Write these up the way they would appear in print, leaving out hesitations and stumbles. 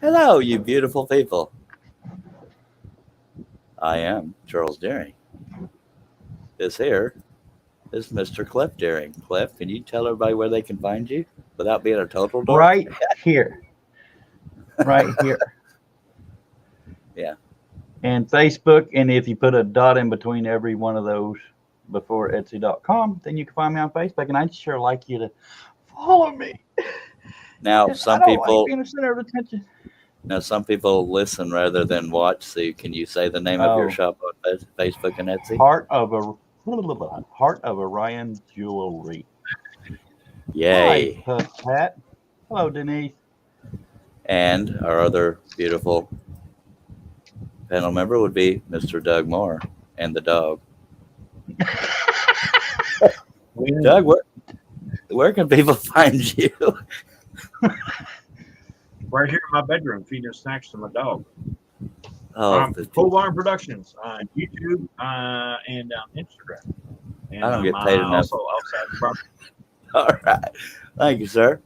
Hello, you beautiful people. I am Charles Deering. This here is Mr. Cliff Deering. Cliff, can you tell everybody where they can find you without being a total dork? Right here. Right here. Yeah. And Facebook, and if you put a dot in between every one of those before Etsy.com, then you can find me on Facebook. And I'd sure like you to follow me. Now, I some don't like people being the center of attention. listen rather than watch. So, can you say the name of your Oh, shop on Facebook and Etsy? Heart of Orion Jewelry. Yay! Hi, Pat. Hello, Denise. And our other beautiful panel member would be Mr. Doug Moore and the dog. Doug, where can people find you? Right here in my bedroom, feeding snacks to my dog. Oh, Full Barn Productions on YouTube and on Instagram. And I don't get paid enough. Also outside the property. All right. Thank you, sir.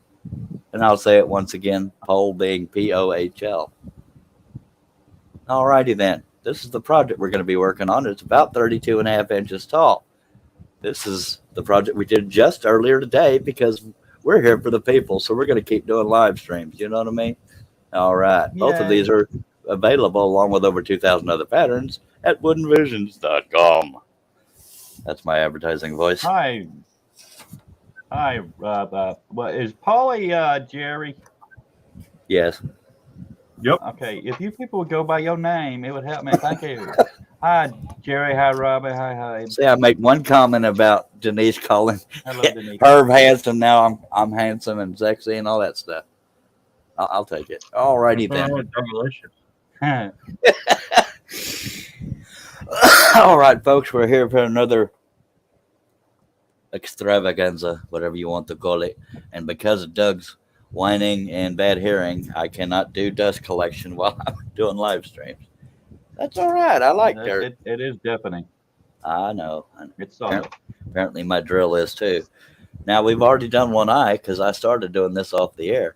And I'll say it once again, Pohl being Pohl. All righty then. This is the project we're going to be working on. It's about 32 and a half inches tall. This is the project we did just earlier today because we're here for the people. So we're going to keep doing live streams. You know what I mean? All right. Both of Yay. these are available along with over 2,000 other patterns at woodenvisions.com. That's my advertising voice. Hi. What is Polly, Jerry? Yes. Yep. Okay, if you people would go by your name, it would help me. Thank you. Hi, Jerry. Hi, Robbie. Hi. See, I make one comment about Denise calling Hello, Denise. Herb handsome. Now I'm handsome and sexy and all that stuff. I'll take it. All righty then. Delicious. All right, folks, we're here for another extravaganza, whatever you want to call it. And because of Doug's whining and bad hearing, I cannot do dust collection while I'm doing live streams. That's all right. I like dirt. It is deafening. I know. It's solid. Apparently my drill is too. Now, we've already done one eye because I started doing this off the air.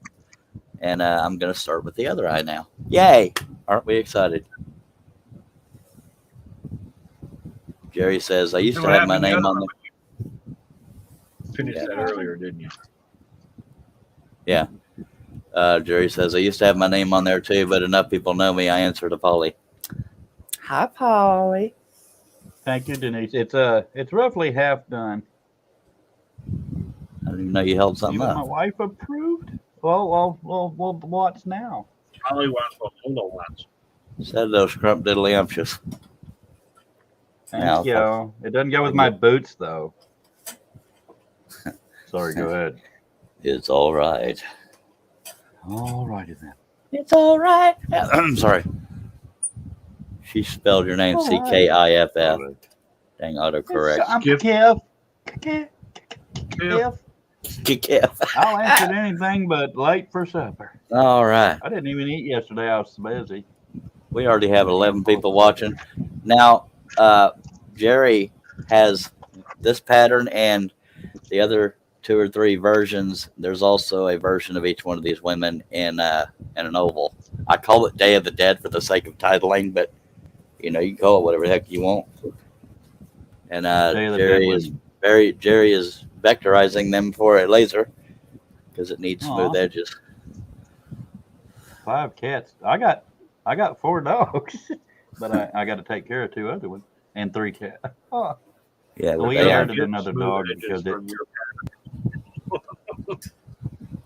And I'm going to start with the other eye now. Yay! Aren't we excited? Jerry says, I used to have my name on the... Finished that earlier, didn't you? Yeah. Jerry says, I used to have my name on there too, but enough people know me, I answer to Polly. Hi, Polly. Thank you, Denise. It's roughly half done. I didn't even know you held something My up. wife approved. Well, what's now? Probably wants the Holo ones. Said those scrumptiddlyumptious. Thank you. It doesn't go with my boots, though. Sorry, go ahead. It's all right. All righty then. It's all right. I'm sorry. She spelled your name Skiff. Dang autocorrect. I'm Skip. Kev. Skiff. I'll answer anything but late for supper. All right. I didn't even eat yesterday. I was busy. We already have 11 people watching. Now, Jerry has this pattern and the other 2 or 3 versions. There's also a version of each one of these women in an oval. I call it Day of the Dead for the sake of titling, but you know, you can call it whatever the heck you want. And Jerry is vectorizing them for a laser because it needs smooth edges. 5 cats. I got 4 dogs, but I got to take care of 2 other ones and 3 cats. Oh. Yeah, We they are. added another dog because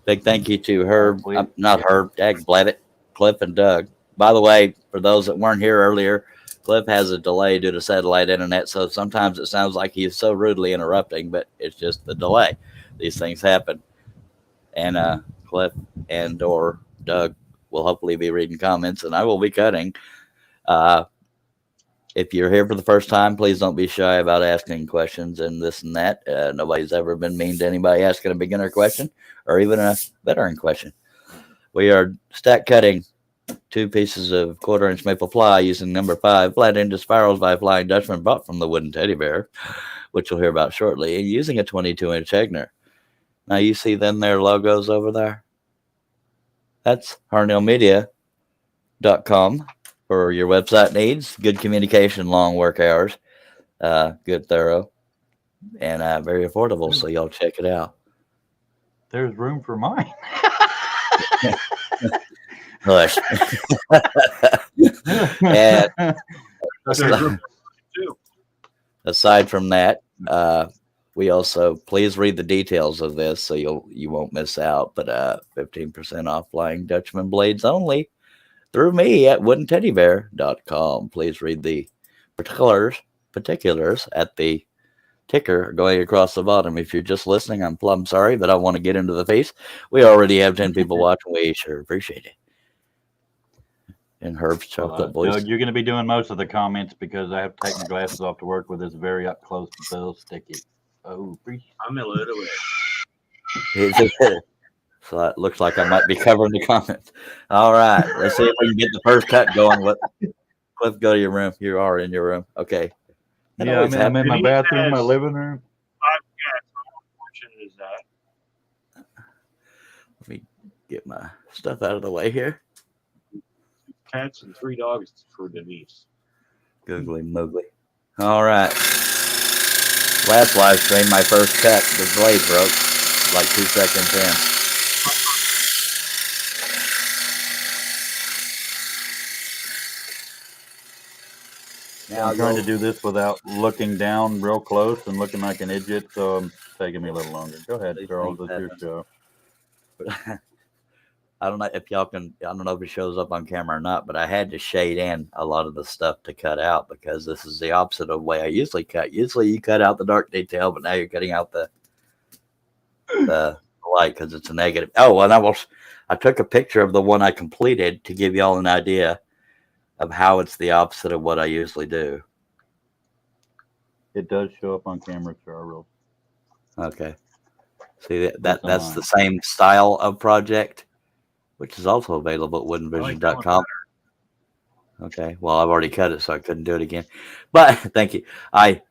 Big thank you to Herb, not Herb, Dag Blabbit, Cliff, and Doug. By the way, for those that weren't here earlier, Cliff has a delay due to satellite internet, so sometimes it sounds like he's so rudely interrupting, but it's just the delay. These things happen. And Cliff and or Doug will hopefully be reading comments, and I will be cutting. If you're here for the first time, please don't be shy about asking questions and this and that. Nobody's ever been mean to anybody asking a beginner question or even a veteran question. We are stack cutting 2 pieces of 1/4-inch maple ply using number 5 flat into spirals by Flying Dutchman bought from the Wooden Teddy Bear, which you'll hear about shortly, and using a 22-inch Hegner. Now you see them their logos over there? That's Harnell Media herb.com for your website needs. Good communication, long work hours, good, thorough, and very affordable. So y'all check it out. There's room for mine. Hush. And Too. aside from that, we also please read the details of this so you won't miss out. But 15% off Flying Dutchman blades only through me at woodenteddybear.com. Please read the particulars at the ticker going across the bottom. If you're just listening, I'm plumb sorry, but I want to get into the face. We already have 10 people watching. We sure appreciate it. And Herb's chocolate boys. Doug, you're going to be doing most of the comments because I have to take my glasses off to work with this very up close bill sticky. Oh, I'm a little bit. So it looks like I might be covering the comments. All right, let's see if we can get the first cut going. Cliff, go to your room. You are in your room. Okay. yeah, I'm in my bathroom, my living room. 5 cats. How unfortunate is that? Let me get my stuff out of the way here. Cats and 3 dogs for Denise. Googly moogly. All right. Last live stream, my first cut, the blade broke like 2 seconds in. Now I'm trying to do this without looking down real close and looking like an idiot, so it's taking me a little longer. Go ahead, Charles. It's your show. I don't know if y'all can, I don't know if it shows up on camera or not, but I had to shade in a lot of the stuff to cut out because this is the opposite of the way I usually cut. Usually you cut out the dark detail, but now you're cutting out the light because it's a negative. Oh, and I took a picture of the one I completed to give y'all an idea of how it's the opposite of what I usually do. It does show up on camera, Charles. Okay. See that's the same style of project, which is also available at woodenvision.com. Okay. Well, I've already cut it, so I couldn't do it again. But thank you. I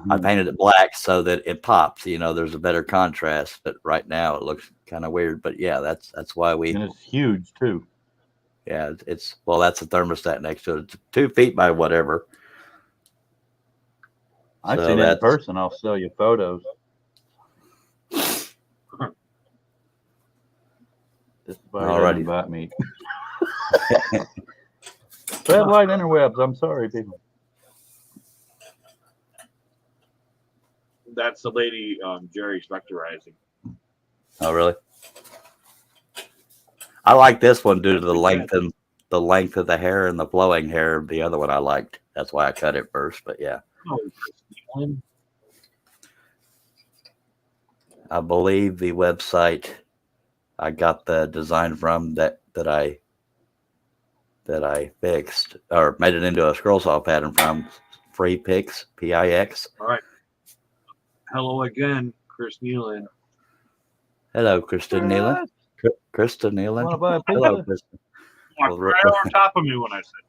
painted it black so that it pops. You know, there's a better contrast. But right now it looks kind of weird. But yeah, that's why we. And it's huge too. Yeah, that's a thermostat next to it. It's 2 feet by whatever. I've seen it in person. I'll sell you photos. Just Alrighty. Invite me. Red light interwebs. I'm sorry, people. That's the lady Jerry's vectorizing. Oh, really? I like this one due to the length of the hair and the flowing hair. The other one I liked. That's why I cut it first. But yeah. I believe the website I got the design from that I fixed or made it into a scroll saw pattern from Free Pix, Pix. All right. Hello again, Chris Nealon. Hello, Kristen Nealon. Kristen Nealon. Want to buy a pizza? Hello, Kristen. Walked right over top of me when I said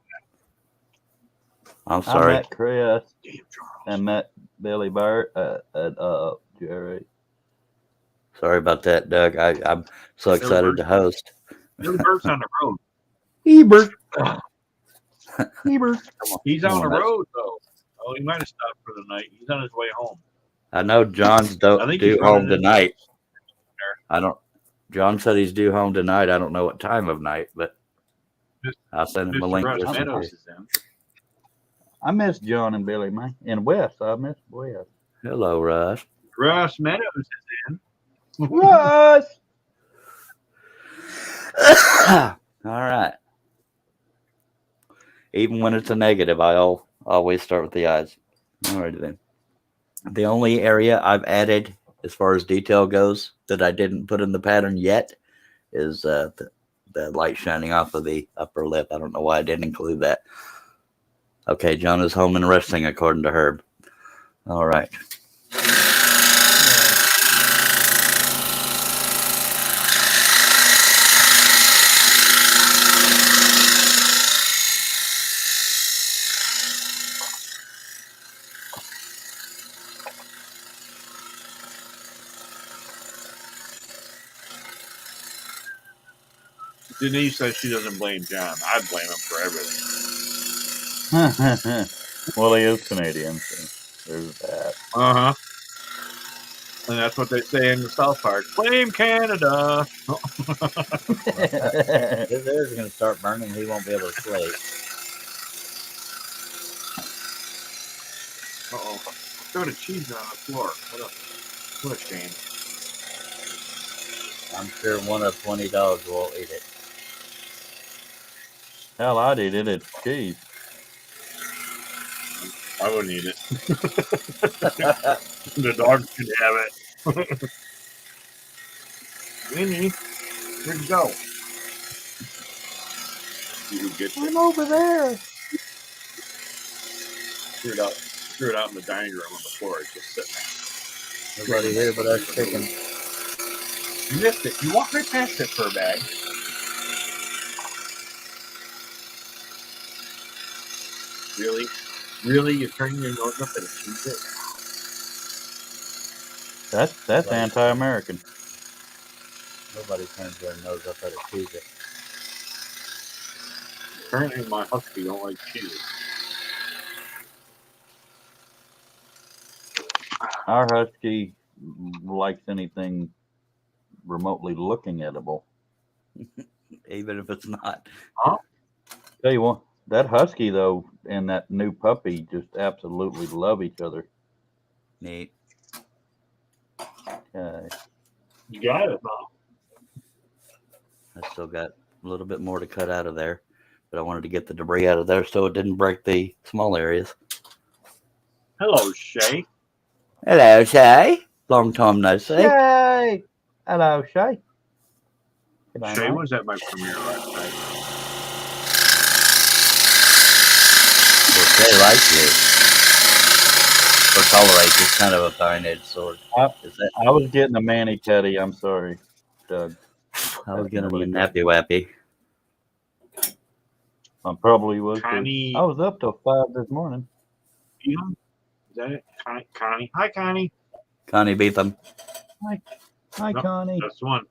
I'm sorry. I met Chris that. Damn, Charles. and met Billy Bart at Jerry. Sorry about that, Doug. I'm so excited to host. Billy Burt's on the road. Ebert. Ebert. He's on the road though. Oh, he might have stopped for the night. He's on his way home. I know John's due home tonight. John said he's due home tonight. I don't know what time of night, but I'll send him a link. I miss John and Billy, man. And Wes. I miss Wes. Hello, Russ. Russ Meadows is in. Russ! All right. Even when it's a negative, I'll always start with the eyes. All righty then. The only area I've added as far as detail goes that I didn't put in the pattern yet is the light shining off of the upper lip. I don't know why I didn't include that. Okay, John is home and resting according to Herb. All right. Denise says she doesn't blame John. I blame him for everything. Well, he is Canadian, so there's that. Uh huh. And that's what they say in the South Park. Blame Canada. If his hair's going to start burning, he won't be able to sleep. Uh-oh. Throw the cheese on the floor. What a shame. I'm sure one of 20 dogs will eat it. Hell, I'd eat it. It's cheese. I wouldn't eat it. The dog should have it. Winnie, where'd you go? You get it. I'm over there. Threw it out in the dining room on the floor. It's just sitting there. Nobody here but us chicken. You missed it. You walked right past it for a bag. Really? Really? You're turning your nose up at a cheese? That's anti-American. Nobody turns their nose up at a cheese. Apparently my husky don't like cheese. Our husky likes anything remotely looking edible. Even if it's not. Tell you what, that husky though and that new puppy just absolutely love each other. Neat. You got it, Bob. I still got a little bit more to cut out of there, but I wanted to get the debris out of there so it didn't break the small areas. Hello, Shay. Hello, Shay. Long time no see. Shay! Hello, Shay. Shay was at my premiere last night. Well, Shay likes you. Or tolerates is kind of a fine-edged sword. Is that? I was getting a mani-pedi. I'm sorry, Doug. I was gonna be nappy wappy. I probably was. Connie. I was up till 5 this morning. Is that it? Connie. Hi, Connie. Connie Beetham. Hi, Nope. Connie. That's the one.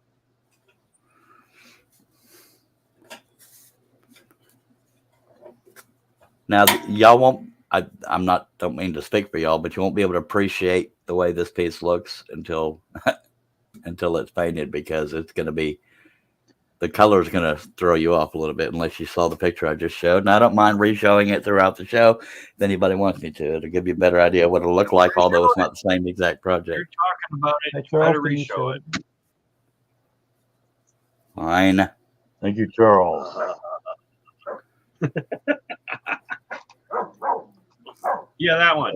Now y'all won't. I'm not. Don't mean to speak for y'all, but you won't be able to appreciate the way this piece looks until it's painted, because it's going to be, the color is going to throw you off a little bit unless you saw the picture I just showed. And I don't mind re-showing it throughout the show if anybody wants me to. It'll give you a better idea of what it'll look like, although it's not the same exact You're project. talking about it. Hey, Try Charles, to can you re-show show it. Fine. Thank you, Charles. Yeah, that one.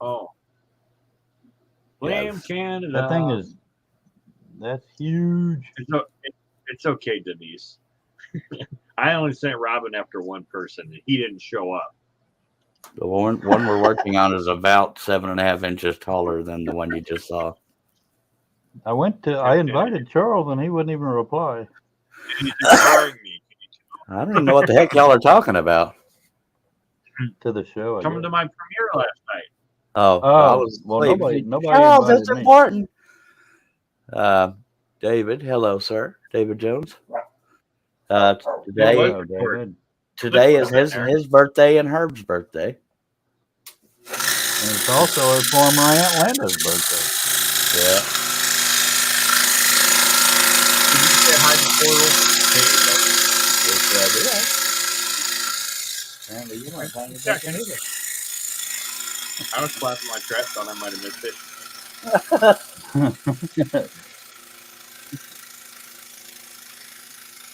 Oh. Blame Yes. Canada. That thing is, that's huge. It's okay, Denise. I only sent Robin after one person, and he didn't show up. The one we're working on is about 7.5 inches taller than the one you just saw. I invited Charles and he wouldn't even reply He's ignoring me. I don't even know what the heck y'all are talking about. to the show. I Coming to guess. my premiere last night. Oh, I Oh, was well, asleep. nobody Charles, that's invited me. important. David, hello, sir. David Jones. Today, Well, Oh, David. today is his birthday and Herb's birthday. And it's also her former Aunt Landa's birthday. Yeah. Did you say hi to Portal? There you go. Apparently, you weren't paying Check attention it. either. I was clapping my trash, thought I might have missed it.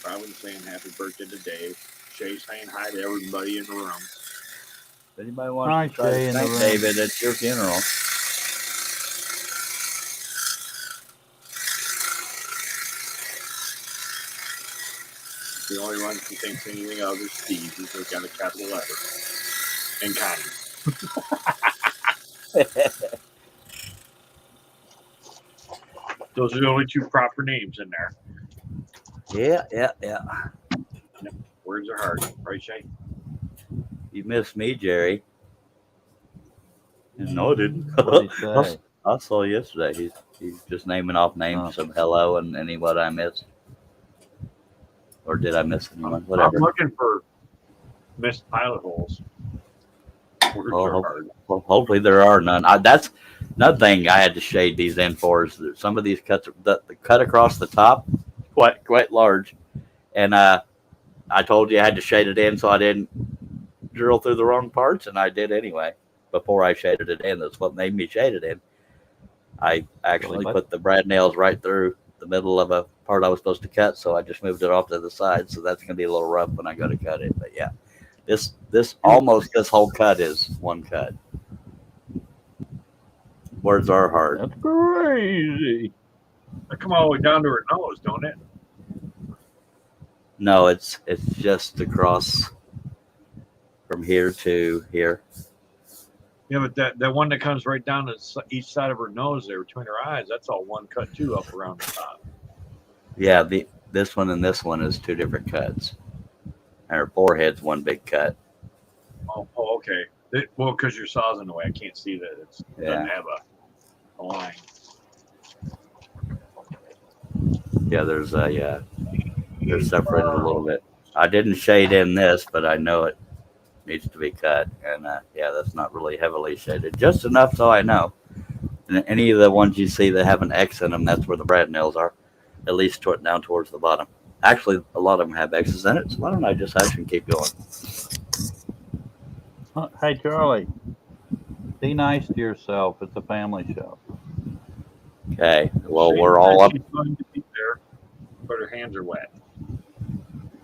Robin saying happy birthday to Dave. Shay saying hi to everybody in the room. If anybody wants Hi, to try Shay to in the thank room. David, it's your funeral. The only one who thinks anything of is Steve, who's got a capital letter. And Connie. Those are the only two proper names in there. Yeah. Words are hard, right, Shay? You missed me, Jerry. No, I didn't. What did he say? I saw yesterday. He's just naming off names Oh. of hello and any what I missed. Or did I miss anyone? I'm Whatever. looking for missed pilot holes. Words Well, are hard. Well, hopefully there are none. That's another thing I had to shade these in for is that some of these cuts, the cut across the top, quite large, and I told you I had to shade it in so I didn't drill through the wrong parts, and I did anyway. Before I shaded it in, that's what made me shade it in. I actually Really? put the brad nails right through the middle of a part I was supposed to cut, so I just moved it off to the side. So that's gonna be a little rough when I go to cut it. But yeah, this this whole cut is one cut. Words are hard. That's crazy. They come all the way down to her nose, don't it? No, it's just across from here to here. Yeah, but that one that comes right down to each side of her nose there between her eyes, that's all one cut too, up around the top. Yeah, this one and this one is two different cuts. And her forehead's one big cut. Oh, okay. Well, because your saw's in the way, I can't see that. It doesn't have a line. Yeah, they're separated a little bit. I didn't shade in this, but I know it needs to be cut. And yeah, that's not really heavily shaded. Just enough so I know. And any of the ones you see that have an X in them, that's where the brad nails are. At least down towards the bottom. Actually, a lot of them have X's in it, so why don't I just actually keep going? Hey, Charlie, be nice to yourself. It's a family show. Okay, well, we're all up. She's going to be there, but her hands are wet.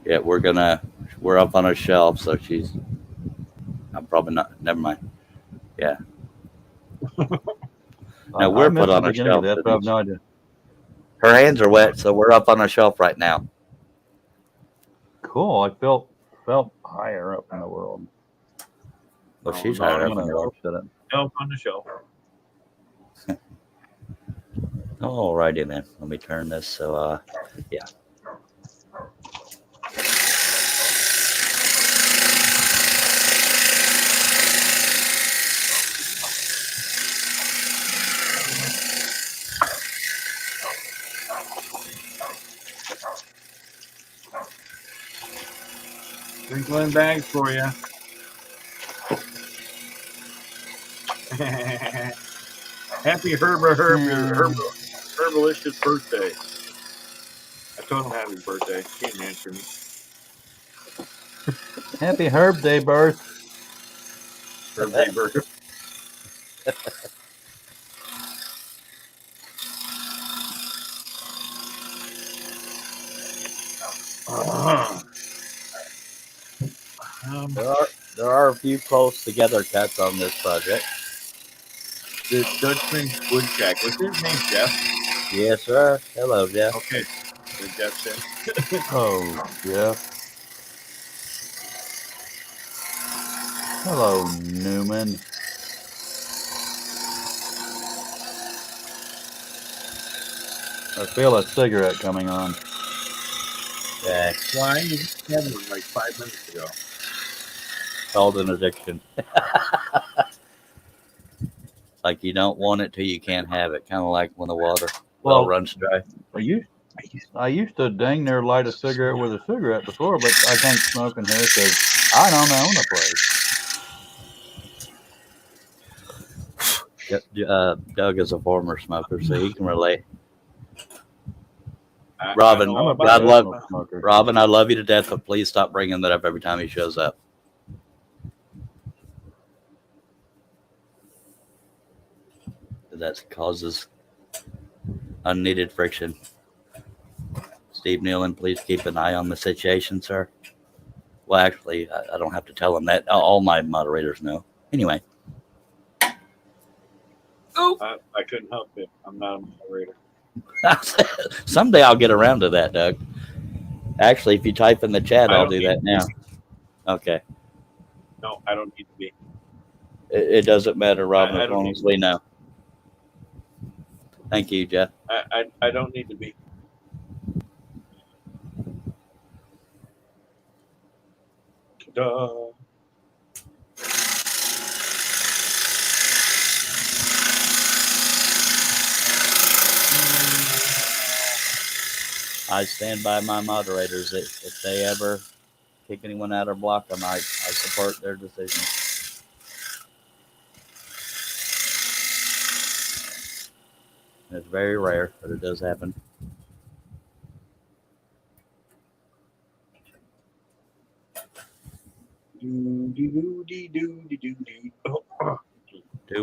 Yeah, we're up on a shelf, so I'm probably not, never mind. Yeah. No, we're I missed put on the a beginning shelf. of that, but I have no idea. Her hands are wet, so we're up on a shelf right now. Cool. I felt higher up in the world. Well, she's no, higher I'm up in gonna the world. shut it. Elf on the shelf. Alrighty then. Let me turn this. So, yeah. Sprinkling bags for you. Happy Herbalicious birthday. I told him happy birthday. He didn't answer me. Happy Herb Day, birth. Birthday birthday. There are a few close together cuts on this project. The Dutchman Wood Shack. What's his name, Jeff? Yes, sir. Hello, Jeff. Okay. The Jeff said. Oh, yeah. Hello, Newman. I feel a cigarette coming on. Yeah, Why? You had one like 5 minutes ago. called an addiction. Like you don't want it till you can't have it. Kind of like when the water well runs dry. I used to dang near light a cigarette with a cigarette before, but I can't smoke in here because I don't own a place. Doug is a former smoker, so he can relate. Robin, I'm a God professional love smoker. Robin. I love you to death, but please stop bringing that up every time he shows up. That causes unneeded friction. Steve Nealon, please keep an eye on the situation, sir. Well, actually, I don't have to tell him that. All my moderators know. Anyway. I couldn't help it. I'm not a moderator. Someday I'll get around to that, Doug. Actually, if you type in the chat, I'll do that now. Okay. No, I don't need to be. It doesn't matter, Robin, I as don't long as we know. Thank you, Jeff. I don't need to be. Ta-da. I stand by my moderators. If they ever kick anyone out or block them, I support their decision. It's very rare, but it does happen. Do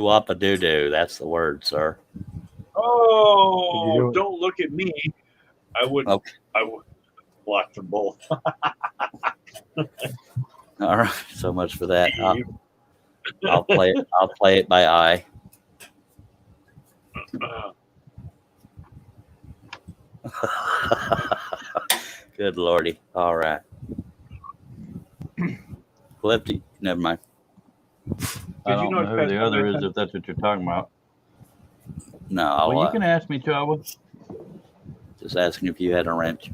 wop a doo doo. That's the word, sir. Oh, don't look at me. I would block them both. All right, so much for that. I'll play it. I'll play it by eye. Good lordy. All right. Clifty, never mind. I don't know who the other is, if that's what you're talking about. No, I'll Well, you can ask me, Chubba. just asking if you had a wrench.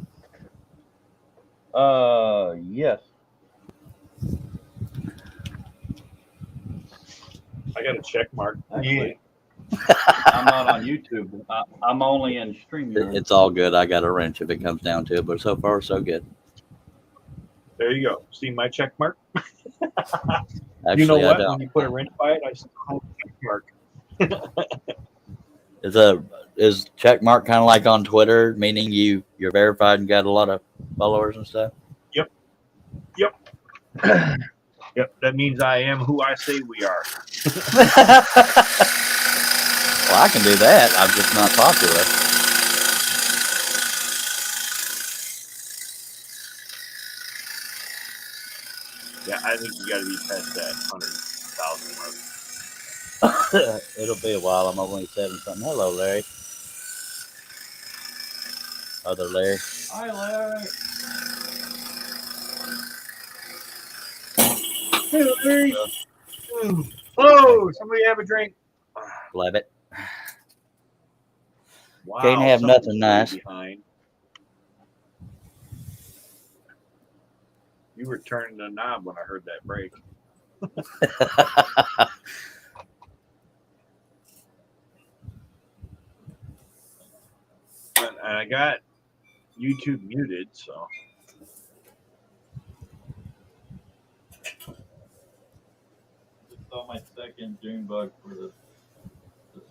Yes. I got a check mark. Actually, I'm not on YouTube. I'm only in StreamYard. It's all good. I got a wrench if it comes down to it, but so far so good. There you go. See my check mark? Actually, You know what? I don't. When you put a wrench by it, I still have a check mark. Is check mark kind of like on Twitter, meaning you're verified and got a lot of followers and stuff? Yep, that means I am who I say we are. Well, I can do that. I'm just not popular. Yeah, I think you got to be past that 100,000 mark. It'll be a while. I'm only 7 something. Hello, Larry. Other Larry. Hi, Larry. Hey, Larry. Oh, somebody have a drink. Love it. Wow, Can't have someone's nothing way nice. Behind. You were turning the knob when I heard that break. And I got YouTube muted, so. Just saw my second June bug for the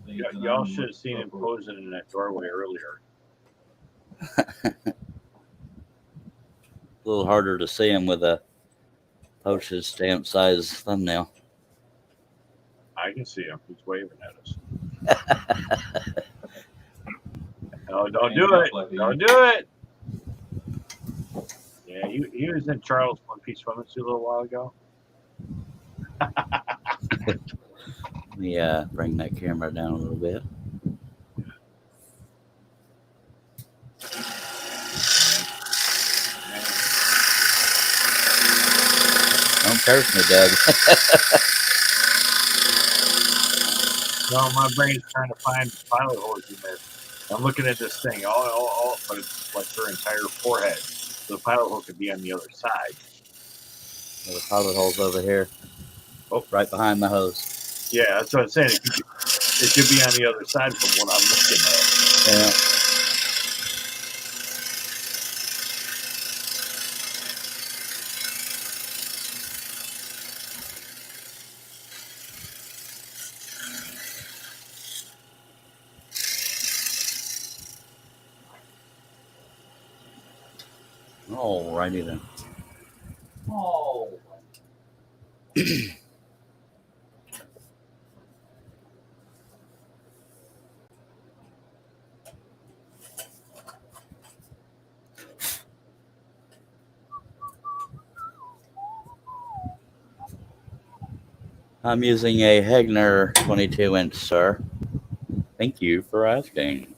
season. Y'all should have seen him posing in that doorway earlier. A little harder to see him with a postage stamp size thumbnail. I can see him. He's waving at us. No, don't do it. Don't do it. Yeah, he was in Charles One Piece swimming suit a little while ago. Let me bring that camera down a little bit. Don't curse me, Doug. No, my brain's trying to find pilot holes in there. I'm looking at this thing, but it's like her entire forehead. So the pilot hole could be on the other side. There's a pilot hole's over here. Oh, right behind my hose. Yeah, that's what I'm saying. It could be on the other side from what I'm looking at. Yeah. Alrighty then. Oh. I'm using a Hegner 22-inch, sir. Thank you for asking.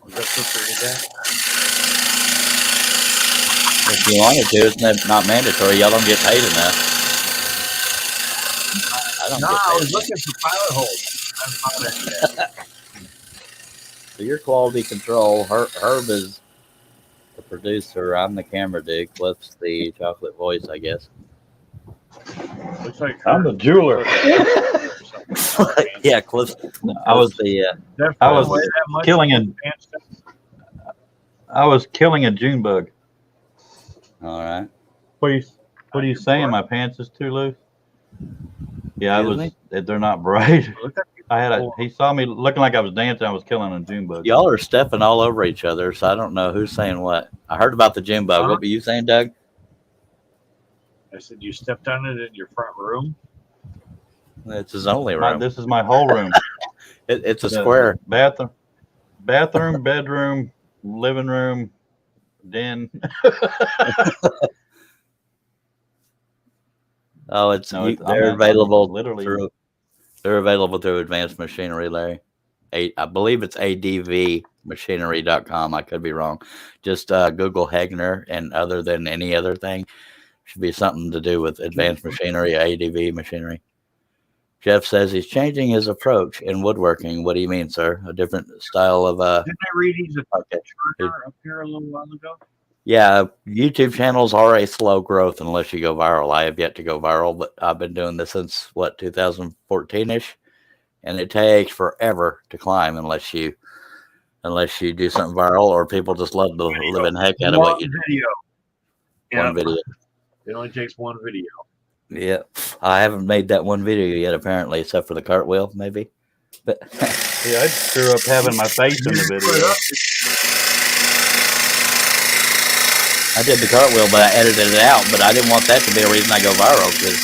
Was that supposed to read that? If you wanted to, it's not mandatory. Y'all don't get paid enough. I don't No, get I paid was enough. looking for pilot holes. I found it yet. So your quality control, Herb is the producer. I'm the camera dude. Cliff's the chocolate voice, I guess. Looks like I'm the jeweler. Yeah, close. I was the That I was weigh that much killing a pants stuff? I was killing a June bug. all right. What are you Your saying? board? My pants is too loose? Yeah, I Excuse was. They're not bright. Look at I had a. people. He saw me looking like I was dancing. I was killing a June bug. Y'all are stepping all over each other, so I don't know who's saying what. I heard about the gym bug. Huh? What were you saying, Doug? I said you stepped on it in your front room. It's his only room. This is my whole room. It's a The square. bathroom, bedroom, living room, den. Oh, it's No, it's- they're I'm available literally. through. They're available through Advanced Machinery, Larry. I believe it's advmachinery.com. I could be wrong. Just Google Hegner, and other than any other thing, should be something to do with Advanced Machinery, ADV Machinery. Jeff says he's changing his approach in woodworking. What do you mean, sir? A different style of Didn't I read he's a okay. charger up here a little while ago? Yeah, YouTube channels are a slow growth unless you go viral. I have yet to go viral, but I've been doing this since 2014ish, and it takes forever to climb unless you do something viral, or people just love the living heck out of what you do. Video. One Yeah, video. it only takes one video. Yeah, I haven't made that one video yet, apparently, except for the cartwheel, maybe. But Yeah, I screw up having my face in the Put it video. up. I did the cartwheel, but I edited it out. But I didn't want that to be a reason I go viral, because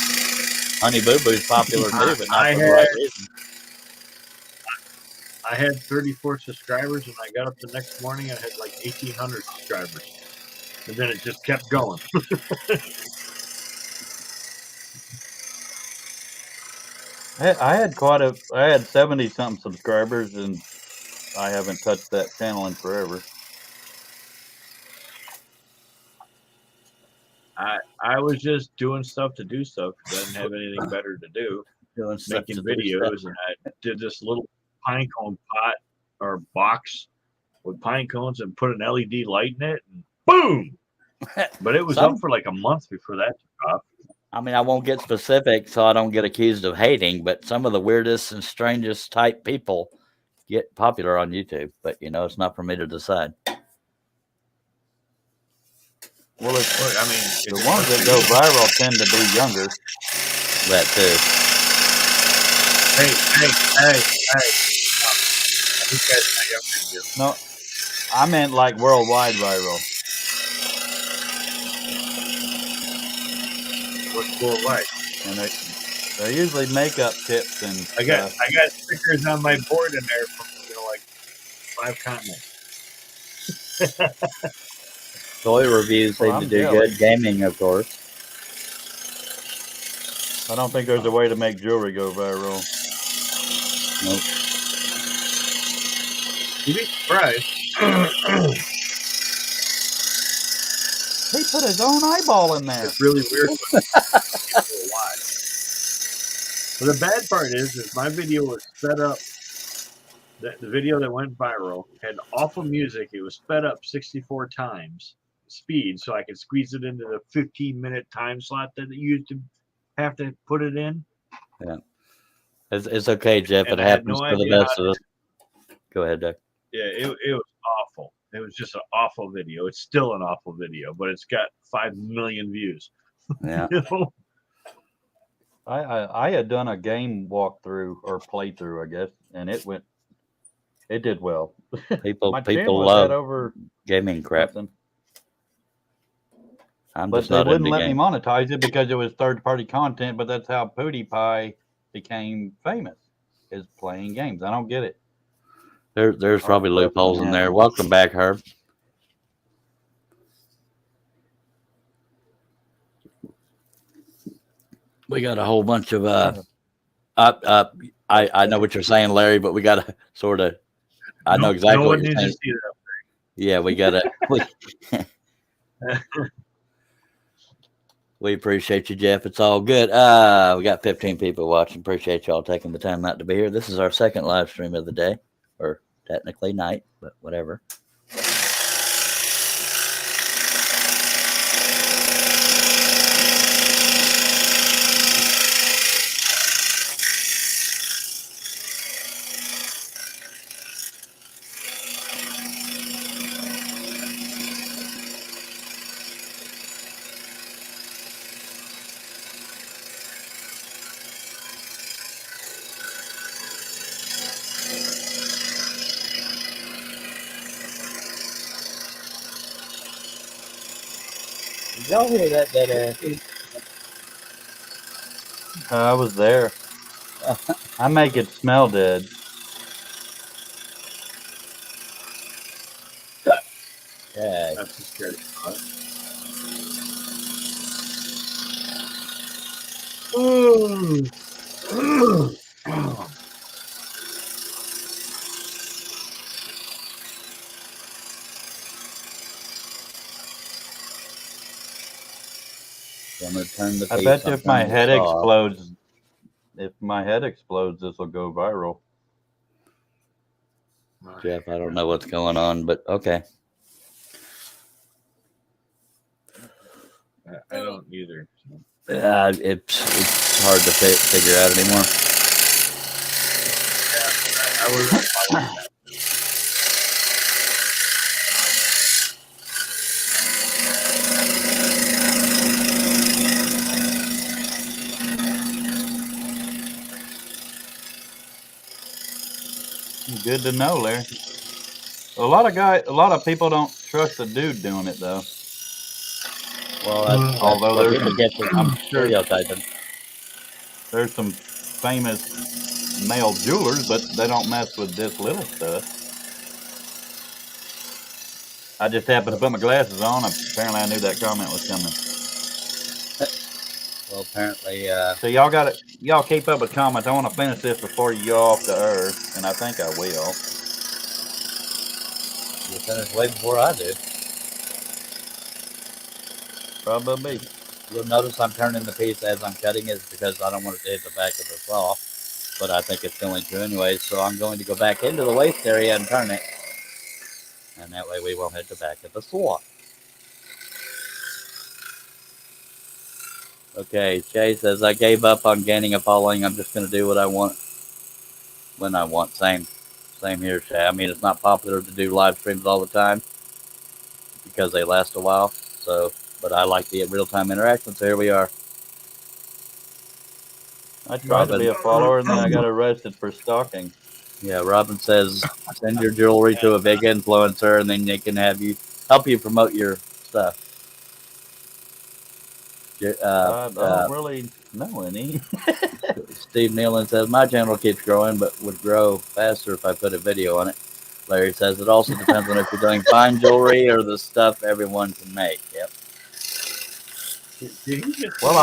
Honey Boo Boo's popular too, but not I for the right had- reason. I had 34 subscribers, and I got up the next morning and I had like 1,800 subscribers, and then it just kept going. I had I had 70 something subscribers, and I haven't touched that channel in forever. I was just doing stuff to do stuff. Didn't have anything better to do. Doing stuff Making to do videos, stuff. and I did this little pine cone pot or box with pine cones and put an LED light in it, and boom! But it was Some- up for like a month before that took off. I mean, I won't get specific so I don't get accused of hating, but some of the weirdest and strangest type people get popular on YouTube. But, it's not for me to decide. Well, it's, Look, I mean, the ones that go viral tend to be younger. That too. Hey! These guys are not younger than you. No, I meant like worldwide viral. What's worldwide? And they're usually makeup tips and I got stickers on my board in there from like 5 continents. Toy reviews seem Well, to I'm do jealous. good. Gaming, of course. I don't think there's a way to make jewelry go viral. Nope. You'd be surprised. He put his own eyeball in there. It's really weird. But people watch. But the bad part is my video was sped up. The video that went viral had awful music. It was sped up 64 times speed, so I could squeeze it into the 15-minute time slot that you used to have to put it in. It's okay, Jeff. And it I had happens no for the idea best how of us. Go ahead, Doug. Yeah, it was awful. It was just an awful video. It's still an awful video, but it's got 5 million views. Yeah. You know? I had done a game walkthrough or playthrough, I guess, and it did well. People My channel people was at love over gaming crap. something. I'm But just they not wouldn't into let me games. monetize it because it was third-party content. But that's how PewDiePie became famous, is playing games. I don't get it. There's probably loopholes in yeah. there. Welcome back, Herb. We got a whole bunch of I know what you're saying, Larry, but we got to sort of. I know exactly No what one you're needs saying. to see that. Yeah, we got to. We appreciate you, Jeff. It's all good. We got 15 people watching. Appreciate y'all taking the time out to be here. This is our second live stream of the day, or technically night, but whatever. Did y'all hear that dead ass? I was there. I make it smell dead. Yeah. That's a scary thought. I'm gonna turn the I piece. bet you I'm if my turning the head saw off. explodes, this will go viral. Jeff, I don't know what's going on, but okay. I don't either. So. It's hard to figure out anymore. I was. Good to know, Larry. A lot of people don't trust the dude doing it though. Well, that's Although what there's people some, get for I'm sure stereotyping. there's some famous male jewelers, but they don't mess with this little stuff. I just happened to put my glasses on. Apparently, I knew that comment was coming. Well, apparently, So y'all keep up with comments. I want to finish this before you go off the air, and I think I will. you finished way before I do. Probably. You'll notice I'm turning the piece as I'm cutting it because I don't want it to hit the back of the saw, but I think it's going to anyway. So I'm going to go back into the waste area and turn it, and that way we won't hit the back of the saw. Okay, Shay says, I gave up on gaining a following. I'm just going to do what I want when I want. Same here, Shay. I mean, it's not popular to do live streams all the time because they last a while. So, but I like the real-time interaction, so here we are. I tried to be a follower, and then I got arrested for stalking. Yeah, Robin says, send your jewelry to a big influencer, and then they can help you promote your stuff. I don't really know any. Steve Nealon says, my channel keeps growing, but would grow faster if I put a video on it. Larry says, it also depends on if you're doing fine jewelry or the stuff everyone can make. Yep. Well,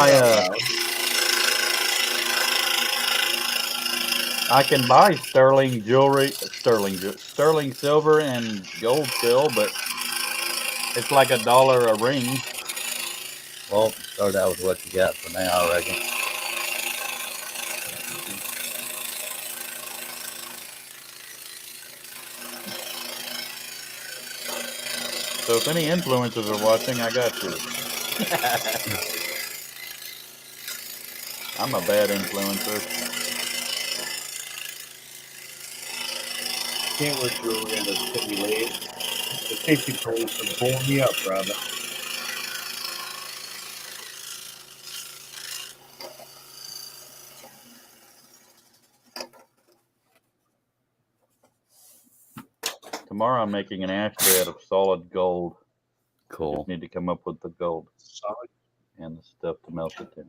I can buy sterling silver and gold fill, but it's like $1 a ring. Well, start out with what you got for now, I reckon. So if any influencers are watching, I got you. I'm a bad influencer. Can't wear jewelry on the city late. The safety police are pulling me up, brother. Tomorrow I'm making an ashtray out of solid gold. Cool. Just need to come up with the gold Solid. and the stuff to melt it in.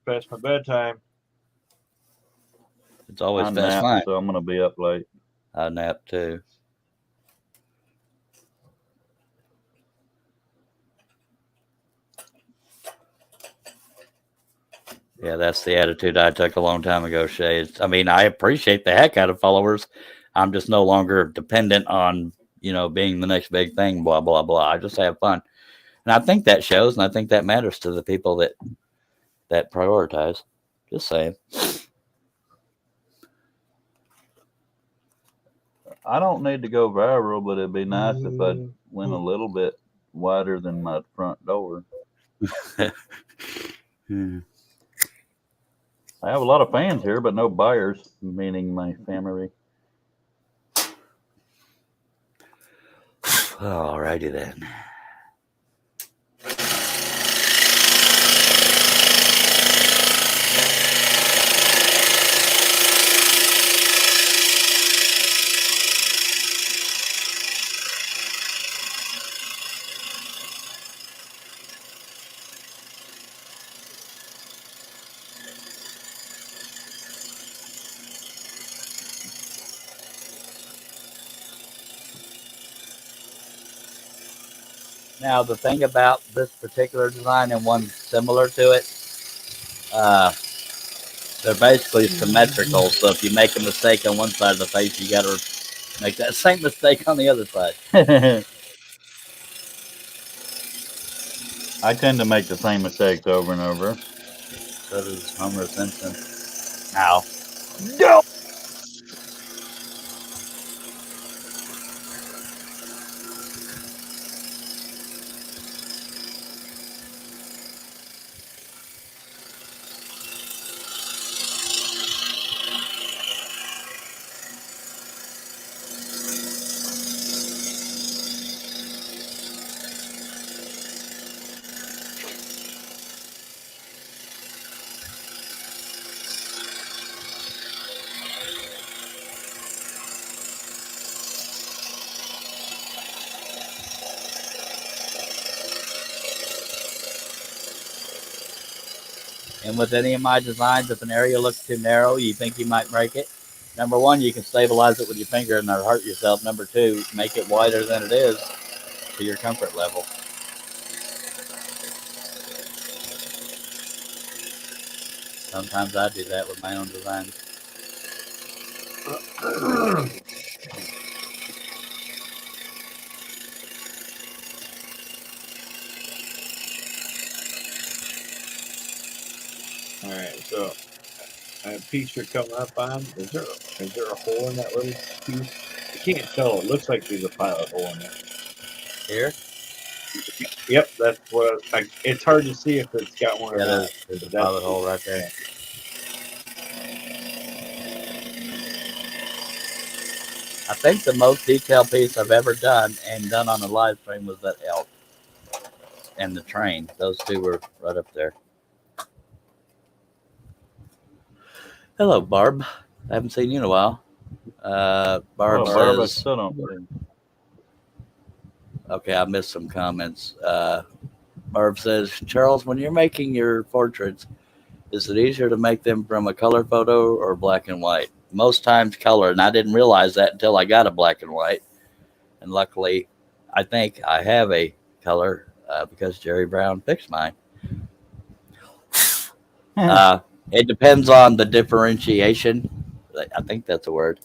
Past my bedtime. It's always I fast nap, fine. so I'm gonna be up late. I nap too. Yeah, that's the attitude I took a long time ago, Shay. I mean, I appreciate the heck out of followers. I'm just no longer dependent on, being the next big thing, blah, blah, blah. I just have fun. And I think that shows, and I think that matters to the people that prioritize. Just saying. I don't need to go viral, but it'd be nice if I went a little bit wider than my front door. I have a lot of fans here, but no buyers, meaning my family. Alrighty then. Now, the thing about this particular design and one similar to it, they're basically symmetrical. So if you make a mistake on one side of the face, you got to make that same mistake on the other side. I tend to make the same mistakes over and over. So does Homer Simpson. Ow. And with any of my designs, if an area looks too narrow, you think you might break it. Number one, you can stabilize it with your finger and not hurt yourself. Number two, make it wider than it is to your comfort level. Sometimes I do that with my own designs. All right, so that piece you're coming up on, is there a hole in that little piece? I can't tell. It looks like there's a pilot hole in there. Here? Yep, that's what. It's hard to see if it's got one or Yeah, not. there's a pilot hole right there. I think the most detailed piece I've ever done and done on a live stream was that elk and the train. Those two were right up there. Hello, Barb. I haven't seen you in a while. Barb Barb, I says, still don't see. okay, I missed some comments. Barb says, Charles, when you're making your portraits, is it easier to make them from a color photo or black and white? Most times color, and I didn't realize that until I got a black and white. And luckily, I think I have a color because Jerry Brown fixed mine. It depends on the differentiation. I think that's a word.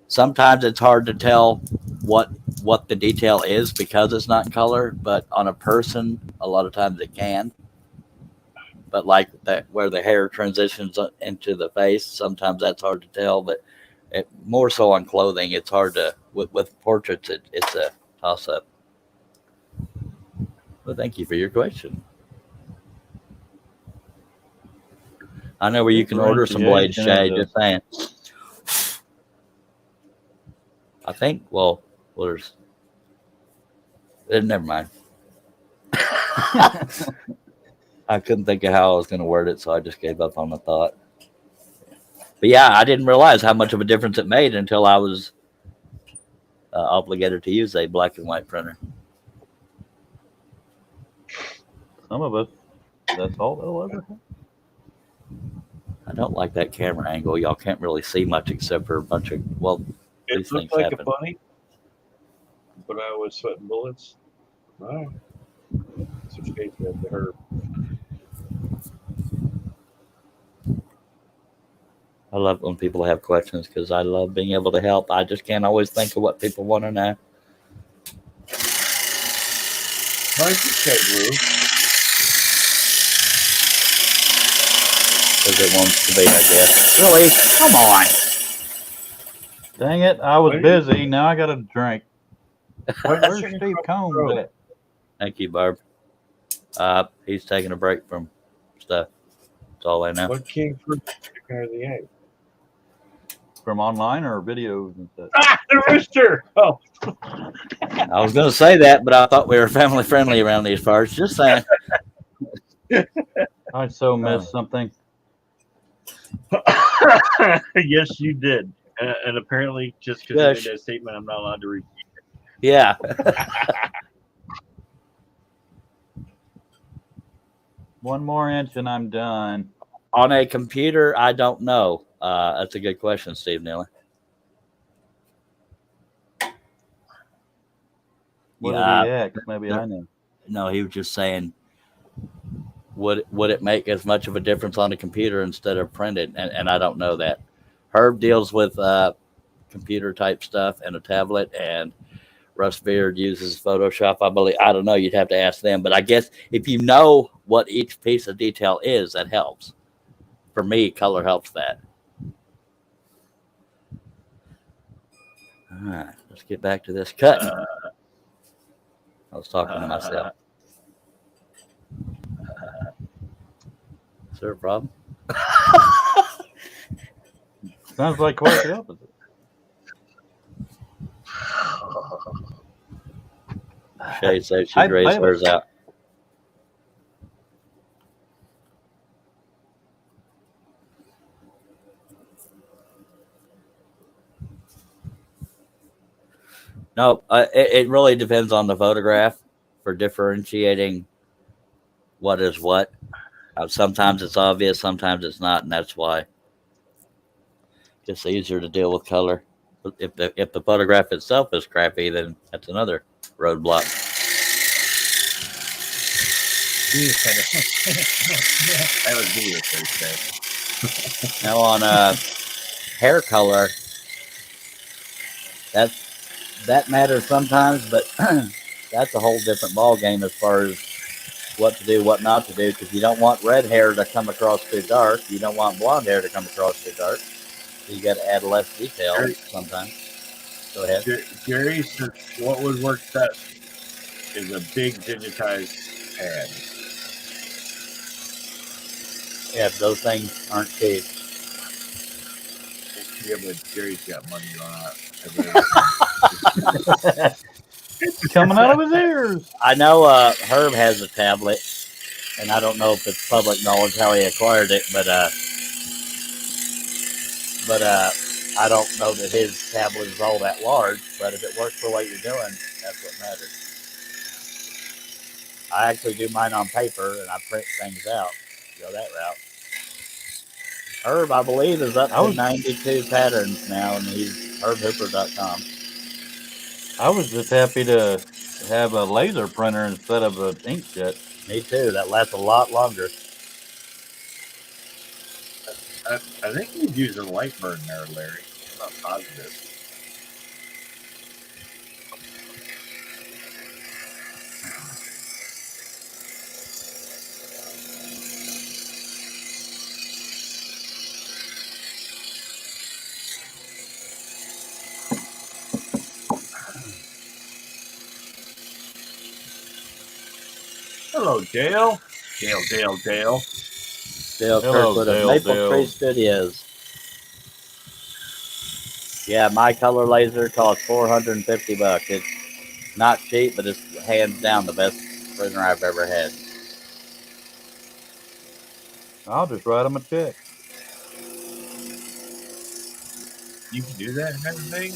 Sometimes it's hard to tell what the detail is because it's not color, but on a person, a lot of times it can. But like that, where the hair transitions into the face, sometimes that's hard to tell. But more so on clothing, it's hard to. With portraits, it's a toss up. Well, thank you for your question. I know where you can order some blades, Shay. Just saying. I think. Well, there's. Never mind. I couldn't think of how I was going to word it, so I just gave up on the thought. But yeah, I didn't realize how much of a difference it made until I was obligated to use a black and white printer. Some of us, that's all they'll ever have. I don't like that camera angle. Y'all can't really see much except for a bunch of, well, It these looked things like happen. a bunny, but I was sweating bullets. All right. So Shay said to her. I love when people have questions because I love being able to help. I just can't always think of what people want to know. Why did you say blue? Because it wants to be, I guess. Really? Come on. Dang it, I was busy. Now I got a drink. Where's Steve Steve Combs at? Thank you, Barb. He's taking a break from stuff. That's all I know. What came first, the chicken or the egg? From online or videos and stuff? Ah, the rooster! Oh. I was going to say that, but I thought we were family friendly around these parts. Just saying. I so missed something. Yes, you did. And apparently, just because you made that statement, I'm not allowed to repeat it. Yeah. One more inch and I'm done. On a computer, I don't know. That's a good question, Steve Nealon. What Yeah, did he ask? Maybe I know. no, he was just saying, would it make as much of a difference on a computer instead of printed? And I don't know that. Herb deals with computer type stuff and a tablet, and Russ Beard uses Photoshop, I believe. I don't know. You'd have to ask them. But I guess if you know what each piece of detail is, that helps. For me, color helps that. All right, let's get back to this cutting. I was talking to myself. Is there a problem? Sounds like quite the opposite. Shay says she I grazed was- hers out. No, it really depends on the photograph for differentiating what is what. Sometimes it's obvious, sometimes it's not, and that's why it's easier to deal with color. If the photograph itself is crappy, then that's another roadblock. That was video Thursday. Now on hair color, that matters sometimes, but that's a whole different ball game as far as what to do, what not to do, because you don't want red hair to come across too dark. You don't want blonde hair to come across too dark. So you got to add less detail sometimes. Go ahead. Jerry says what would work best is a big digitized pad. Yeah, those things aren't cheap. Yeah, but Jerry's got money on it. It's coming out of his ears. I know Herb has a tablet, and I don't know if it's public knowledge how he acquired it, but I don't know that his tablet is all that large. But if it works for what you're doing, that's what matters. I actually do mine on paper, and I print things out. Go that route. Herb, I believe, is up to 92 patterns now, and he's herbhooper.com. I was just happy to have a laser printer instead of an inkjet. Me too. That lasts a lot longer. I think he's using Lightburn there, Larry. I'm not positive. Hello, Dale. Dale. Dale Hello, Kirkwood of Dale, Maple Dale. Tree Studios. Yeah, my color laser costs $450. It's not cheap, but it's hands down the best printer I've ever had. I'll just write him a check. You can do that and everything?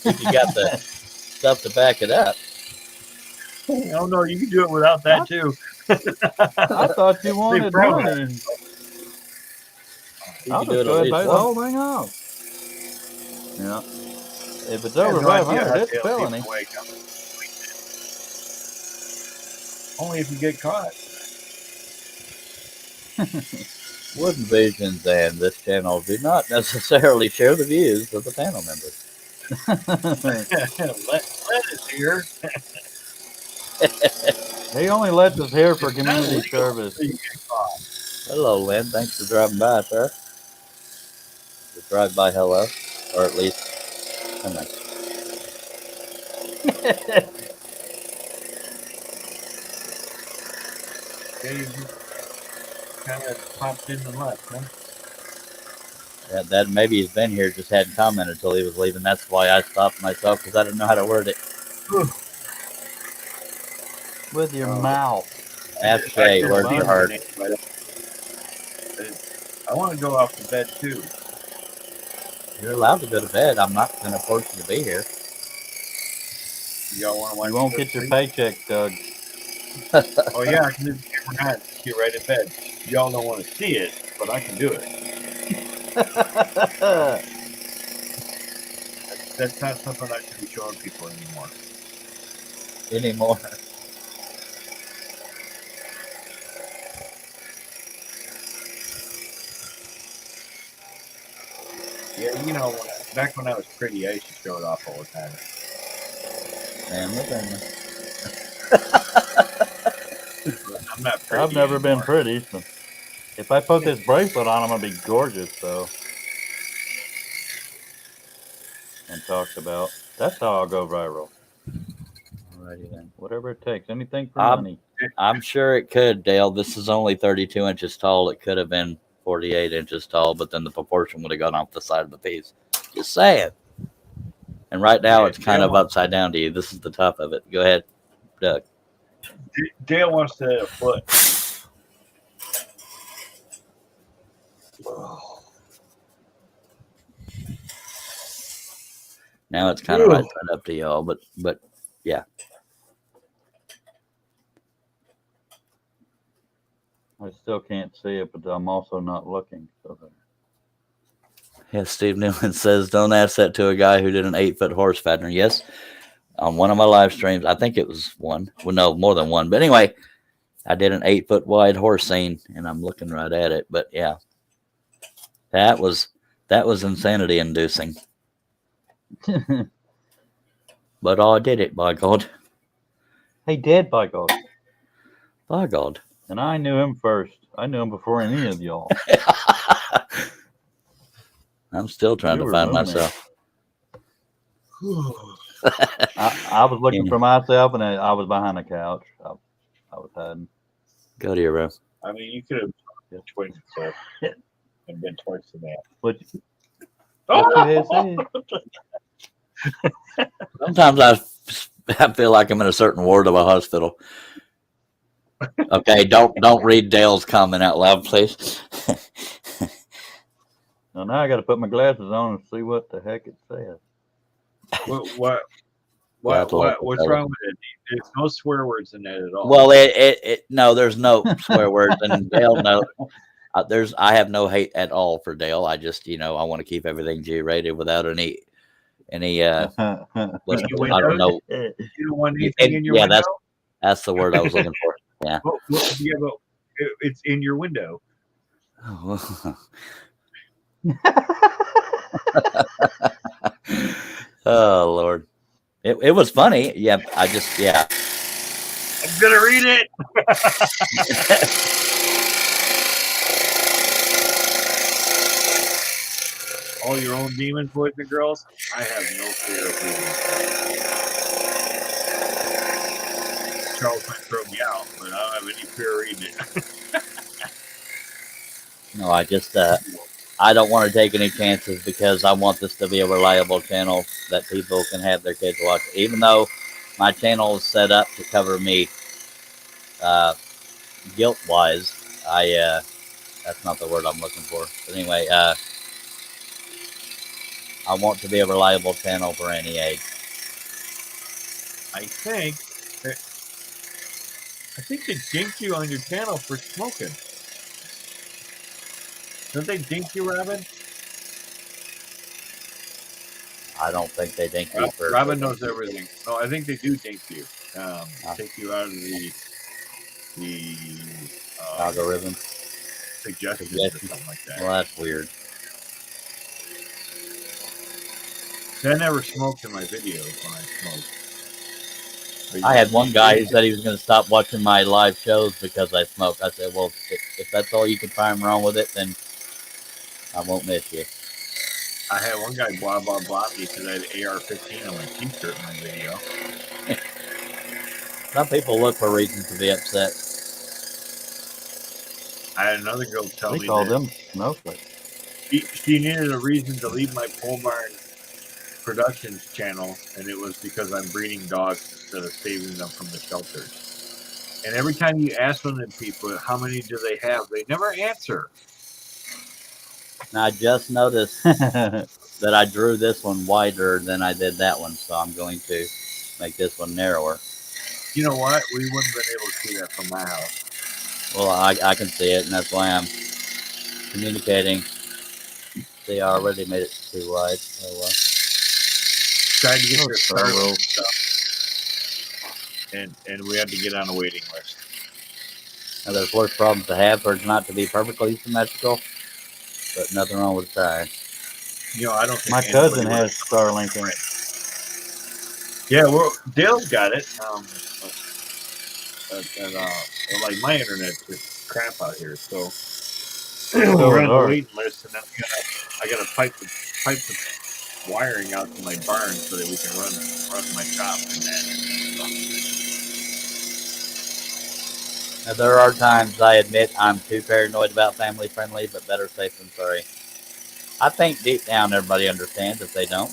If you got the stuff to back it up. Oh, no, you can do it without that, too. I thought you wanted probably- money. You I'll can just do it go at ahead and pay least the once. whole thing off. Yeah. If it's I have over no idea 500, how it's a Dale felony. keeps awake. Only if you get caught. Wooden Visions and this channel do not necessarily share the views of the panel members. Let is here. He only lets us here for community service. You get caught. Hello, Lynn. Thanks for driving by, sir. Just drive by hello, or at least, come on. Yeah, you just kind of popped in and left, huh? Yeah, that maybe he's been here, just hadn't commented until he was leaving. That's why I stopped myself, because I didn't know how to word it. With your mouth. Ask Shay, words are hard. I want to go off to bed too. You're allowed to go to bed. I'm not going to force you to be here. Y'all want to watch? You won't get your paycheck, Doug. Oh yeah, I can do the camera hat. Get right in bed. Y'all don't want to see it, but I can do it. That's not something I should be showing people anymore. anymore. Yeah, you know, back when I was pretty, I used to show it off all the time. Man, look at me. But I'm not pretty. I've never been anymore. pretty. So if I put this bracelet on, I'm gonna be gorgeous. So, and talked about. That's how I'll go viral. Alrighty then. Whatever it takes. Anything for I'm- money. I'm sure it could, Dale. This is only 32 inches tall. It could have been 48 inches tall, but then the proportion would have gone off the side of the piece. Just saying. And right now, Yeah, it's kind of Dale- upside down to you. This is the top of it. Go ahead, Doug. Dale wants to have a foot. Now it's kind of right side up to y'all, but yeah. I still can't see it, but I'm also not looking. So Yeah, Steve Newman says, don't ask that to a guy who did an 8-foot horse fattener. Yes, on one of my live streams, I think it was one. Well, no, more than one. But anyway, I did an 8-foot wide horse scene, and I'm looking right at it. But yeah, that was insanity inducing. But I did it, by God. he did, by God. By God. And I knew him first. I knew him before any of y'all. I'm still trying You to were find roommates. myself. I was looking Yeah. for myself, and I was behind the couch. I was hiding. Go to your room. I mean, you could have been twice the clip and been twice the man. What you Oh! had said. Sometimes I feel like I'm in a certain ward of a hospital. Okay, don't read Dale's comment out loud, please. Now I got to put my glasses on and see what the heck it says. What's wrong with it? There's no swear words in that at all. Well, no, there's no swear words, and Dale no. I have no hate at all for Dale. I just, I want to keep everything G-rated without any I don't know. you don't want anything in your Yeah, window. That's the word I was looking for. Yeah. Well, yeah, but it's in your window. Oh Lord, it was funny. Yeah, I'm gonna read it. All your own demons, boys and girls. I have no fear of reading. Charles might throw me out, but I don't have any fear of reading it. No, I don't want to take any chances because I want this to be a reliable channel that people can have their kids watch. Even though my channel is set up to cover me guilt-wise, that's not the word I'm looking for. But anyway, I want to be a reliable channel for any age. I think they dink you on your channel for smoking. Don't they dink you, Robin? I don't think they think you for Robin knows everything. No, I think they do dink you. Take you out of the algorithm. suggestions or something like that. Well, that's weird. I never smoked in my videos when I smoked. I had one guy who said he was going to stop watching my live shows because I smoke. I said, well, if that's all you can find wrong with it, then I won't miss you. I had one guy blah blah blah me because I had AR-15 on my t-shirt in my video. Some people look for reasons to be upset. I had another girl tell They me call that them snowflakes. she needed a reason to leave my Pole Barn Productions channel, and it was because I'm breeding dogs instead of saving them from the shelters. And every time you ask one of the people how many do they have, they never answer. Now, I just noticed that I drew this one wider than I did that one, so I'm going to make this one narrower. You know what? We wouldn't have been able to see that from my house. Well, I can see it, and that's why I'm communicating. See, I already made it too wide. Oh, well. Tried to get Oh, their so startup well. stuff. and we had to get on a waiting list. Now, there's worse problems to have for it not to be perfectly symmetrical, but nothing wrong with trying. You know, I don't think My anybody cousin would- has Starlink in it. Yeah, well, Dale's got it. Like my internet's just crap out here, so we're on the ours. waiting list, and then I gotta pipe the wiring out to my barn so that we can run my shop and that. Now, there are times I admit I'm too paranoid about family friendly, but better safe than sorry. I think deep down everybody understands. If they don't,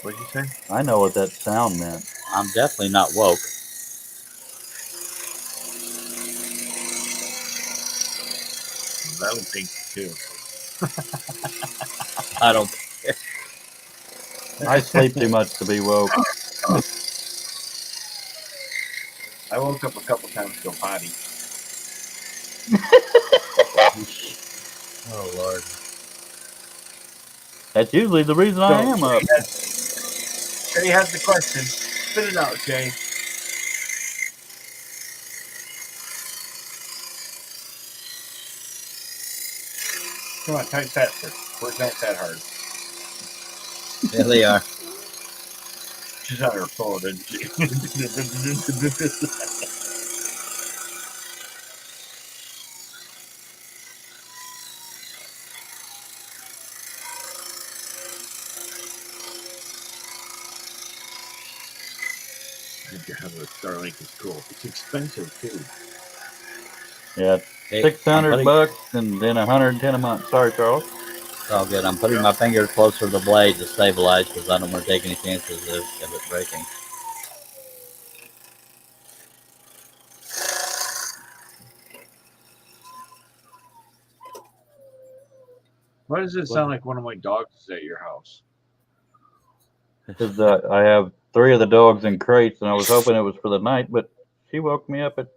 What'd you say? I know what that sound meant. I'm definitely not woke. That'll pink too. I don't. I sleep too much to be woke. I woke up a couple times to go potty. Oh Lord. That's usually the reason I am up. Shay has the question. Spit it out, Shay. Come on, type faster. Words aren't that hard. Yeah, they are. She's on her phone, isn't she? I think having a Starlink is cool. It's expensive too. Yeah, Hey, 600 I'm putting- bucks and then 110 a month. Sorry, Charles. It's all good. I'm putting my fingers closer to the blade to stabilize because I don't want to take any chances of it breaking. Why does it sound like one of my dogs is at your house? Because I have 3 of the dogs in crates, and I was hoping it was for the night, but she woke me up at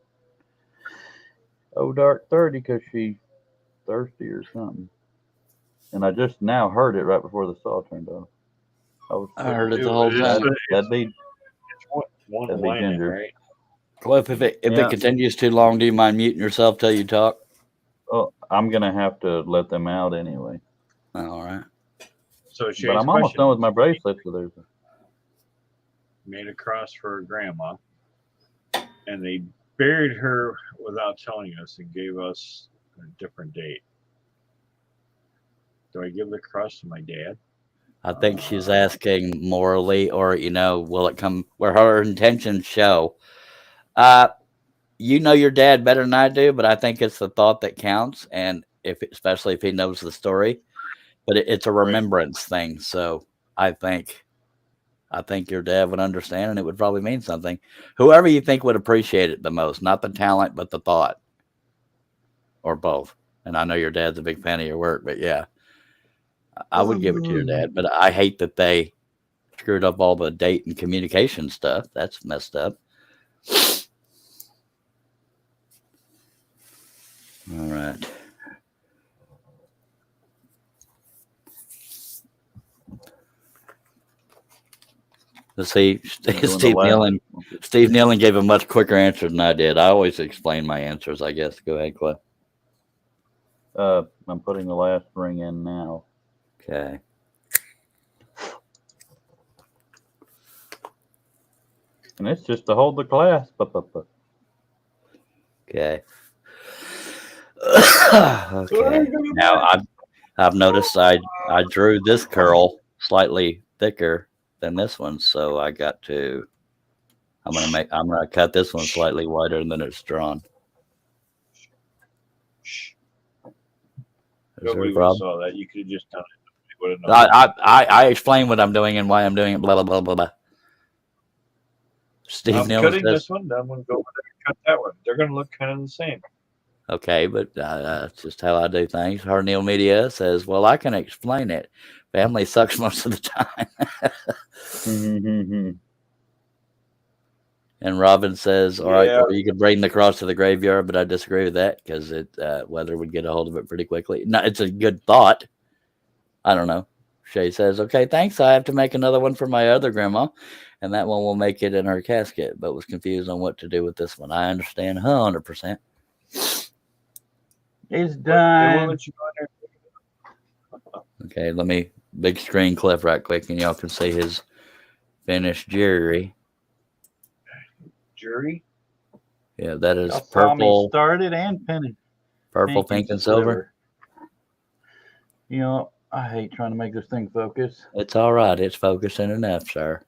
dark 30 because she's thirsty or something. And I just now heard it right before the saw turned off. I heard it the whole time. That'd be One That'd be whining, Ginger. right? Well, if it Yeah. continues too long, do you mind muting yourself till you talk? oh, I'm gonna have to let them out anyway. All right. So Shay's But I'm almost question done with my bracelet, so there's made a cross for her grandma, and they buried her without telling us and gave us a different date. Do I give the cross to my dad? I think she's asking morally, or will it come where her intentions show? You know your dad better than I do, but I think it's the thought that counts, and especially if he knows the story. But it's a remembrance thing, so I think your dad would understand, and it would probably mean something. Whoever you think would appreciate it the most, not the talent, but the thought, or both. And I know your dad's a big fan of your work, but yeah. I would give it to your dad, but I hate that they screwed up all the date and communication stuff. That's messed up. All right. Let's see. Steve Nealon gave a much quicker answer than I did. I always explain my answers, I guess. Go ahead, Cliff. I'm putting the last ring in now. Okay. And it's just to hold the clasp. Okay. Okay. Now I've noticed I drew this curl slightly thicker than this one, so I got to. I'm gonna cut this one slightly wider than it's drawn. Is there a Nobody would have problem? saw that. You could have just done it. We would have known. I explain what I'm doing and why I'm doing it. Blah blah blah blah blah. Steve I'm Nealon cutting says, this one. Then I'm going to go over there and cut that one. They're going to look kind of the same. okay, but that's just how I do things. Her Neil Media says, well, I can explain it. Family sucks most of the time. And Robin says, all right, Yeah. well, you could bring the cross to the graveyard, but I disagree with that because weather would get a hold of it pretty quickly. No, it's a good thought. I don't know. Shay says, okay, thanks. I have to make another one for my other grandma, and that one will make it in her casket, but was confused on what to do with this one. I understand 100%. It's They won't done. let you go in there. Okay, let me big screen Cliff right quick, and y'all can see his finished jewelry. Jury. Yeah, that is Y'all saw me purple, started and finished. pink, and silver. You know, I hate trying to make this thing focus. It's all right. It's focusing enough, sir.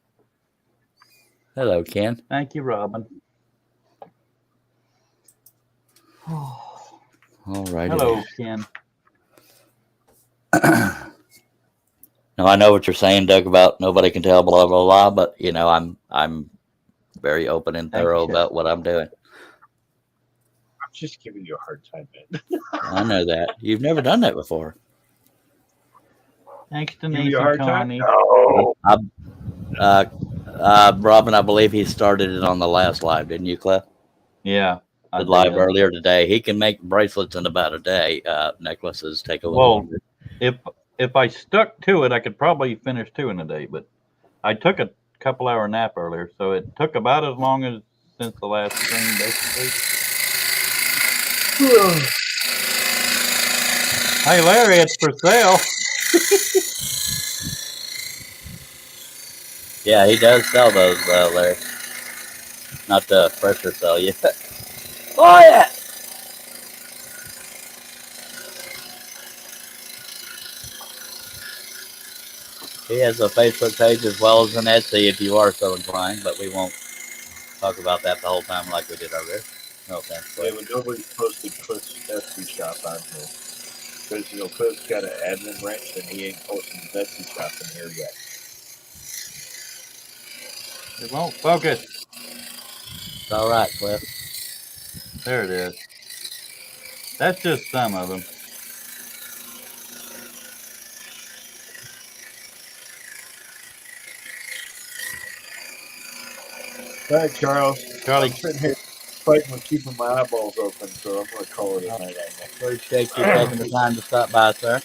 Hello, Ken. Thank you, Robin. All right. Hello, Ken. Now I know what you're saying, Doug, about nobody can tell, blah blah blah. But you know, I'm very open and Thank you, thorough Shay. about what I'm doing. I'm just giving you a hard time, man. I know that you've never done that before. Thanks, Give Denise you a and hard time. Connie. No. Robin, I believe he started it on the last live, didn't you, Cliff? Yeah, I Did live did. earlier today. He can make bracelets in about a day. Necklaces take a little Well, longer. if I stuck to it, I could probably finish 2 in a day. But I took a couple-hour nap earlier, so it took about as long as since the last stream, basically. Hey, Larry, it's for sale. Yeah, he does sell those, Larry. Not the pressure sell yet. Oh yeah. He has a Facebook page as well as an Etsy if you are so inclined, but we won't talk about that the whole time like we did over there. No offense. Yeah, but nobody's posted Cliff's Etsy shop on here. Because, you know, Cliff's got an admin wrench and he ain't posting his Etsy shop in here yet. It won't focus. It's all right, Cliff. There it is. That's just some of them. All right, Charles. Charlie, I'm sitting here fighting with keeping my eyeballs open, so I'm going to call it a night on that. Appreciate you taking the time to stop by, sir.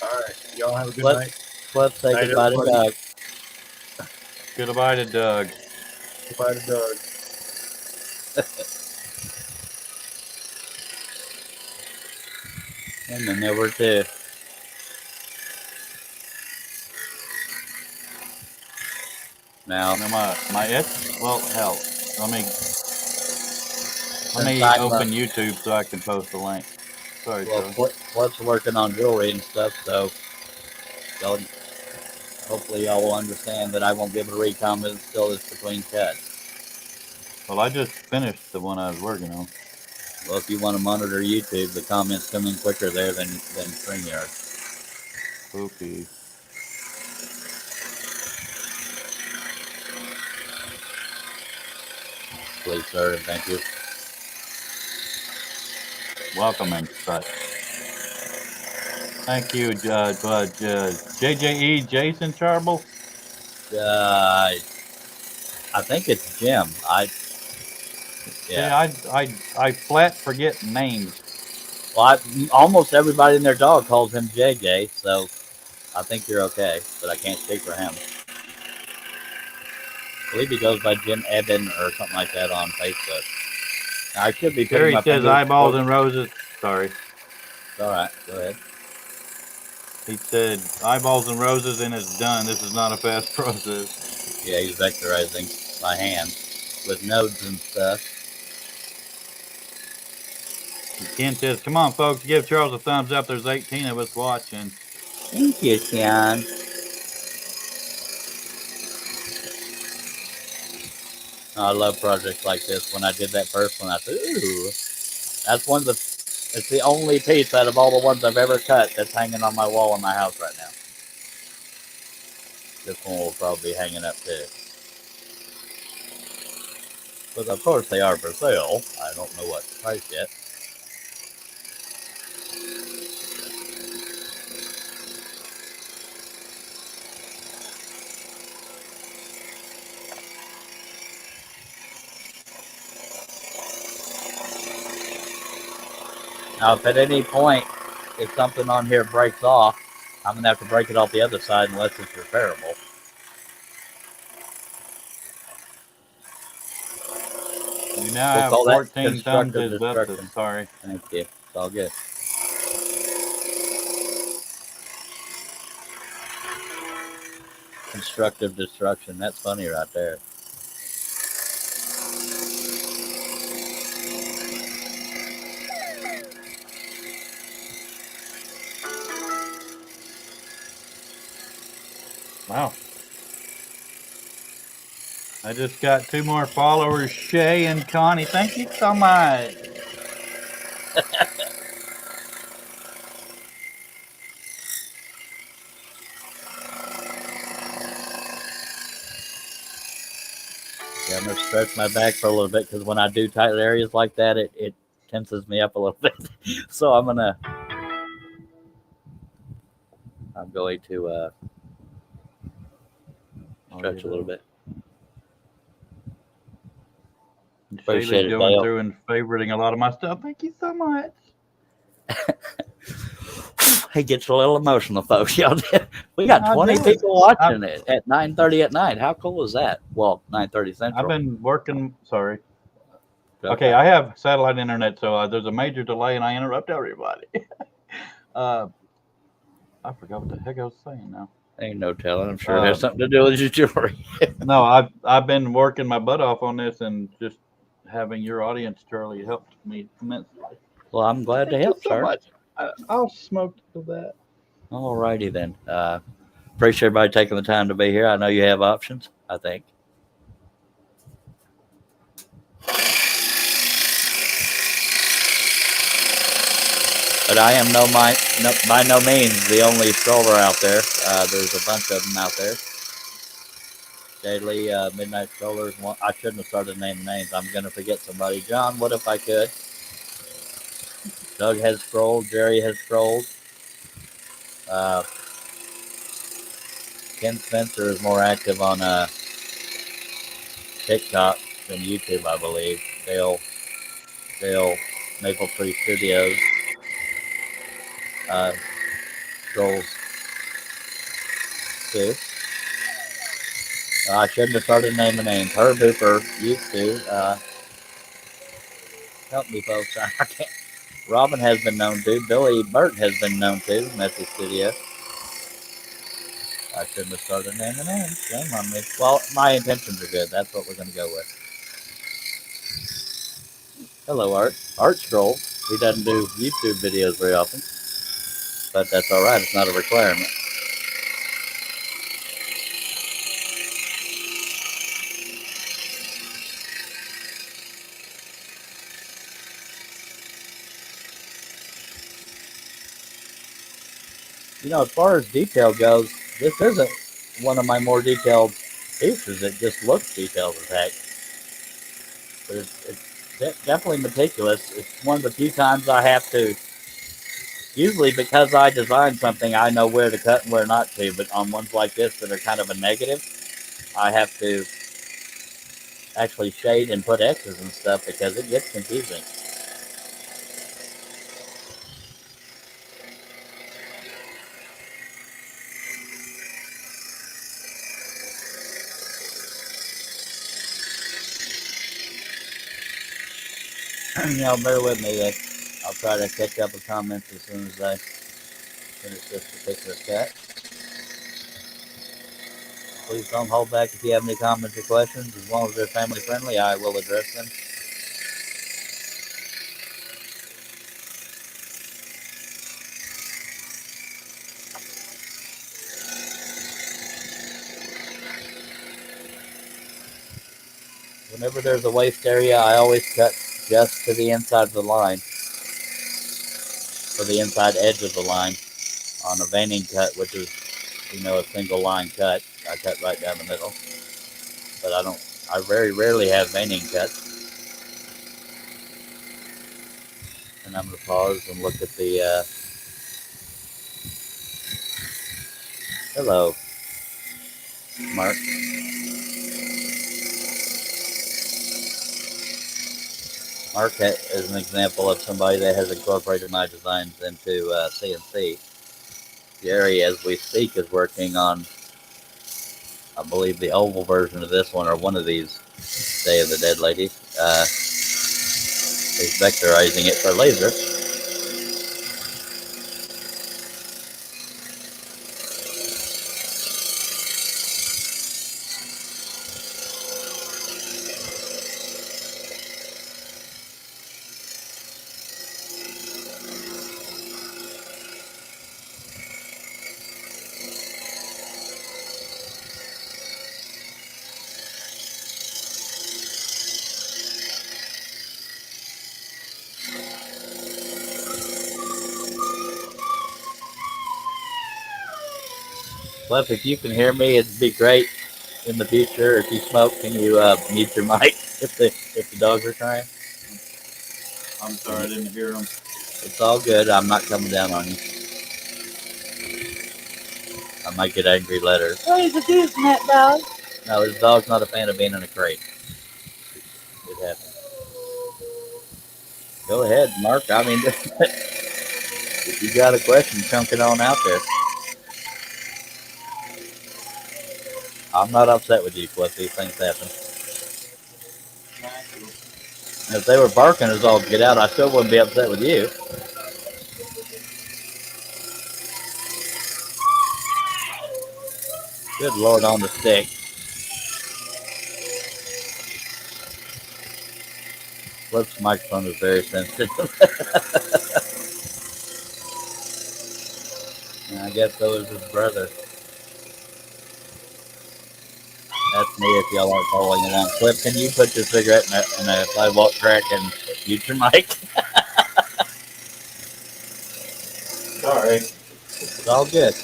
All right. Y'all have a good What? night. Cliff, say Night, goodbye to everybody. Doug. goodbye to Doug. Goodbye to Doug. And then there were two. Now, No, my Etsy. Well, hell, let me Inside open YouTube so I can post the link. Sorry, well, Charlie. Cliff's working on jewelry and stuff, so y'all, hopefully y'all will understand that I won't be able to read comments until it's between cuts. Well, I just finished the one I was working on. Well, if you want to monitor YouTube, the comments come in quicker there than StreamYard. Okay. Please, sir, and thank you. Welcome and such. Thank you, JJE Jason Charble. I think it's Jim. Yeah, I flat forget names. Well, almost everybody and their dog calls him JJ, so I think you're okay, but I can't speak for him. I believe he goes by Jim Eben or something like that on Facebook. Now, I should be putting Terry my says fingers eyeballs and roses. Sorry. All right, go ahead. He said eyeballs and roses and it's done. This is not a fast process. Yeah, he's vectorizing by hand with nodes and stuff. Ken says, come on, folks, give Charles a thumbs up. There's 18 of us watching. Thank you, Ken. I love projects like this. When I did that first one, I thought, ooh, that's one of the, it's the only piece out of all the ones I've ever cut that's hanging on my wall in my house right now. This one will probably be hanging up too. But of course they are for sale. I don't know what price yet. Now, if at any point, if something on here breaks off, I'm gonna have to break it off the other side unless it's repairable. You now We'll have call that 14 thumbs constructive is up. destruction. Sorry. Thank you. It's all good. Constructive destruction. That's funny right there. Wow. I just got 2 more followers, Shay and Connie. Thank you so much. Yeah, I'm gonna stretch my back for a little bit because when I do tight areas like that, it tenses me up a little bit. So I'm going to stretch a little bit. Appreciate Shayla's it, going Dale. through and favoriting a lot of my stuff. Thank you so much. He gets a little emotional, folks. Y'all, we got I 20 did. people watching it at 9:30 at night. How cool is that? Well, 9:30 Central. I've been working. Sorry. Okay, I have satellite internet, so there's a major delay, and I interrupt everybody. I forgot what the heck I was saying now. Ain't no telling. I'm sure it has something to do with your jewelry. No, I've been working my butt off on this, and just having your audience, Charlie, helped me immensely. Well, I'm glad to help, so sir. Much. I'll smoke to that. All righty then. Appreciate everybody taking the time to be here. I know you have options, I think. But I am by no means the only stroller out there. There's a bunch of them out there. Daily Midnight Strollers. I shouldn't have started naming names. I'm going to forget somebody. John, what if I could? Doug has scrolled. Jerry has scrolled. Ken Spencer is more active on TikTok than YouTube, I believe. Dale Maple Tree Studios scrolls too. I shouldn't have started naming names. Herb Hooper used to. Help me, folks. I can't. Robin has been known to. Billy Burton has been known to. Messy Studio. I shouldn't have started naming names. Shame on me. Well, my intentions are good. That's what we're going to go with. Hello, Art. Art Scroll. He doesn't do YouTube videos very often. But that's all right. It's not a requirement. You know, as far as detail goes, this isn't one of my more detailed pieces. It just looks detailed as heck. But it's definitely meticulous. It's one of the few times I have to, usually because I design something, I know where to cut and where not to. But on ones like this that are kind of a negative, I have to actually shade and put X's and stuff because it gets confusing. Y'all bear with me. I'll try to catch up with comments as soon as I finish this particular cut. Please don't hold back if you have any comments or questions. As long as they're family friendly, I will address them. Whenever there's a waste area, I always cut just to the inside of the line, or the inside edge of the line. On a veining cut, which is, a single line cut, I cut right down the middle. But I very rarely have veining cuts. And I'm going to pause and look at the, hello, Mark. Mark is an example of somebody that has incorporated my designs into CNC. Jerry, as we speak, is working on, I believe, the oval version of this one, or one of these Day of the Dead ladies. He's vectorizing it for laser. Cliff, if you can hear me, it'd be great in the future. If you smoke, can you mute your mic if the dogs are crying? I'm sorry, I didn't hear them. It's all good. I'm not coming down on you. I might get angry later. What is abusing that dog? No, his dog's not a fan of being in a crate. It happens. Go ahead, Mark. I mean, if you got a question, chunk it on out there. I'm not upset with you, Cliff. These things happen. And if they were barking as all get out, I still wouldn't be upset with you. Good Lord on the stick. Cliff's microphone is very sensitive. And I guess so is his brother. That's me if y'all aren't following along. Cliff, can you put your cigarette in a sidewalk crack and mute your mic? Sorry. It's all good.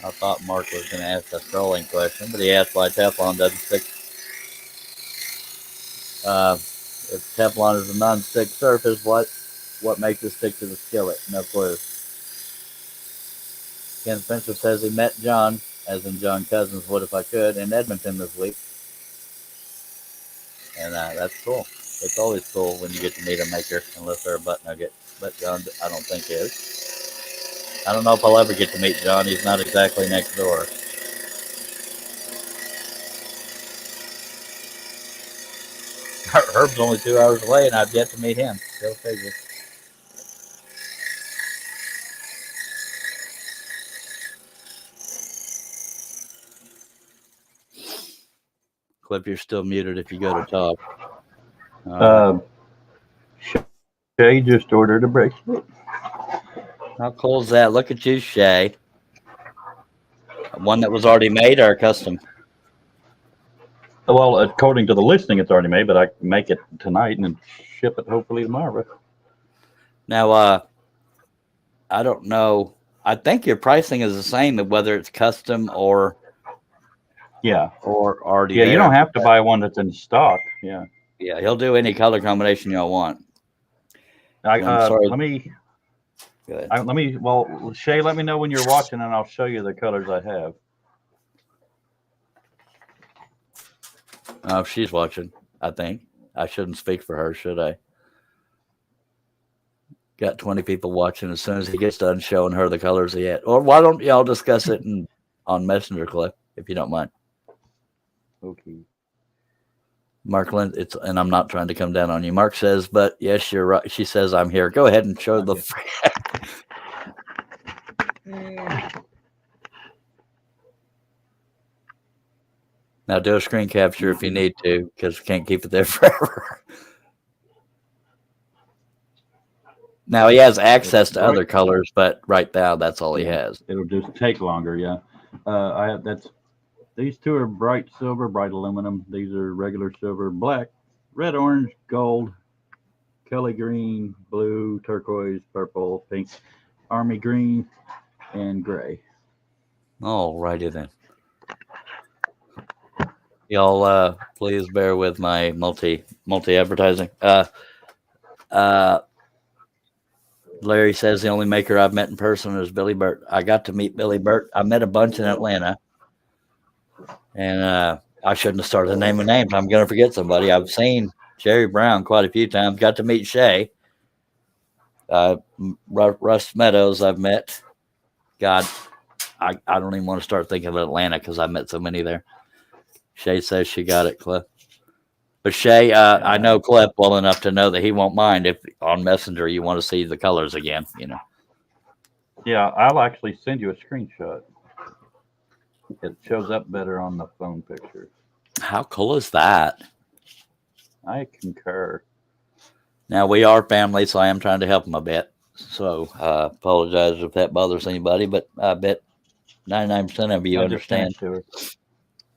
I thought Mark was going to ask a scrolling question, but he asked why Teflon doesn't stick. If Teflon is a non-stick surface, what makes it stick to the skillet? No clue. Ken Spencer says he met John, as in John Cousins, What If I Could, in Edmonton this week. And that's cool. It's always cool when you get to meet a maker, unless they're a butt nugget. But John, I don't think is. I don't know if I'll ever get to meet John. He's not exactly next door. Herb's only 2 hours away, and I've yet to meet him. Go figure. Cliff, you're still muted if you go to talk. Shay just ordered a bracelet. How cool is that? Look at you, Shay. One that was already made or a custom? Well, according to the listing, it's already made, but I can make it tonight and then ship it hopefully tomorrow. Now, I don't know. I think your pricing is the same whether it's custom or already. Yeah, you don't have to buy one that's in stock. Yeah. Yeah, he'll do any color combination y'all want. I'm sorry. Go ahead. Well, Shay, let me know when you're watching, and I'll show you the colors I have. Oh, she's watching. I think I shouldn't speak for her, should I? Got 20 people watching. As soon as he gets done showing her the colors he had, or why don't y'all discuss it on Messenger, Cliff, if you don't mind? Okay. Mark Lynn, and I'm not trying to come down on you. Mark says, but yes, you're right. She says I'm here. Go ahead and show the. Now do a screen capture if you need to, because we can't keep it there forever. Now he has access to other colors, but right now that's all he has. It'll just take longer, yeah. These two are bright silver, bright aluminum. These are regular silver, black, red, orange, gold, Kelly green, blue, turquoise, purple, pink. army green, and gray. All righty then. Y'all, please bear with my multi advertising. Larry says the only maker I've met in person is Billy Burt. I got to meet Billy Burt. I met a bunch in Atlanta, and I shouldn't have started naming names. I'm going to forget somebody. I've seen Jerry Brown quite a few times. Got to meet Shay. Russ Meadows I've met. God, I don't even want to start thinking of Atlanta because I met so many there. Shay says she got it, Cliff. But Shay, I know Cliff well enough to know that he won't mind if on Messenger you want to see the colors again, you know. Yeah, I'll actually send you a screenshot. It shows up better on the phone picture. How cool is that? I concur. Now, we are family, so I am trying to help them a bit. So apologize if that bothers anybody, but I bet 99% of you understand. To her.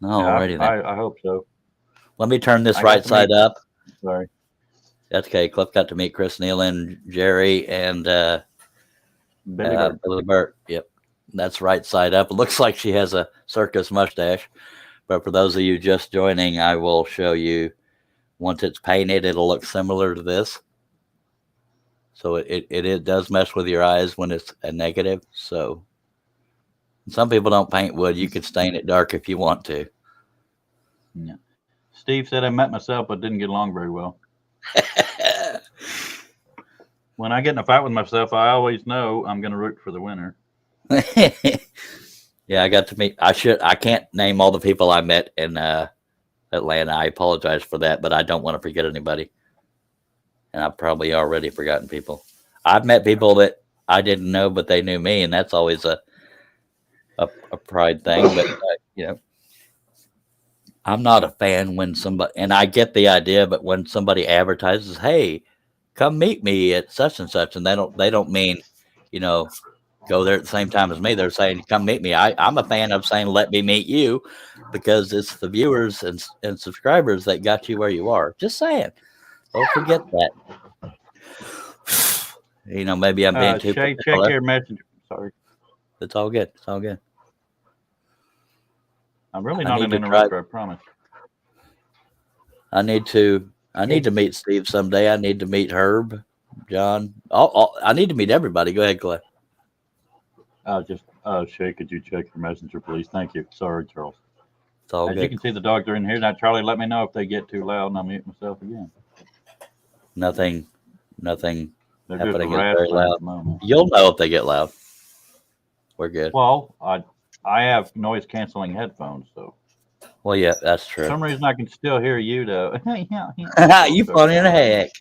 Alrighty then. I hope so. Let me turn this right side up. Sorry. That's okay. Cliff got to meet Chris Nealon, Jerry, and Billy Burt. Yep. That's right side up. It looks like she has a circus mustache. But for those of you just joining, I will show you once it's painted, it'll look similar to this. So it does mess with your eyes when it's a negative. So some people don't paint wood. You could stain it dark if you want to. Yeah. Steve said I met myself but didn't get along very well. When I get in a fight with myself, I always know I'm going to root for the winner. Yeah, I got to meet. I can't name all the people I met in Atlanta. I apologize for that, but I don't want to forget anybody. And I've probably already forgotten people. I've met people that I didn't know, but they knew me, and that's always a pride thing. But you know, I'm not a fan when somebody, and I get the idea, but when somebody advertises, "Hey, come meet me at such and such," and they don't mean, you know, go there at the same time as me. They're saying, "Come meet me." I'm a fan of saying, "Let me meet you," because it's the viewers and subscribers that got you where you are. Just saying. Don't forget that. You know, maybe I'm being too. Shay, check your messenger. Sorry. It's all good. It's all good. I'm really not an interrupter, I promise. I need to meet Steve someday. I need to meet Herb, John. I need to meet everybody. Go ahead, Clay. Shay, could you check your messenger, please? Thank you. Sorry, Charles. It's all As good. you can see, the dogs are in here. Now, Charlie, let me know if they get too loud, and I'll mute myself again. Nothing They're just happening is rattling very at loud. the moment. You'll know if they get loud. We're good. Well, I have noise canceling headphones, so Well, yeah, that's for true. some reason I can still hear you though. You funny in the heck.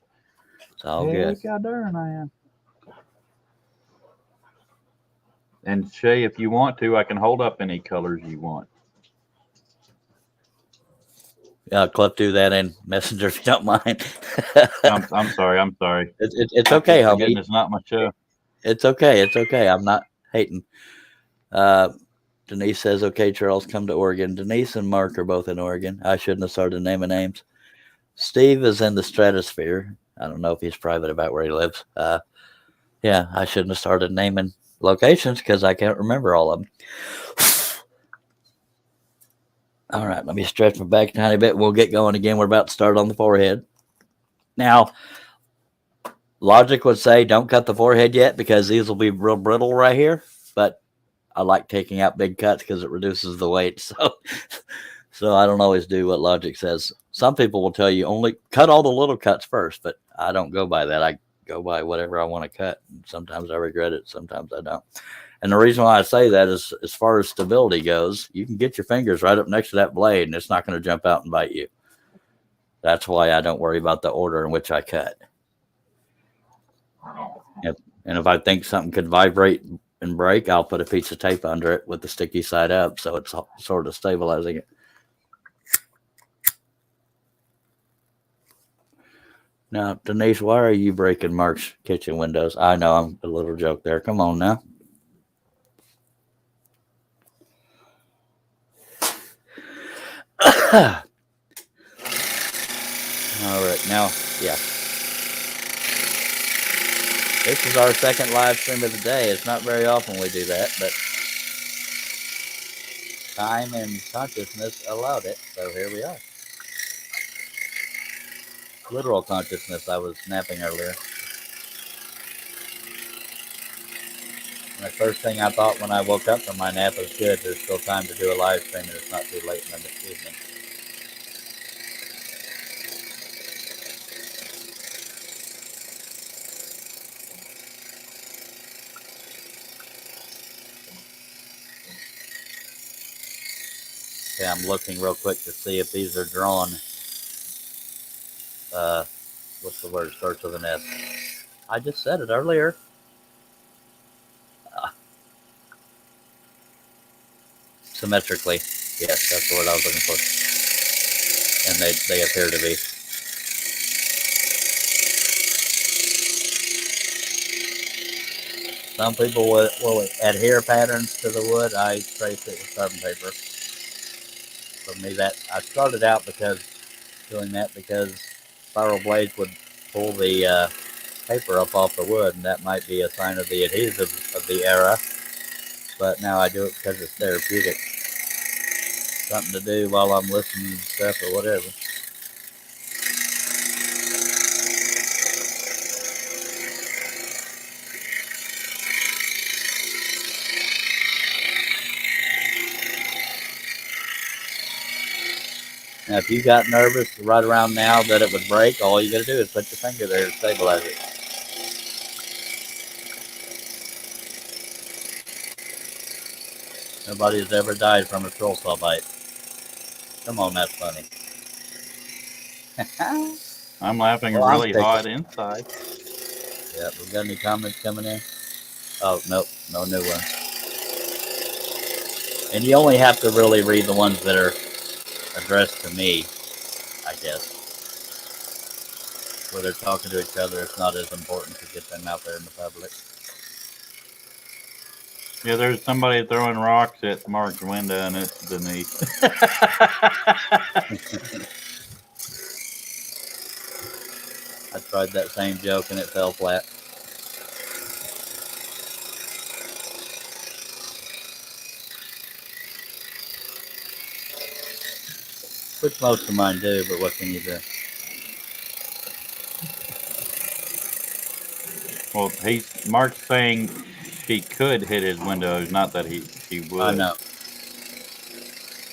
It's all good. God darn, I am. And Shay, if you want to, I can hold up any colors you want. Yeah, Cliff, do that in Messenger if you don't mind. I'm sorry. It's okay, homie. It's not my show. It's okay. It's okay. I'm not hating. Denise says, "Okay, Charles, come to Oregon." Denise and Mark are both in Oregon. I shouldn't have started naming names. Steve is in the stratosphere. I don't know if he's private about where he lives. Yeah, I shouldn't have started naming locations because I can't remember all of them. All right, let me stretch my back a tiny bit. We'll get going again. We're about to start on the forehead. Now, logic would say don't cut the forehead yet because these will be real brittle right here. But I like taking out big cuts because it reduces the weight. So I don't always do what logic says. Some people will tell you only cut all the little cuts first, but I don't go by that. I go by whatever I want to cut. Sometimes I regret it. Sometimes I don't. And the reason why I say that is as far as stability goes, you can get your fingers right up next to that blade and it's not going to jump out and bite you. That's why I don't worry about the order in which I cut. And if I think something could vibrate and break, I'll put a piece of tape under it with the sticky side up so it's sort of stabilizing it. Now, Denise, why are you breaking Mark's kitchen windows? I know I'm a little joke there. Come on now. All right, now, yeah. This is our second live stream of the day. It's not very often we do that, but time and consciousness allowed it, so here we are. Literal consciousness. I was napping earlier. And the first thing I thought when I woke up from my nap was, good, there's still time to do a live stream and it's not too late in the evening. Okay, I'm looking real quick to see if these are drawn. What's the word? Starts with an S. I just said it earlier. Symmetrically. Yes, that's the word I was looking for. And they appear to be. Some people will adhere patterns to the wood. I trace it with carbon paper. For me, that I started out doing that because spiral blades would pull the paper up off the wood, and that might be a sign of the adhesive of the era. But now I do it because it's therapeutic. Something to do while I'm listening to stuff or whatever. Now, if you got nervous right around now that it would break, all you got to do is put your finger there to stabilize it. Nobody has ever died from a troll saw bite. Come on, that's funny. I'm laughing Well, I'm really tickled. hard inside. Yeah, we got any comments coming in? Oh, nope, no new ones. And you only have to really read the ones that are addressed to me, I guess. Where they're talking to each other, it's not as important to get them out there in the public. Yeah, there's somebody throwing rocks at Mark's window, and it's Denise. I tried that same joke and it fell flat. Which most of mine do, but what can you do? Well, Mark's saying he could hit his windows, not that he would. I know.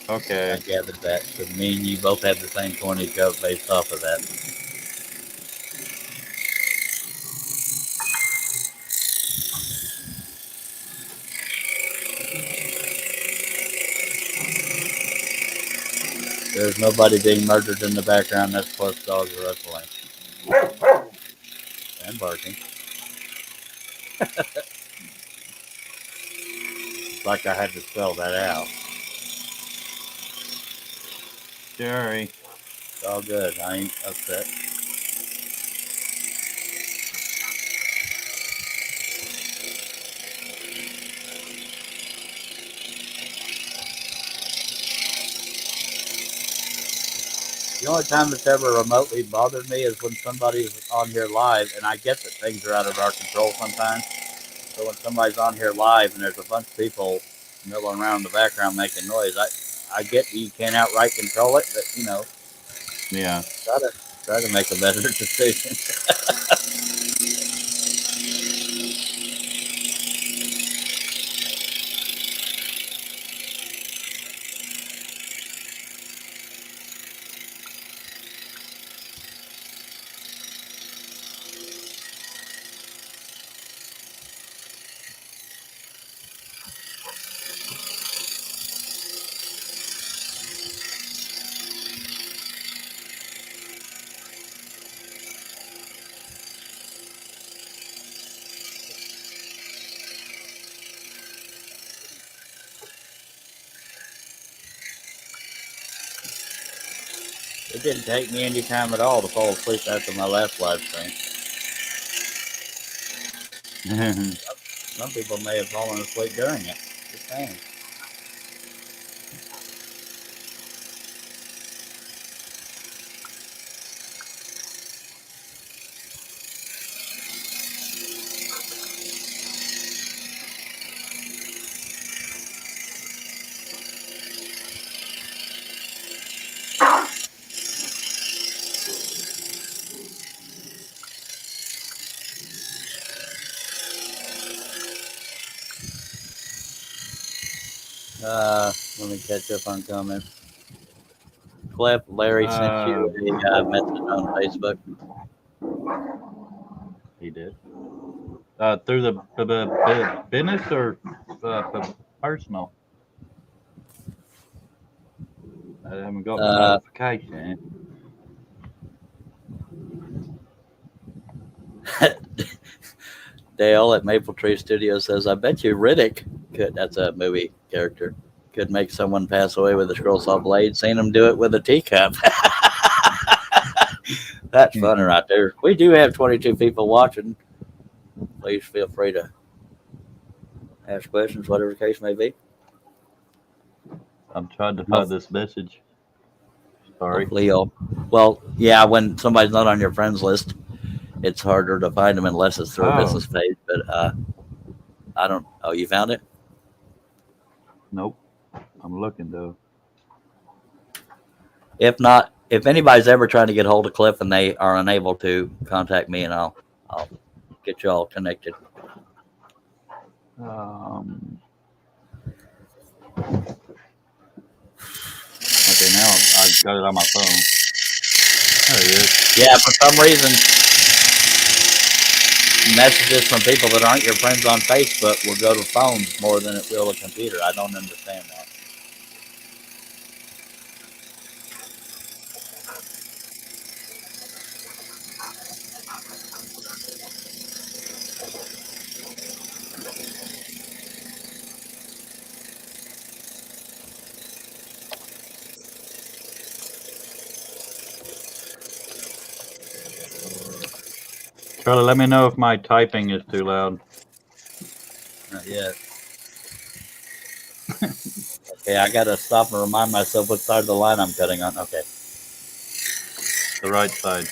Okay. I gathered that. So me and you both have the same corny joke based off of that. There's nobody being murdered in the background. That's plus dogs are wrestling. And barking. Like I had to spell that out. Jerry. It's all good. I ain't upset. The only time it's ever remotely bothered me is when somebody's on here live, and I get that things are out of our control sometimes. So when somebody's on here live and there's a bunch of people milling around in the background making noise, I get you can't outright control it, but you know, Yeah. try to make a better decision. It didn't take me any time at all to fall asleep after my last live stream. Some people may have fallen asleep during it. Just saying. Let me catch up on comments. Cliff, Larry sent you a message on Facebook. He did. Through the business or personal? I haven't got the notification. Dale at Maple Tree Studio says, I bet you Riddick could, that's a movie character, could make someone pass away with a scroll saw blade. Seen him do it with a teacup. That's funny right there. We do have 22 people watching. Please feel free to ask questions, whatever the case may be. I'm trying to find this message. Sorry. Leo. Well, yeah, when somebody's not on your friends list, it's harder to find them unless it's through a business page. But I don't. Oh, you found it? Nope. I'm looking though. If not, if anybody's ever trying to get hold of Cliff and they are unable to, contact me and I'll get you all connected. Okay, now I've got it on my phone. There he is. Yeah, for some reason, messages from people that aren't your friends on Facebook will go to phones more than it will a computer. I don't understand that. Charlie, let me know if my typing is too loud. Not yet. Okay, I gotta stop and remind myself what side of the line I'm cutting on. Okay. The right side.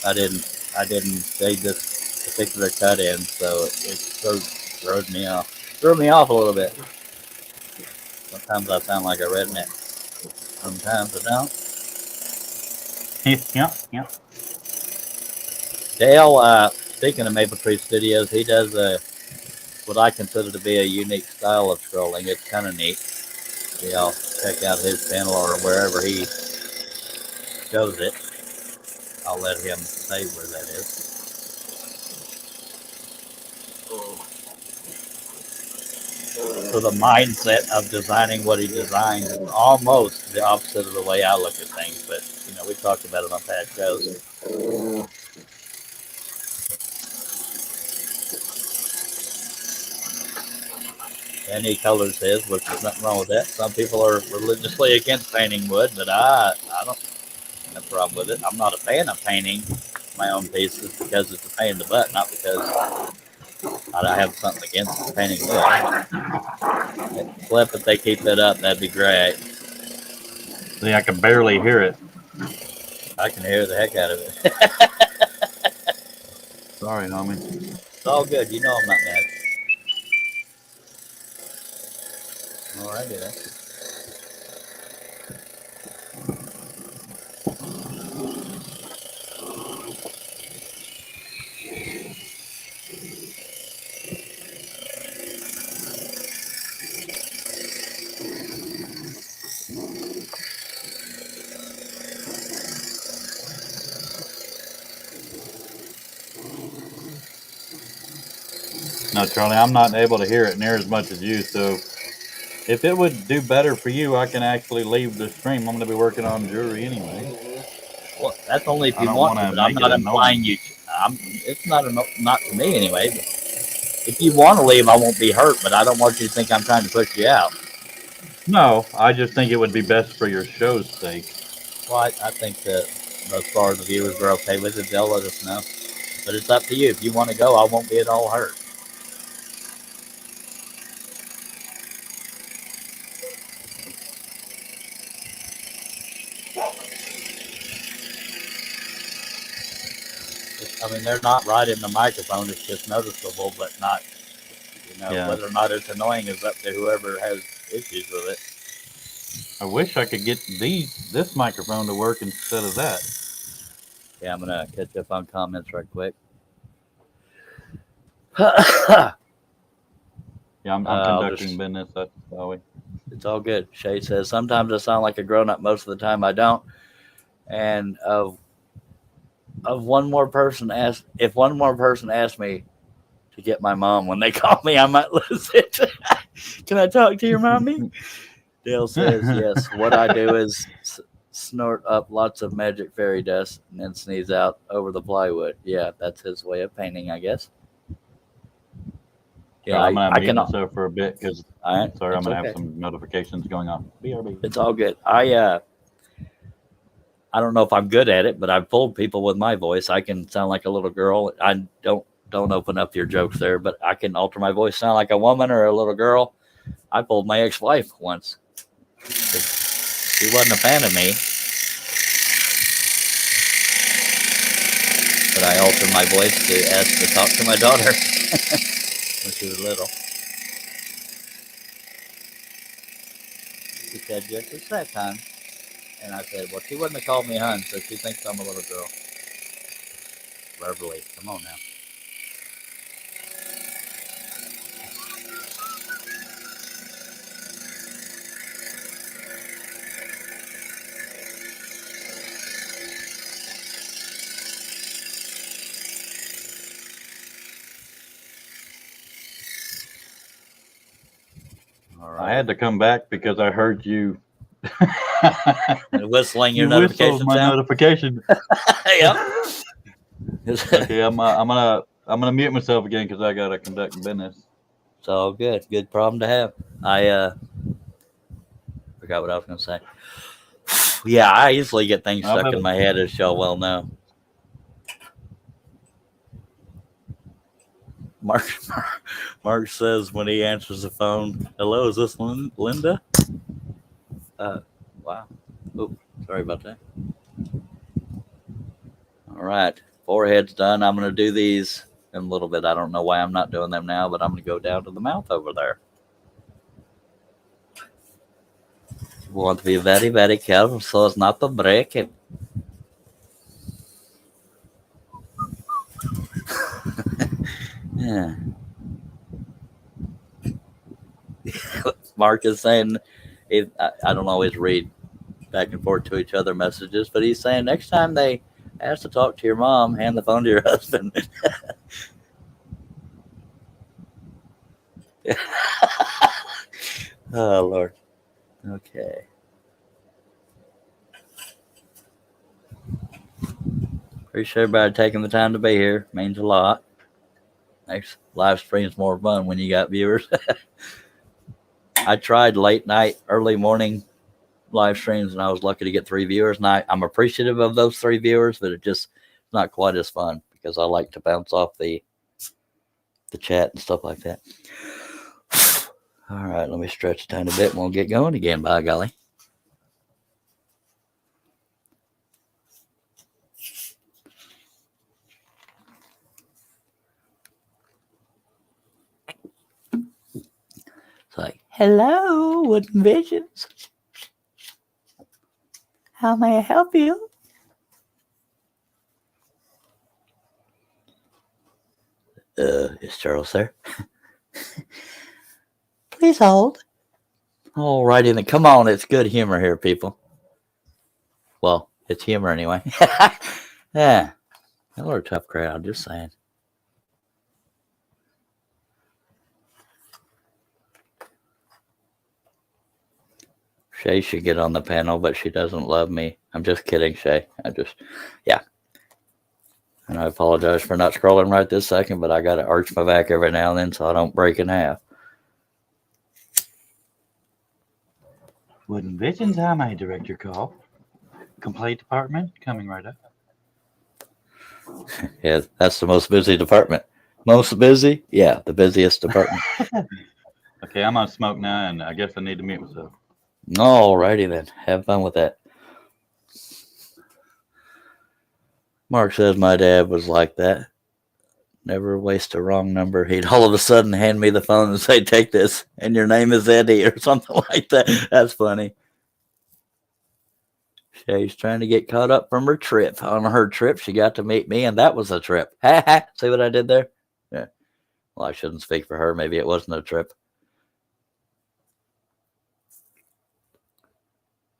I didn't save this particular cut in, so it threw me off. Threw me off a little bit. Sometimes I sound like a redneck. Sometimes I don't. Yeah. Dale, speaking of Maple Tree Studios, he does what I consider to be a unique style of scrolling. It's kind of neat. Y'all check out his channel or wherever he shows it. I'll let him say where that is. So the mindset of designing what he designs is almost the opposite of the way I look at things. But, we talked about it on past shows. And he colors his, which is nothing wrong with that. Some people are religiously against painting wood, but I don't have a problem with it. I'm not a fan of painting my own pieces because it's a pain in the butt, not because I have something against painting wood. Cliff, if they keep that up, that'd be great. See, I can barely hear it. I can hear the heck out of it. Sorry, homie. It's all good. You know I'm not mad. All right, then. No, Charlie, I'm not able to hear it near as much as you, so if it would do better for you, I can actually leave the stream. I'm going to be working on jewelry anyway. Well, that's only if you want to, but I'm not implying you. It's not to me anyway. But if you want to leave, I won't be hurt, but I don't want you to think I'm trying to push you out. No, I just think it would be best for your show's sake. Well, I think that as far as the viewers are okay with it, they'll let us know. But it's up to you. If you want to go, I won't be at all hurt. I mean, they're not right in the microphone. It's just noticeable, but not, whether or not it's annoying is up to whoever has issues with it. I wish I could get this microphone to work instead of that. Yeah, I'm going to catch up on comments right quick. Yeah, I'm conducting business. That's how we. It's all good. Shay says, sometimes I sound like a grown up. Most of the time I don't. And if one more person asked me to get my mom when they call me, I might lose it. Can I talk to your mommy? Dale says, yes. What I do is snort up lots of magic fairy dust and then sneeze out over the plywood. Yeah, that's his way of painting, I guess. Yeah, I'm gonna I mute can. myself for a bit because All right, sorry, I'm it's gonna okay. have some notifications going off. BRB. It's all good. I don't know if I'm good at it, but I've fooled people with my voice. I can sound like a little girl. I don't open up your jokes there, but I can alter my voice, sound like a woman or a little girl. I pulled my ex-wife once. She wasn't a fan of me, but I altered my voice to ask to talk to my daughter when she was little. She said, yes, it's that time. And I said, well, she wouldn't have called me hun, so she thinks I'm a little girl. Verbally. Come on now. All right. I had to come back because I heard you Whistling your you whistled notification my sound. notification. Yep. Okay, I'm gonna mute myself again because I gotta conduct business. It's all good. Good problem to have. I forgot what I was gonna say. Yeah, I easily get things stuck in my head, as y'all well know. Mark says when he answers the phone, "Hello, is this Linda?" Wow. Oh, sorry about that. All right, forehead's done. I'm gonna do these in a little bit. I don't know why I'm not doing them now, but I'm gonna go down to the mouth over there. We want to be very, very careful so as not to break it. Yeah. Mark is saying, I don't always read back and forth to each other messages, but he's saying next time they ask to talk to your mom, hand the phone to your husband. Oh, Lord. Okay. Appreciate everybody taking the time to be here. Means a lot. Next live stream's more fun when you got viewers. I tried late night, early morning live streams, and I was lucky to get 3 viewers. And I'm appreciative of those 3 viewers, but it just not quite as fun because I like to bounce off the chat and stuff like that. All right, let me stretch a tiny bit and we'll get going again, by golly. It's like, hello, Wooden Visions. How may I help you? Is Charles there? Please hold. All righty then. Come on, it's good humor here, people. Well, it's humor anyway. Yeah. Y'all are a tough crowd, just saying. Shay should get on the panel, but she doesn't love me. I'm just kidding, Shay. Yeah. And I apologize for not scrolling right this second, but I got to arch my back every now and then so I don't break in half. Wooden Visions, how may I direct your call? Complaint department coming right up. Yeah, that's the most busy department. Most busy? Yeah, the busiest department. Okay, I'm on smoke now, and I guess I need to mute myself. All righty then. Have fun with that. Mark says my dad was like that. Never waste a wrong number. He'd all of a sudden hand me the phone and say, take this, and your name is Eddie, or something like that. That's funny. Shay's trying to get caught up from her trip. On her trip, she got to meet me, and that was a trip. Ha ha. See what I did there? Yeah. Well, I shouldn't speak for her. Maybe it wasn't a trip.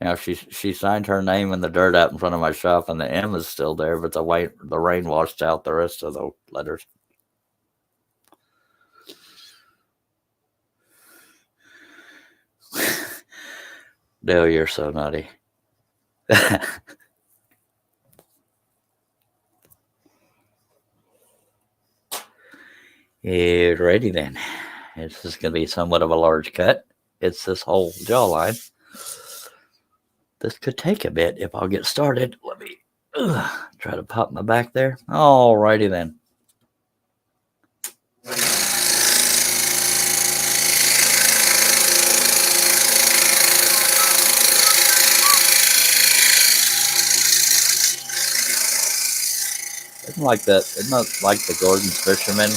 You know, she signed her name in the dirt out in front of my shop, and the M is still there, but the rain washed out the rest of the letters. Dale, you're so nutty. Alrighty then. This is going to be somewhat of a large cut. It's this whole jawline. This could take a bit if I'll get started. Let me try to pop my back there. Alrighty then. Isn't like that? Isn't that like the Gordon's Fisherman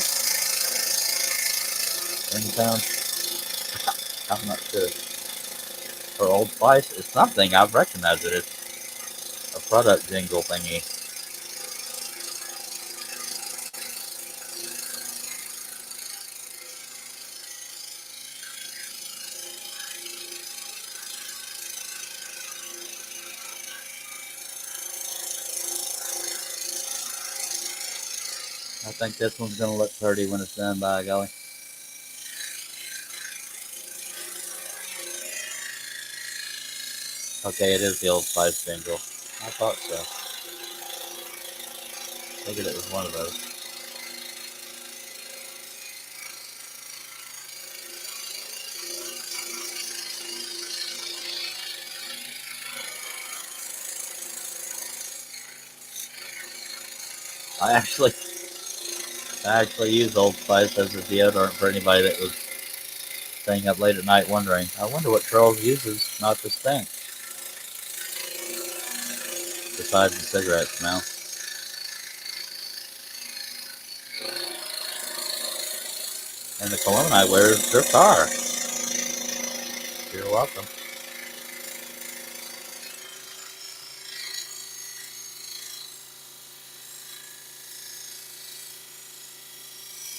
in town? I'm not sure. For Old Spice, it's something I've recognized it. It's a product jingle thingy. I think this one's gonna look pretty when it's done, by golly. Okay, it is the Old Spice jingle. I thought so. Figured it was one of those. I actually use Old Spice as a deodorant for anybody that was staying up late at night wondering, I wonder what Charles uses not to stink. Besides the cigarette smell. And the cologne I wear is their car. You're welcome.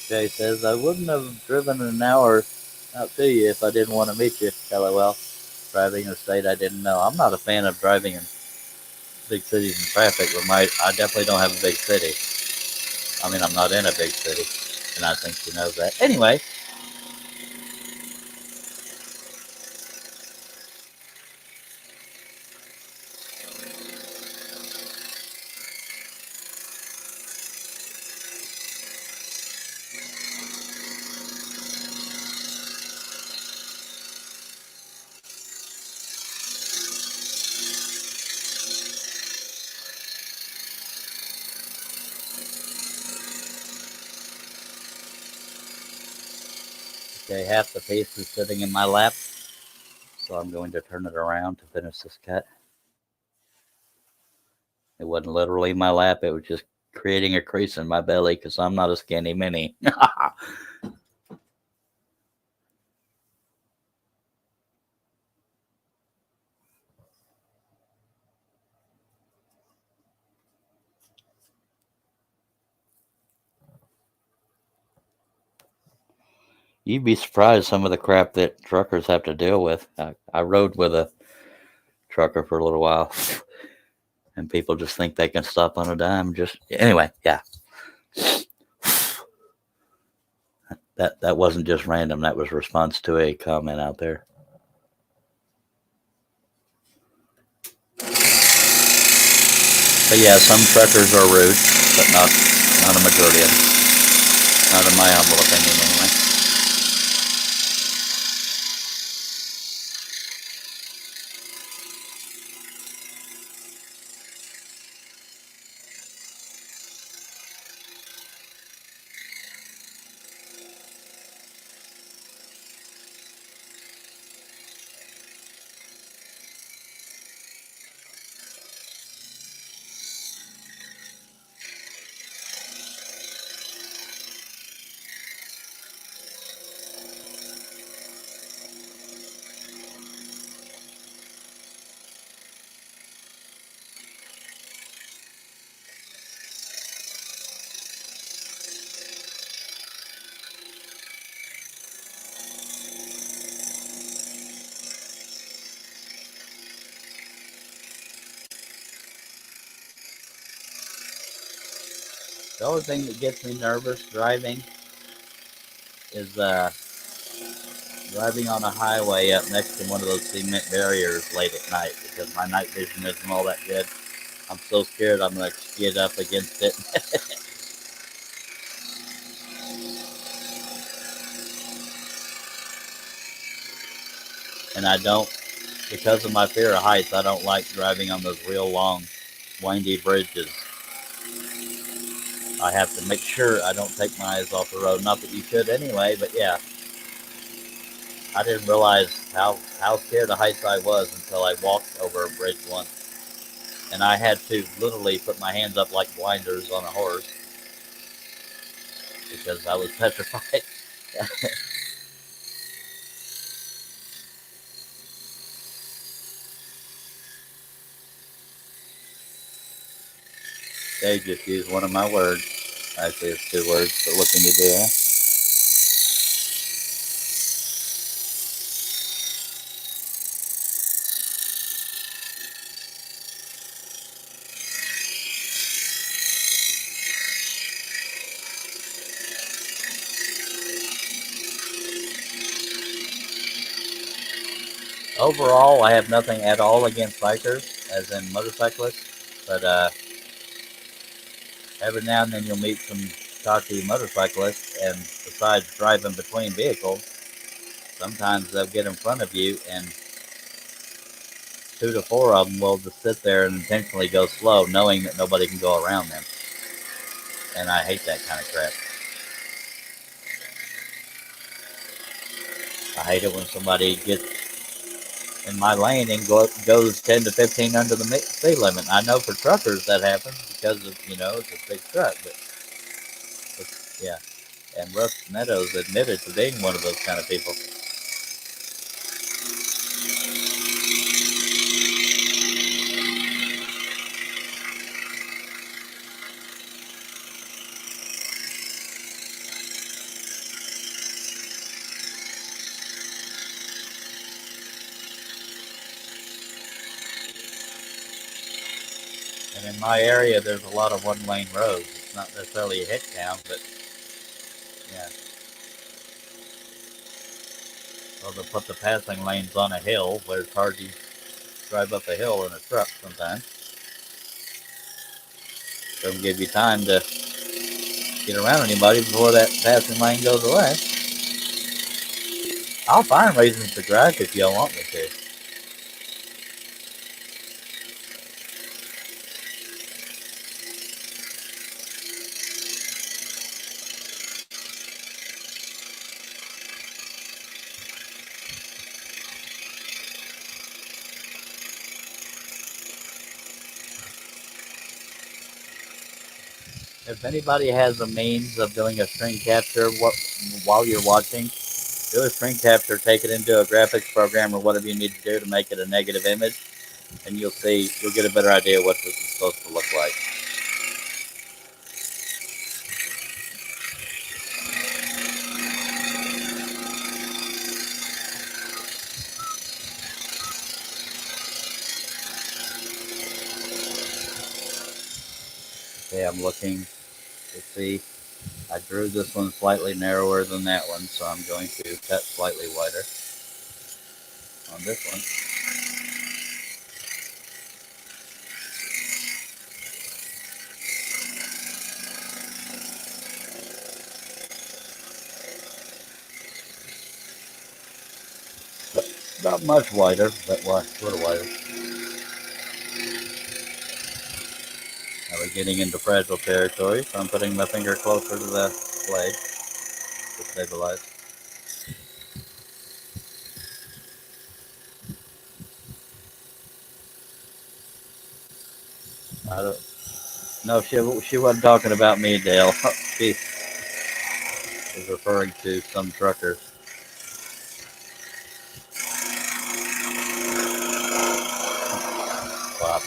Jay says, I wouldn't have driven an hour out to you if I didn't want to meet you. LOL. Driving in a state I didn't know. I'm not a fan of driving in big cities in traffic, but I definitely don't have a big city. I mean, I'm not in a big city, and I think she knows that. Anyway, okay, half the piece is sitting in my lap, so I'm going to turn it around to finish this cut. It wasn't literally my lap, it was just creating a crease in my belly because I'm not a skinny mini. You'd be surprised some of the crap that truckers have to deal with. I rode with a trucker for a little while, and people just think they can stop on a dime. Just anyway, yeah. That wasn't just random. That was response to a comment out there. But yeah, some truckers are rude, but not a majority of them. Not in my humble opinion, anyway. The only thing that gets me nervous driving is driving on a highway up next to one of those cement barriers late at night because my night vision isn't all that good. I'm so scared I'm going to skid up against it. And I don't, because of my fear of heights, I don't like driving on those real long, windy bridges. I have to make sure I don't take my eyes off the road. Not that you should anyway, but yeah. I didn't realize how scared of heights I was until I walked over a bridge once. And I had to literally put my hands up like blinders on a horse because I was petrified. They just used one of my words. Actually, it's 2 words, but what can you do, huh? Overall, I have nothing at all against bikers, as in motorcyclists, but every now and then you'll meet some cocky motorcyclists, and besides driving between vehicles, sometimes they'll get in front of you, and 2 to 4 of them will just sit there and intentionally go slow, knowing that nobody can go around them. And I hate that kind of crap. I hate it when somebody gets in my lane and goes 10 to 15 under the speed limit. I know for truckers that happens because of, it's a big truck, but yeah. And Russ Meadows admitted to being one of those kind of people. And in my area, there's a lot of 1-lane roads. It's not necessarily a hit town, but yeah. Well, they'll put the passing lanes on a hill where it's hard to drive up a hill in a truck sometimes. Doesn't give you time to get around anybody before that passing lane goes away. I'll find reasons to drive if y'all want me to. If anybody has a means of doing a screen capture while you're watching, do a screen capture, take it into a graphics program or whatever you need to do to make it a negative image, and you'll get a better idea what this is supposed to look like. Okay, I'm looking to see. I drew this one slightly narrower than that one, so I'm going to cut slightly wider on this one. Not much wider, but a little wider. Now we're getting into fragile territory, so I'm putting my finger closer to the blade to stabilize. No, she wasn't talking about me, Dale. She was referring to some truckers. Wow.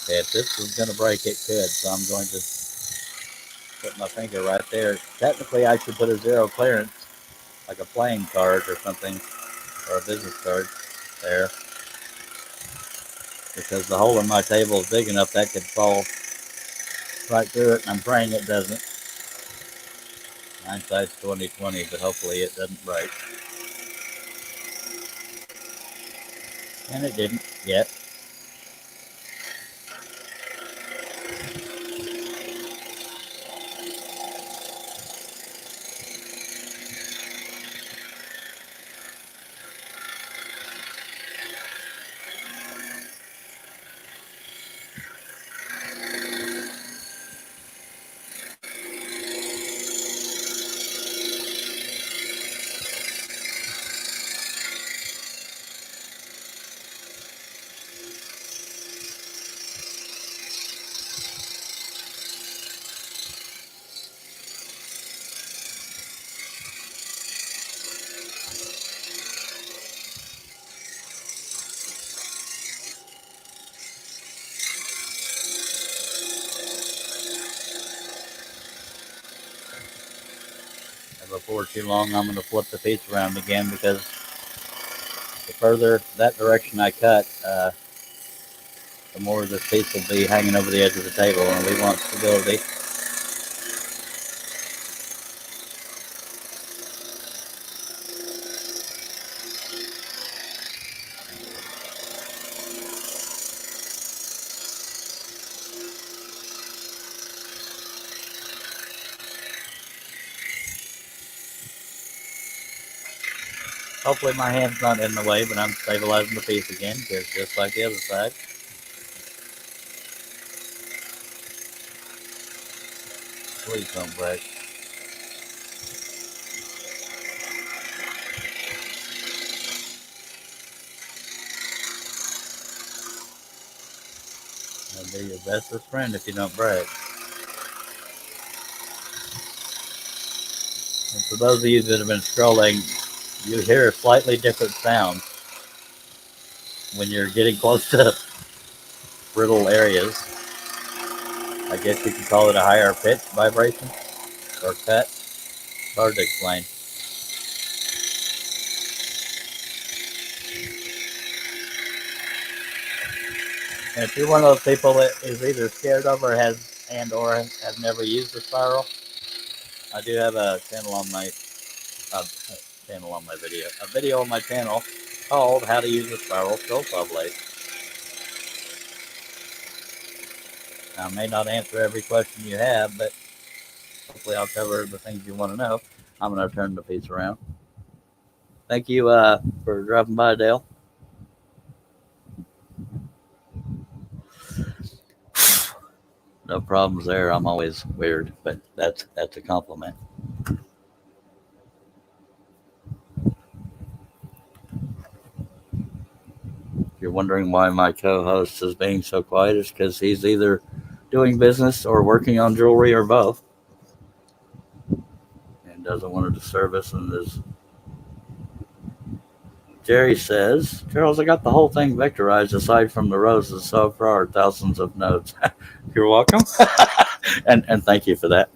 Okay, if this was going to break, it could, so I'm going to put my finger right there. Technically, I should put a 0 clearance, like a playing card or something, or a business card there, because the hole in my table is big enough that could fall right through it, and I'm praying it doesn't. Hindsight's 20/20, but hopefully it doesn't break. And it didn't yet. And before too long, I'm going to flip the piece around again, because the further that direction I cut, the more this piece will be hanging over the edge of the table, and we want stability. Hopefully my hand's not in the way, but I'm stabilizing the piece again, because just like the other side. Please don't break. I'll be your bestest friend if you don't break. And for those of you that have been scrolling, you hear a slightly different sound when you're getting close to brittle areas. I guess you could call it a higher pitch vibration or cut. It's hard to explain. And if you're one of those people that is either scared of or has never used a spiral, I do have a channel on my a video on my channel called "How to Use a Spiral Skull Saw Blade." I may not answer every question you have, but hopefully I'll cover the things you want to know. I'm going to turn the piece around. Thank you for dropping by, Dale. No problems there. I'm always weird, but that's a compliment. If you're wondering why my co-host is being so quiet, it's because he's either doing business or working on jewelry or both, and doesn't want to disturb us. And this Jerry says, Charles, I got the whole thing vectorized aside from the roses so far, thousands of notes. You're welcome. and thank you for that.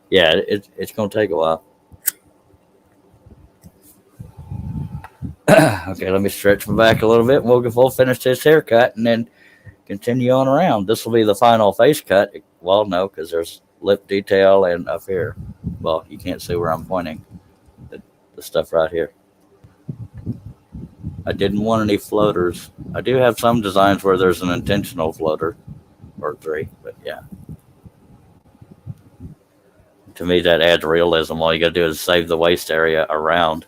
Yeah, it's going to take a while. Okay, let me stretch my back a little bit. We'll finish this haircut and then continue on around. This will be the final face cut. Well, no, because there's lip detail and up here. Well, you can't see where I'm pointing. The stuff right here. I didn't want any floaters. I do have some designs where there's an intentional floater or three, but yeah. To me, that adds realism. All you got to do is save the waist area around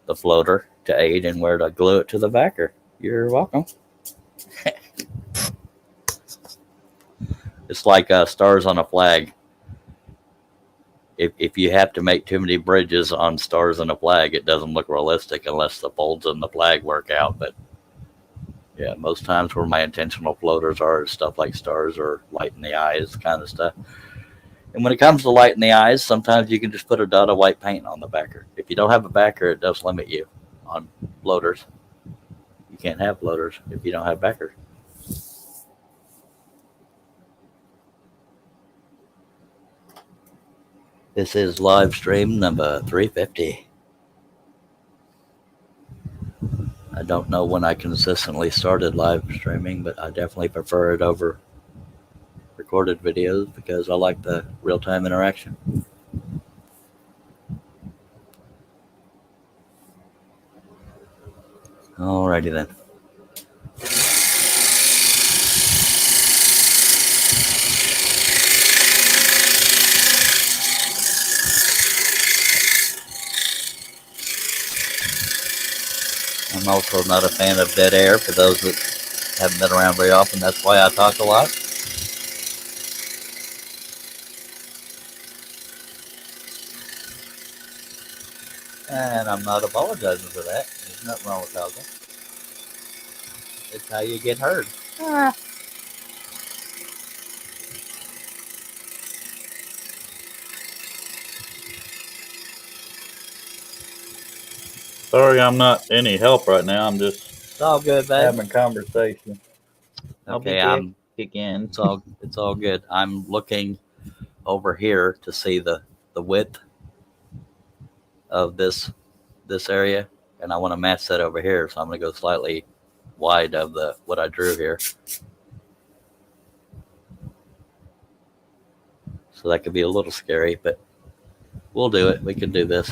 the floater to aid in where to glue it to the backer. You're welcome. It's like stars on a flag. If you have to make too many bridges on stars on a flag, it doesn't look realistic unless the folds in the flag work out. But yeah, most times where my intentional floaters are stuff like stars or light in the eyes kind of stuff. And when it comes to light in the eyes, sometimes you can just put a dot of white paint on the backer. If you don't have a backer, it does limit you on floaters. You can't have floaters if you don't have backer. This is live stream number 350. I don't know when I consistently started live streaming, but I definitely prefer it over recording. recorded videos because I like the real-time interaction. Alrighty then. I'm also not a fan of dead air. For those that haven't been around very often, that's why I talk a lot. And I'm not apologizing for that. There's nothing wrong with talking. It's how you get heard. Sorry, I'm not any help right now. I'm just It's all good, babe. having a conversation. I'll be Okay, back again. it's all good. I'm looking over here to see the width of this area, and I want to match that over here. So I'm going to go slightly wide of the what I drew here. So that could be a little scary, but we'll do it. We can do this.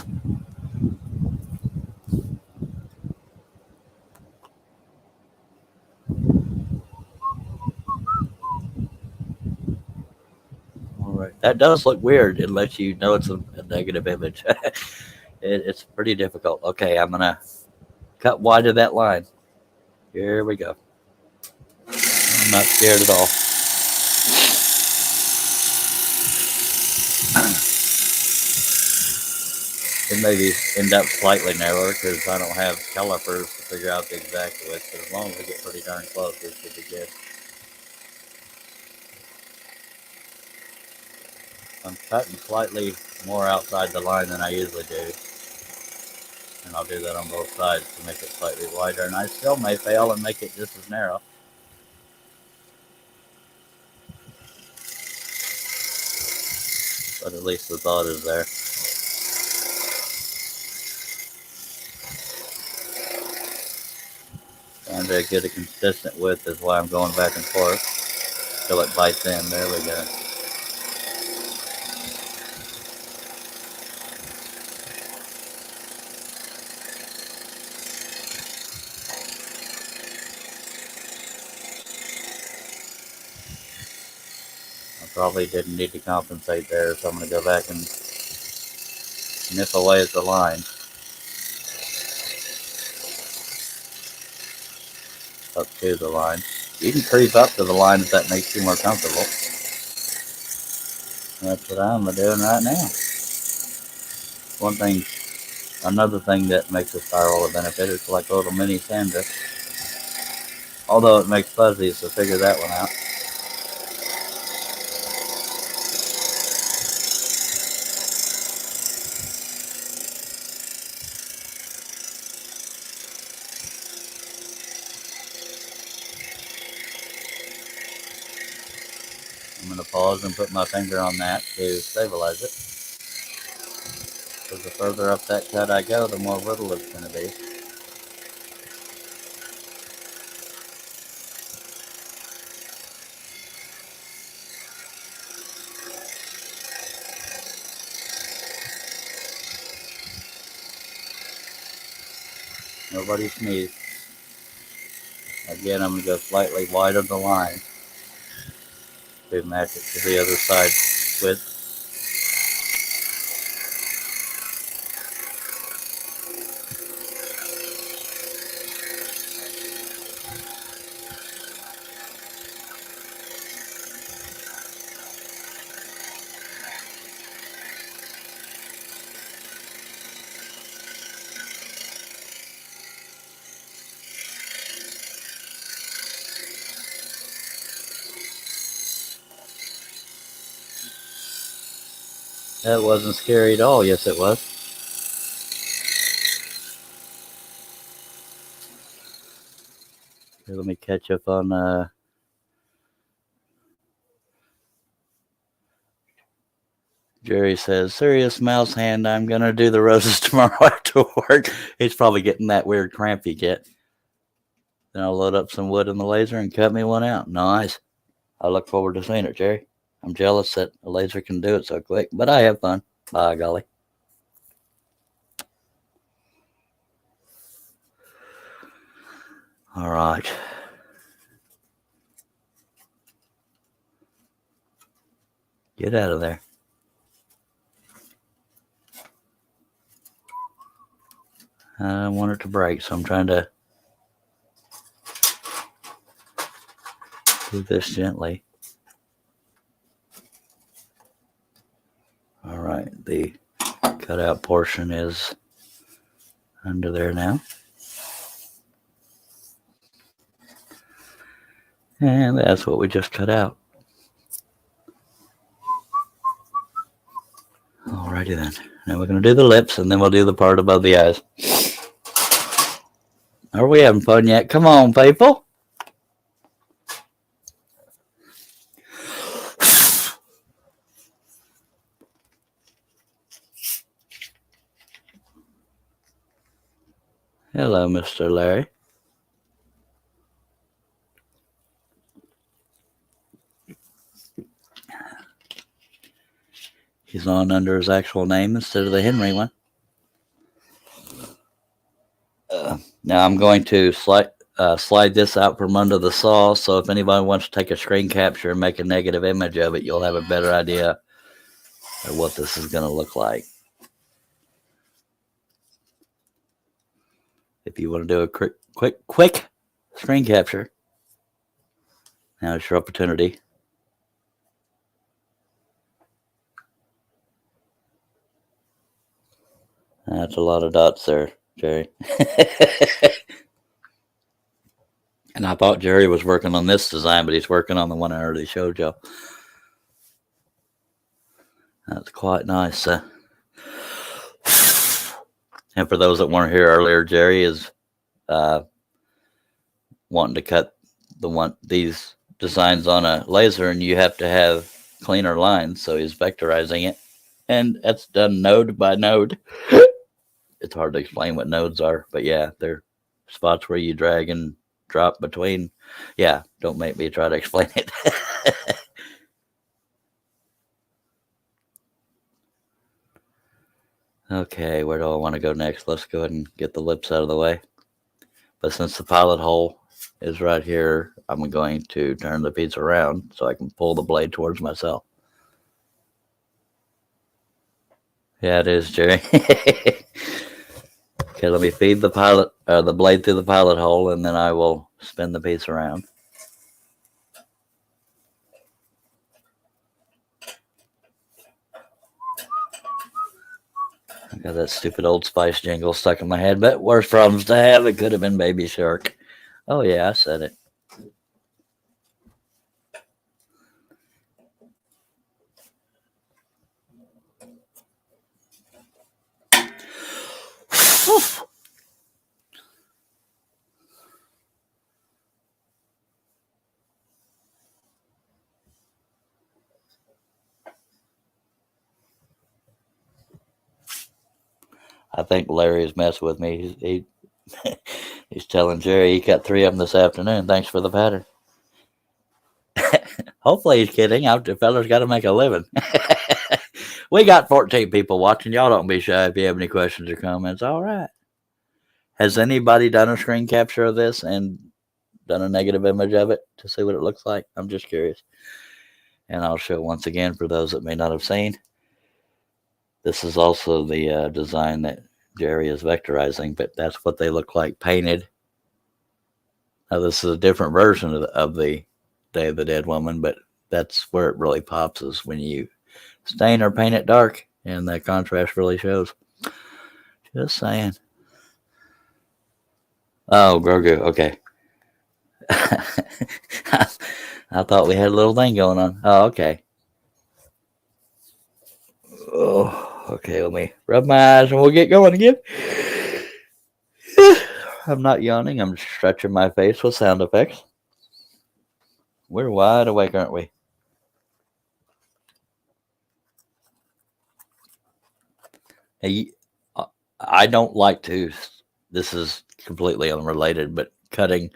All right. That does look weird unless you know it's a negative image. It's pretty difficult. Okay, I'm going to cut wide of that line. Here we go. I'm not scared at all. It may end up slightly narrower because I don't have calipers to figure out the exact width. But as long as we get pretty darn close, it should be good. I'm cutting slightly more outside the line than I usually do. And I'll do that on both sides to make it slightly wider. And I still may fail and make it just as narrow. But at least the thought is there. Trying to get a consistent width is why I'm going back and forth till it bites in. There we go. I probably didn't need to compensate there, so I'm going to go back and nip away at the line. Up to the line. You can creep up to the line if that makes you more comfortable. That's what I'm doing right now. Another thing that makes a spiral a benefit is like a little mini sander. Although it makes fuzzies, so figure that one out. I'm going to pause and put my finger on that to stabilize it. Because the further up that cut I go, the more brittle it's going to be. Nobody sneeze. Again, I'm going to go slightly wide of the line to match it to the other side width. That wasn't scary at all. Yes, it was. Here, let me catch up on Jerry says, serious mouse hand, I'm going to do the roses tomorrow after work. He's probably getting that weird cramp you get. Then I'll load up some wood in the laser and cut me one out. Nice. I look forward to seeing it, Jerry. I'm jealous that a laser can do it so quick, but I have fun. By golly. All right. Get out of there. I don't want it to break, so I'm trying to do this gently. All right, the cutout portion is under there now. And that's what we just cut out. Alrighty then. Now we're going to do the lips, and then we'll do the part above the eyes. Are we having fun yet? Come on, people. Hello, Mr. Larry. He's on under his actual name instead of the Henry one. Now I'm going to slide this out from under the saw, so if anybody wants to take a screen capture and make a negative image of it, you'll have a better idea of what this is going to look like. If you want to do a quick screen capture, now's your opportunity. That's a lot of dots there, Jerry. And I thought Jerry was working on this design, but he's working on the one I already showed y'all. That's quite nice. And for those that weren't here earlier, Jerry is wanting to cut these designs on a laser, and you have to have cleaner lines, so he's vectorizing it. And that's done node by node. It's hard to explain what nodes are, but yeah, they're spots where you drag and drop between. Yeah, don't make me try to explain it. Okay, where do I want to go next? Let's go ahead and get the lips out of the way. But since the pilot hole is right here, I'm going to turn the piece around so I can pull the blade towards myself. Yeah, it is, Jerry. Okay, let me feed the blade through the pilot hole, and then I will spin the piece around. I got that stupid Old Spice jingle stuck in my head, but worse problems to have. It could have been Baby Shark. Oh yeah, I said it. I think Larry is messing with me. He's telling Jerry he got 3 of them this afternoon. Thanks for the pattern. Hopefully he's kidding. The fella's got to make a living. We got 14 people watching. Y'all don't be shy if you have any questions or comments. All right. Has anybody done a screen capture of this and done a negative image of it to see what it looks like? I'm just curious. And I'll show once again for those that may not have seen. This is also the design that Jerry is vectorizing, but that's what they look like painted. Now, this is a different version of the Day of the Dead Woman, but that's where it really pops, is when you stain or paint it dark, and that contrast really shows. Just saying. Oh, Grogu, okay. I thought we had a little thing going on. Oh, okay. Oh, okay, let me rub my eyes and we'll get going again. I'm not yawning, I'm stretching my face with sound effects. We're wide awake, aren't we? Hey, I don't like to, this is completely unrelated, but cutting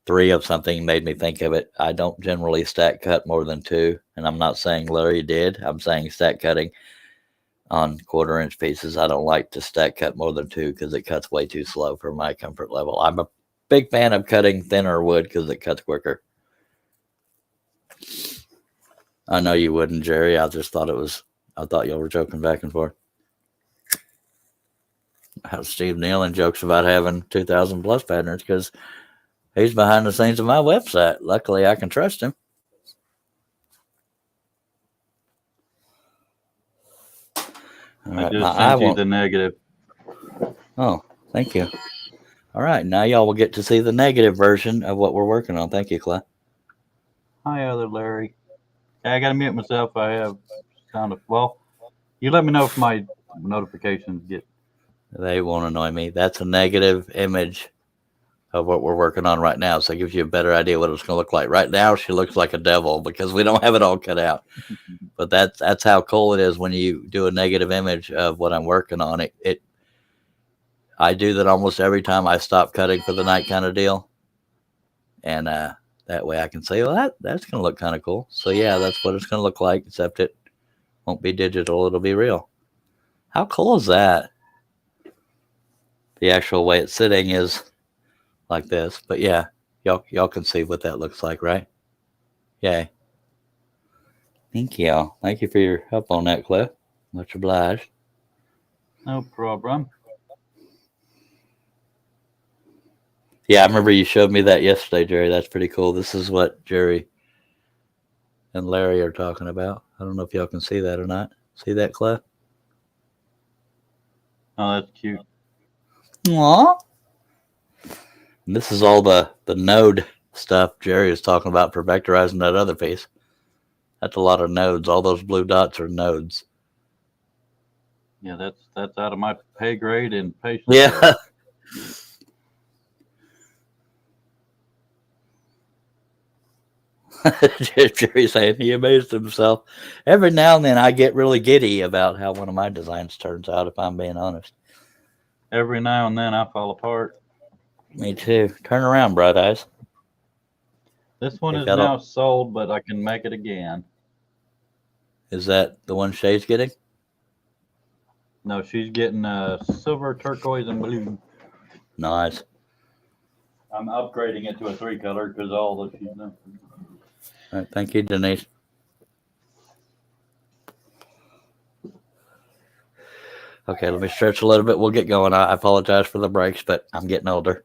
3 of something made me think of it. I don't generally stack cut more than 2. And I'm not saying Larry did. I'm saying stack cutting on 1/4 inch pieces. I don't like to stack cut more than 2 because it cuts way too slow for my comfort level. I'm a big fan of cutting thinner wood because it cuts quicker. I know you wouldn't, Jerry. I thought y'all were joking back and forth. How Steve Nealon jokes about having 2,000 plus patterns because he's behind the scenes of my website. Luckily, I can trust him. All I right, just sent you the negative. Oh, thank you. All right, now y'all will get to see the negative version of what we're working on. Thank you, Clay. Hi, other Larry. I got to mute myself. I have sound. Well, you let me know if my notifications get. They won't annoy me. That's a negative image of what we're working on right now, so it gives you a better idea what it's going to look like. Right now, she looks like a devil because we don't have it all cut out. But that's how cool it is when you do a negative image of what I'm working on. I do that almost every time I stop cutting for the night kind of deal, and that way I can say, well, that's going to look kind of cool. So yeah, that's what it's going to look like, except it won't be digital. It'll be real. How cool is that? The actual way it's sitting is like this, but yeah, y'all can see what that looks like, right? Yay. Thank you. Thank you for your help on that, Cliff. Much obliged. No problem. Yeah, I remember you showed me that yesterday, Jerry. That's pretty cool. This is what Jerry and Larry are talking about. I don't know if y'all can see that or not. See that, Cliff? Oh, that's cute. Aww. And this is all the node stuff Jerry is talking about for vectorizing that other piece. That's a lot of nodes. All those blue dots are nodes. Yeah, that's out of my pay grade and patience. Yeah. Jerry saying he amazed himself. Every now and then I get really giddy about how one of my designs turns out, if I'm being honest. Every now and then I fall apart. Me too. Turn around, Bright Eyes. This one If is I don't- now sold, but I can make it again. Is that the one Shay's getting? No, she's getting silver, turquoise, and blue. Nice. I'm upgrading it to a 3-color because all that she's done. All right, thank you, Denise. Okay, let me stretch a little bit. We'll get going. I apologize for the breaks, but I'm getting older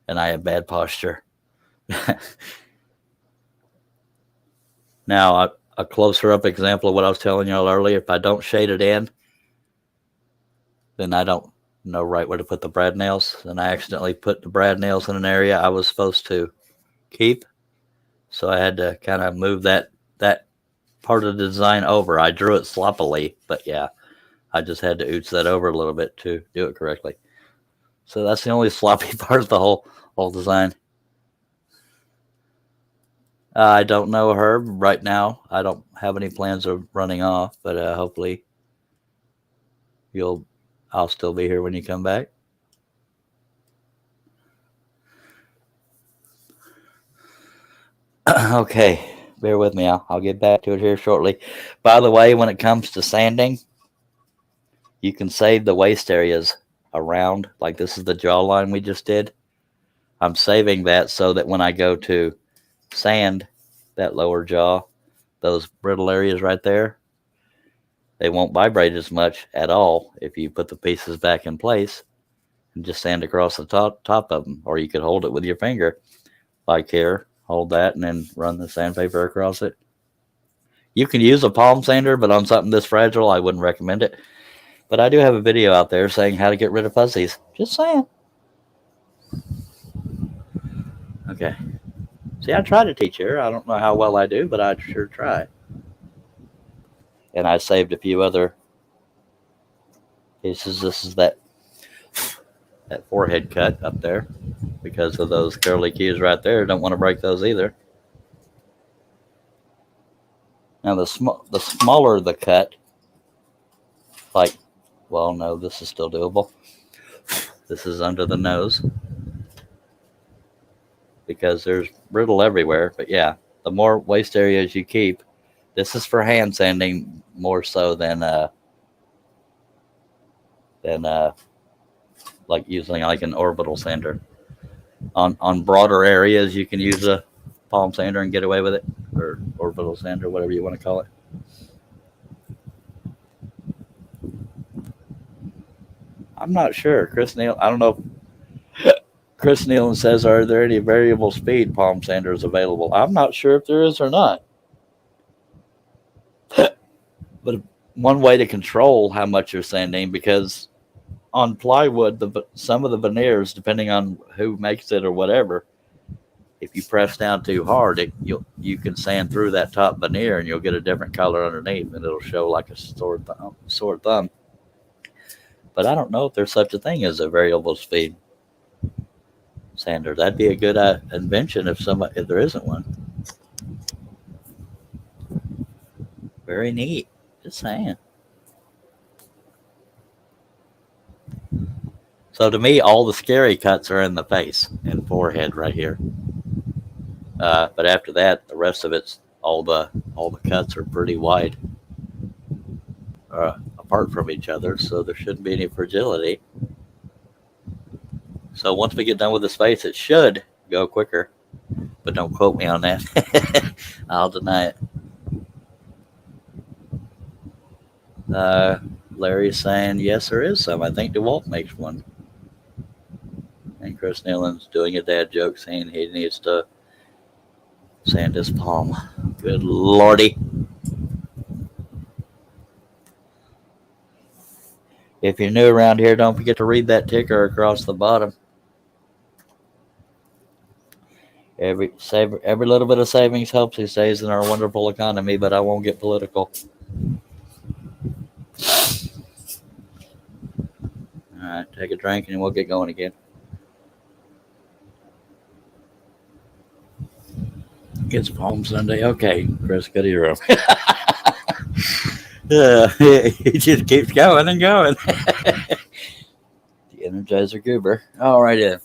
and I have bad posture. Now, a closer up example of what I was telling y'all earlier, if I don't shade it in, then I don't know right where to put the brad nails. And I accidentally put the brad nails in an area I was supposed to keep. So I had to kind of move that part of the design over. I drew it sloppily, but yeah, I just had to ooch that over a little bit to do it correctly. So that's the only sloppy part of the whole design. I don't know Herb right now. I don't have any plans of running off, but hopefully I'll still be here when you come back. Okay, bear with me. I'll get back to it here shortly. By the way, when it comes to sanding, you can save the waste areas around. Like this is the jawline we just did. I'm saving that so that when I go to sand that lower jaw, those brittle areas right there, they won't vibrate as much at all if you put the pieces back in place and just sand across the top of them. Or you could hold it with your finger, like here. Hold that and then run the sandpaper across it. You can use a palm sander, but on something this fragile, I wouldn't recommend it. But I do have a video out there saying how to get rid of fuzzies. Just saying. Okay. See, I try to teach her. I don't know how well I do, but I sure try. And I saved a few other pieces. This is that forehead cut up there because of those curly cues right there. Don't want to break those either. Now the smaller the cut, like, well, no, this is still doable. This is under the nose because there's brittle everywhere. But yeah, the more waste areas you keep, This is for hand sanding more so than like using like an orbital sander. On broader areas, you can use a palm sander and get away with it, or orbital sander, whatever you want to call it. I'm not sure. Chris Neal, I don't know. Chris Nealon says, are there any variable speed palm sanders available? I'm not sure if there is or not. But one way to control how much you're sanding, because on plywood, some of the veneers, depending on who makes it or whatever, if you press down too hard, you can sand through that top veneer and you'll get a different color underneath, and it'll show like a sore thumb. But I don't know if there's such a thing as a variable speed sander. That'd be a good invention if there isn't one. Very neat. Just saying. So to me, all the scary cuts are in the face and forehead right here. But after that, the rest of it's all the cuts are pretty wide apart from each other, so there shouldn't be any fragility. So once we get done with this face, it should go quicker, but don't quote me on that. I'll deny it. Larry's saying, yes, there is some. I think DeWalt makes one. And Chris Nealon's doing a dad joke saying he needs to sand his palm. Good lordy. If you're new around here, don't forget to read that ticker across the bottom. Every little bit of savings helps these days in our wonderful economy, but I won't get political. All right, take a drink and we'll get going again. It's Palm Sunday. Okay, Chris, go to your room. He just keeps going and going. The Energizer Goober. All right, then.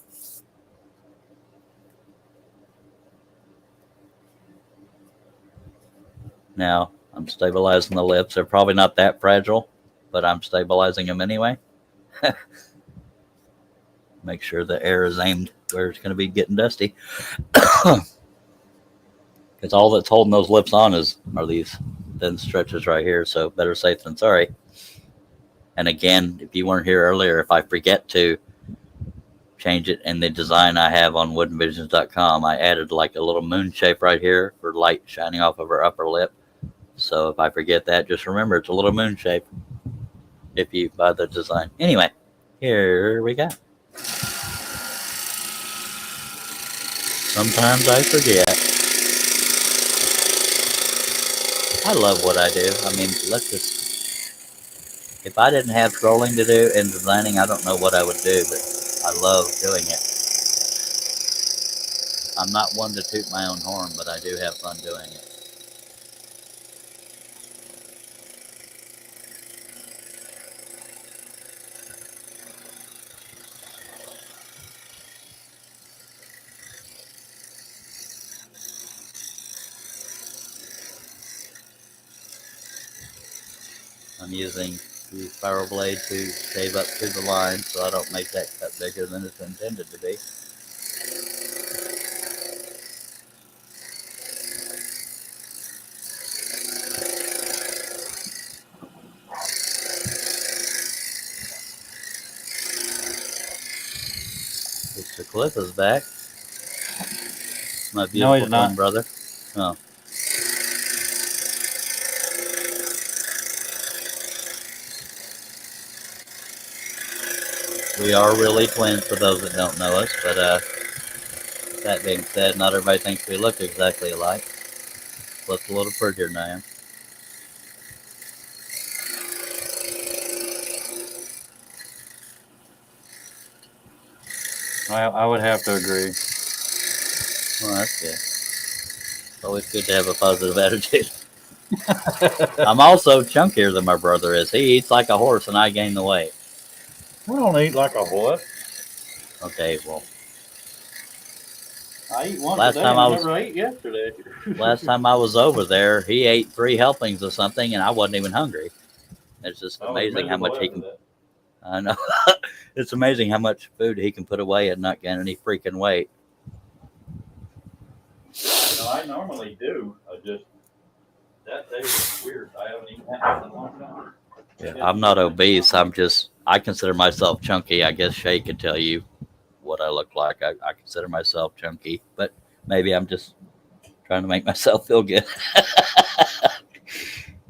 Now, I'm stabilizing the lips. They're probably not that fragile, but I'm stabilizing them anyway. Make sure the air is aimed where it's going to be getting dusty. Because all that's holding those lips on are these thin stretches right here, so better safe than sorry. And again, if you weren't here earlier, if I forget to change it in the design I have on woodenvisions.com, I added like a little moon shape right here for light shining off of her upper lip. So if I forget that, just remember it's a little moon shape if you buy the design. Anyway, here we go. Sometimes I forget. I love what I do. I mean, if I didn't have scrolling to do and designing, I don't know what I would do, but I love doing it. I'm not one to toot my own horn, but I do have fun doing it. I'm using the spiral blade to shave up to the line so I don't make that cut bigger than it's intended to be. Mr. Cliff is back. My beautiful twin brother. Oh. We are really twins for those that don't know us, but that being said, not everybody thinks we look exactly alike. Cliff's a little prettier than I am. I would have to agree. Well, that's good. It's always good to have a positive attitude. I'm also chunkier than my brother is. He eats like a horse and I gain the weight. We don't eat like a horse. Okay, well, I eat one Last today. time I I was- never ate yesterday. Last time I was over there, he ate 3 helpings of something, and I wasn't even hungry. It's just I was amazing how much he miserable can. after I know. It's amazing how much food he can put away and not gain any freaking weight. that. No, I normally do. I just that day was weird. I haven't eaten that much in a long time. Yeah, I'm not obese. I consider myself chunky. I guess Shay could tell you what I look like. I consider myself chunky, but maybe I'm just trying to make myself feel good.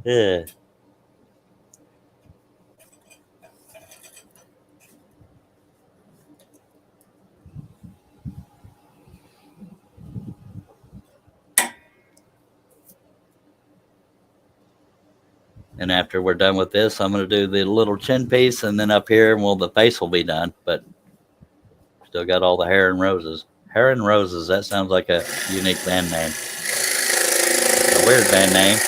Yeah. And after we're done with this, I'm going to do the little chin piece, and then up here, well, the face will be done. But still got all the hair and roses. Hair and Roses. That sounds like a unique band name. A weird band name.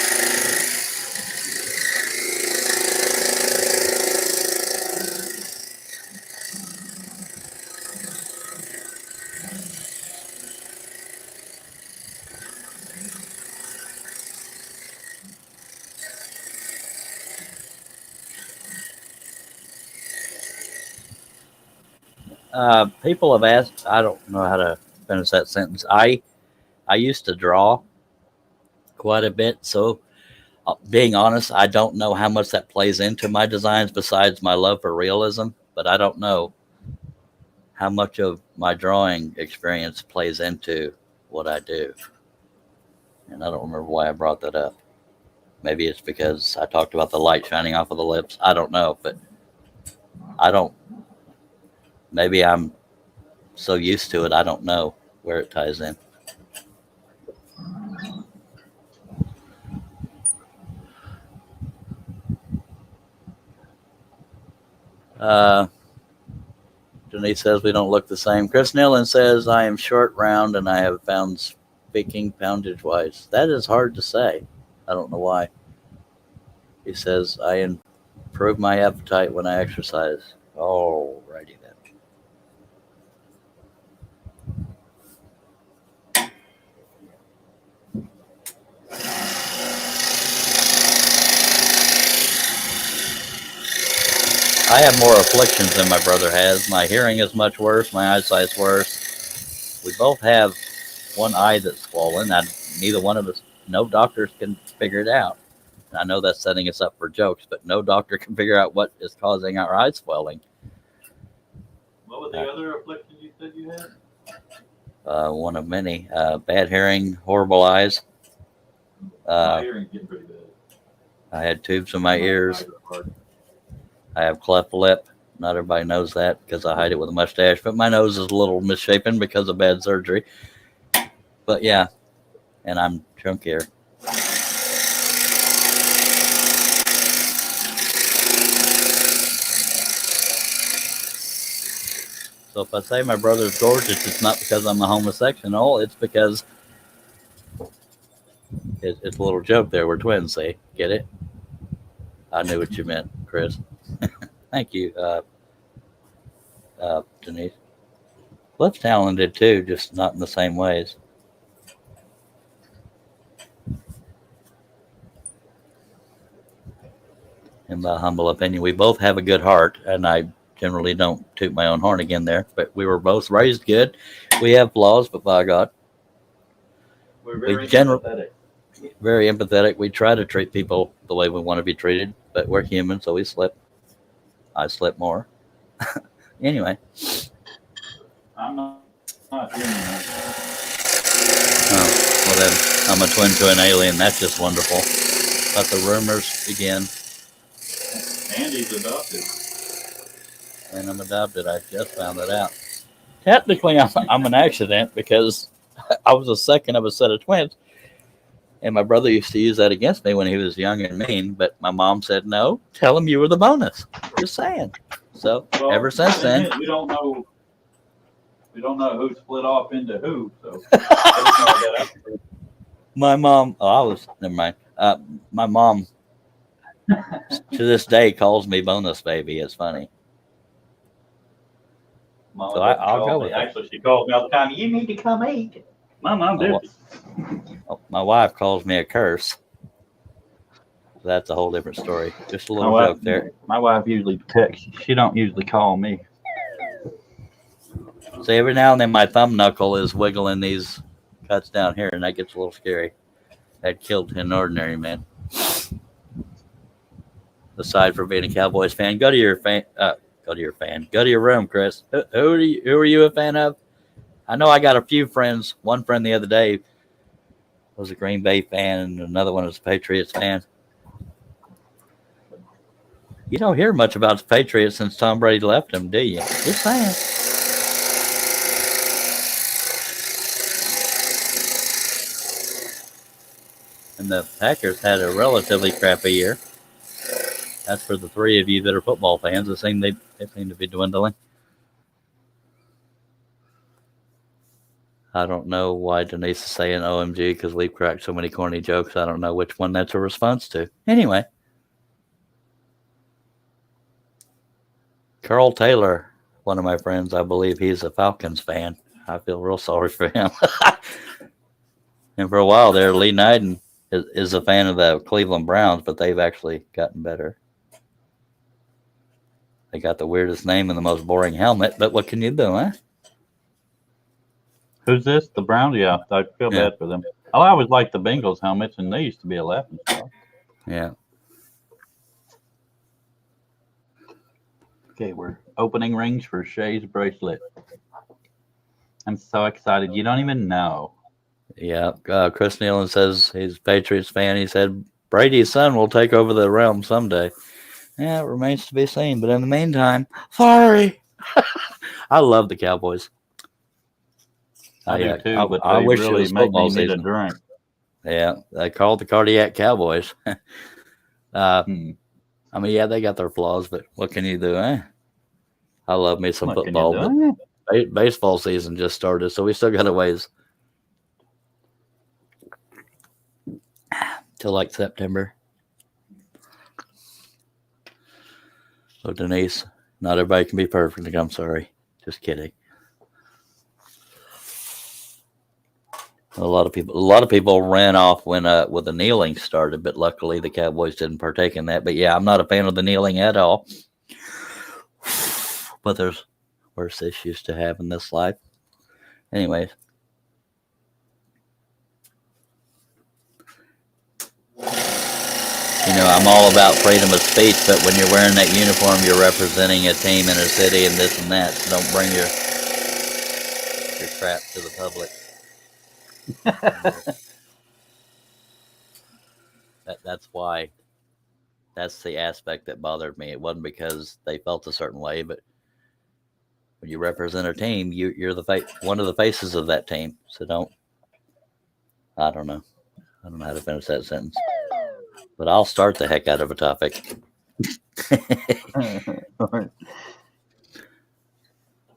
People have asked. I don't know how to finish that sentence. I used to draw quite a bit, so being honest, I don't know how much that plays into my designs besides my love for realism. But I don't know how much of my drawing experience plays into what I do, and I don't remember why I brought that up. Maybe it's because I talked about the light shining off of the lips. I don't know, but I don't. Maybe I'm so used to it, I don't know where it ties in. Uh, Denise says we don't look the same. Chris Nillen says I am short, round, and I have found speaking poundage wise. That is hard to say. I don't know why. He says I improve my appetite when I exercise. Alrighty then. I have more afflictions than my brother has. My hearing is much worse. My eyesight's worse. We both have one eye that's swollen. Neither one of us, no doctors can figure it out. I know that's setting us up for jokes, but no doctor can figure out what is causing our eye swelling. What was the other affliction you said you had? One of many. Bad hearing, horrible eyes. My hearing's getting pretty bad. I had tubes in my ears. eyes are hard. I have cleft lip. Not everybody knows that because I hide it with a mustache, but my nose is a little misshapen because of bad surgery. But yeah, and I'm chunkier. So if I say my brother's gorgeous, it's not because I'm a homosexual. It's because it's a little joke there. We're twins, see? Get it? I knew what you meant, Chris. Thank you, Denise. Cliff's talented too, just not in the same ways. In my humble opinion, we both have a good heart, and I generally don't toot my own horn again there, but we were both raised good. We have flaws, but by God, We're very general- empathetic. very empathetic. We try to treat people the way we want to be treated, but we're human, so we slip. I slip more. Anyway. I'm not human. Oh, well then, I'm a twin to an alien. That's just wonderful. Let the rumors begin. Andy's adopted. And I'm adopted. I just found that out. Technically, I'm an accident because I was the second of a set of twins. And my brother used to use that against me when he was young and mean. But my mom said, no, tell him you were the bonus. Just saying. So Well, ever since then. We don't know who split off into who. So I just found that out. My mom, never mind. My mom to this day calls me bonus baby. It's funny. Mom So doesn't I'll call go me. with it. Actually, she calls me all the time. You need to come eat. My mom Oh, did. My wife calls me a curse. That's a whole different story. Just a My little wife, joke there. my wife usually texts. She don't usually call me. So every now and then my thumb knuckle is wiggling these cuts down here, and that gets a little scary. That killed an ordinary man. Aside from being a Cowboys fan, go to your room, Chris. Who are you a fan of? I know I got a few friends. One friend the other day was a Green Bay fan, and another one was a Patriots fan. You don't hear much about the Patriots since Tom Brady left them, do you? Just saying. And the Packers had a relatively crappy year. That's for the three of you that are football fans. They seem to be dwindling. I don't know why Denise is saying OMG because we've cracked so many corny jokes. I don't know which one that's a response to. Anyway. Carl Taylor, one of my friends, I believe he's a Falcons fan. I feel real sorry for him. And for a while there, Lee Nyden is a fan of the Cleveland Browns, but they've actually gotten better. They got the weirdest name and the most boring helmet, but what can you do, huh? Who's this? The Browns? Yeah, I feel bad for them. Oh, I always liked the Bengals helmets, and they used to be a laughing stock. Yeah. Okay, we're opening rings for Shay's bracelet. I'm so excited. You don't even know. Yeah. Chris Nealon says he's a Patriots fan. He said Brady's son will take over the realm someday. Yeah, it remains to be seen. But in the meantime, sorry. I love the Cowboys. I do too, but I they wish it really was make football me need a season. drink. Yeah, they called the Cardiac Cowboys. I mean, yeah, they got their flaws, but what can you do, eh? I love me some What can you football, do? but baseball season just started, so we still got a ways till like September. So Denise, not everybody can be perfect. I'm sorry, just kidding. A lot of people ran off when with the kneeling started, but luckily the Cowboys didn't partake in that. But yeah, I'm not a fan of the kneeling at all. But there's worse issues to have in this life. Anyways. You know, I'm all about freedom of speech, but when you're wearing that uniform, you're representing a team in a city and this and that. So don't bring your crap to the public. That's why. That's the aspect that bothered me. It wasn't because they felt a certain way, but when you represent a team, you're one of the faces of that team. So don't. I don't know how to finish that sentence. But I'll start the heck out of a topic.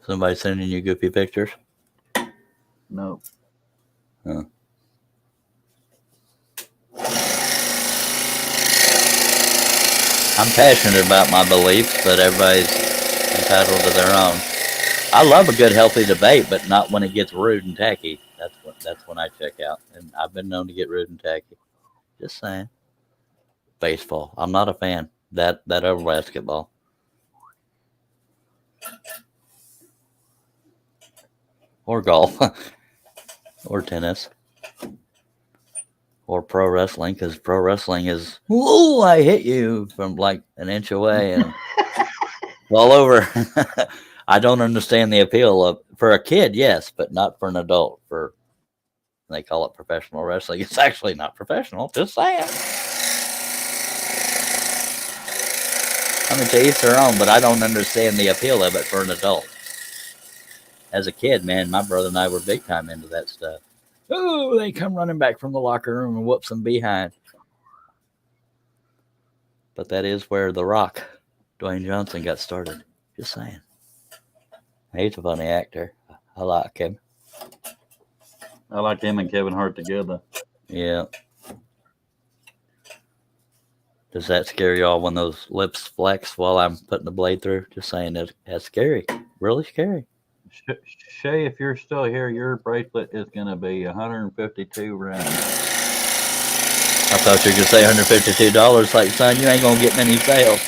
Somebody sending you goofy pictures? No. Huh. I'm passionate about my beliefs, but everybody's entitled to their own. I love a good, healthy debate, but not when it gets rude and tacky. That's when I check out. And I've been known to get rude and tacky. Just saying. Baseball. I'm not a fan. That over basketball. Or golf. Or tennis. Or pro wrestling, because pro wrestling is, ooh, I hit you from like an inch away and all over. I don't understand the appeal of, for a kid, yes, but not for an adult. They call it professional wrestling. It's actually not professional, just saying. I mean, to each their own, but I don't understand the appeal of it for an adult. As a kid, man, my brother and I were big time into that stuff. Oh, they come running back from the locker room and whoop some behind. But that is where The Rock, Dwayne Johnson, got started. Just saying. He's a funny actor. I like him. I like him and Kevin Hart together. Yeah. Does that scare y'all when those lips flex while I'm putting the blade through? Just saying, that's scary. Really scary. Shay, if you're still here, your bracelet is going to be 152 rounds. I thought you were going to say $152. Like, son, you ain't going to get many sales.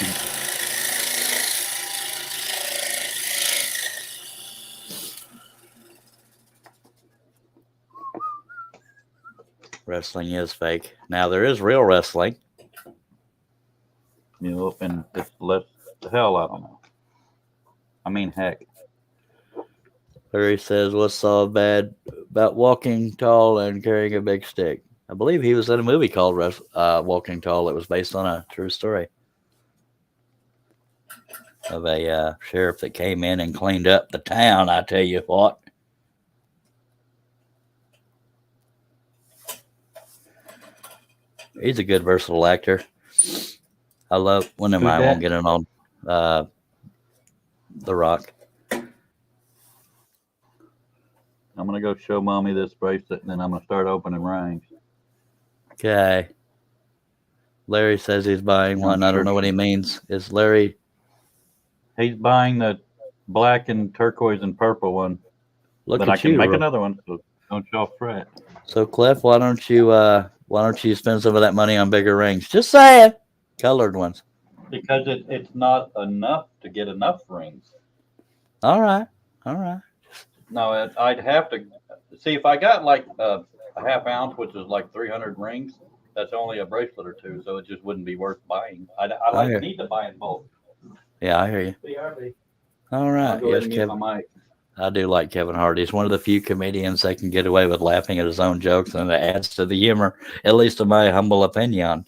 Wrestling is fake. Now, there is real wrestling. You know, and it's less the hell, I don't know. I mean, heck. Larry says, what's so bad about walking tall and carrying a big stick? I believe he was in a movie called Walking Tall that was based on a true story of a sheriff that came in and cleaned up the town, I tell you what. He's a good, versatile actor. I love when am I won't get it on The Rock. I'm going to go show Mommy this bracelet, and then I'm going to start opening rings. Okay. Larry says he's buying one. I don't know what he means. Is Larry? He's buying the black and turquoise and purple one. Look but at I can you, make another one, so don't y'all fret. So, Cliff, why don't you spend some of that money on bigger rings? Just saying. Colored ones. Because it's not enough to get enough rings. All right. All right. No, I'd have to see if I got like a half ounce, which is like 300 rings. That's only a bracelet or two, so it just wouldn't be worth buying. I need to buy in bulk. Yeah, I hear you. BRB. All right. Yes, Kevin. I do like Kevin Hart. He's one of the few comedians that can get away with laughing at his own jokes, and it adds to the humor, at least in my humble opinion.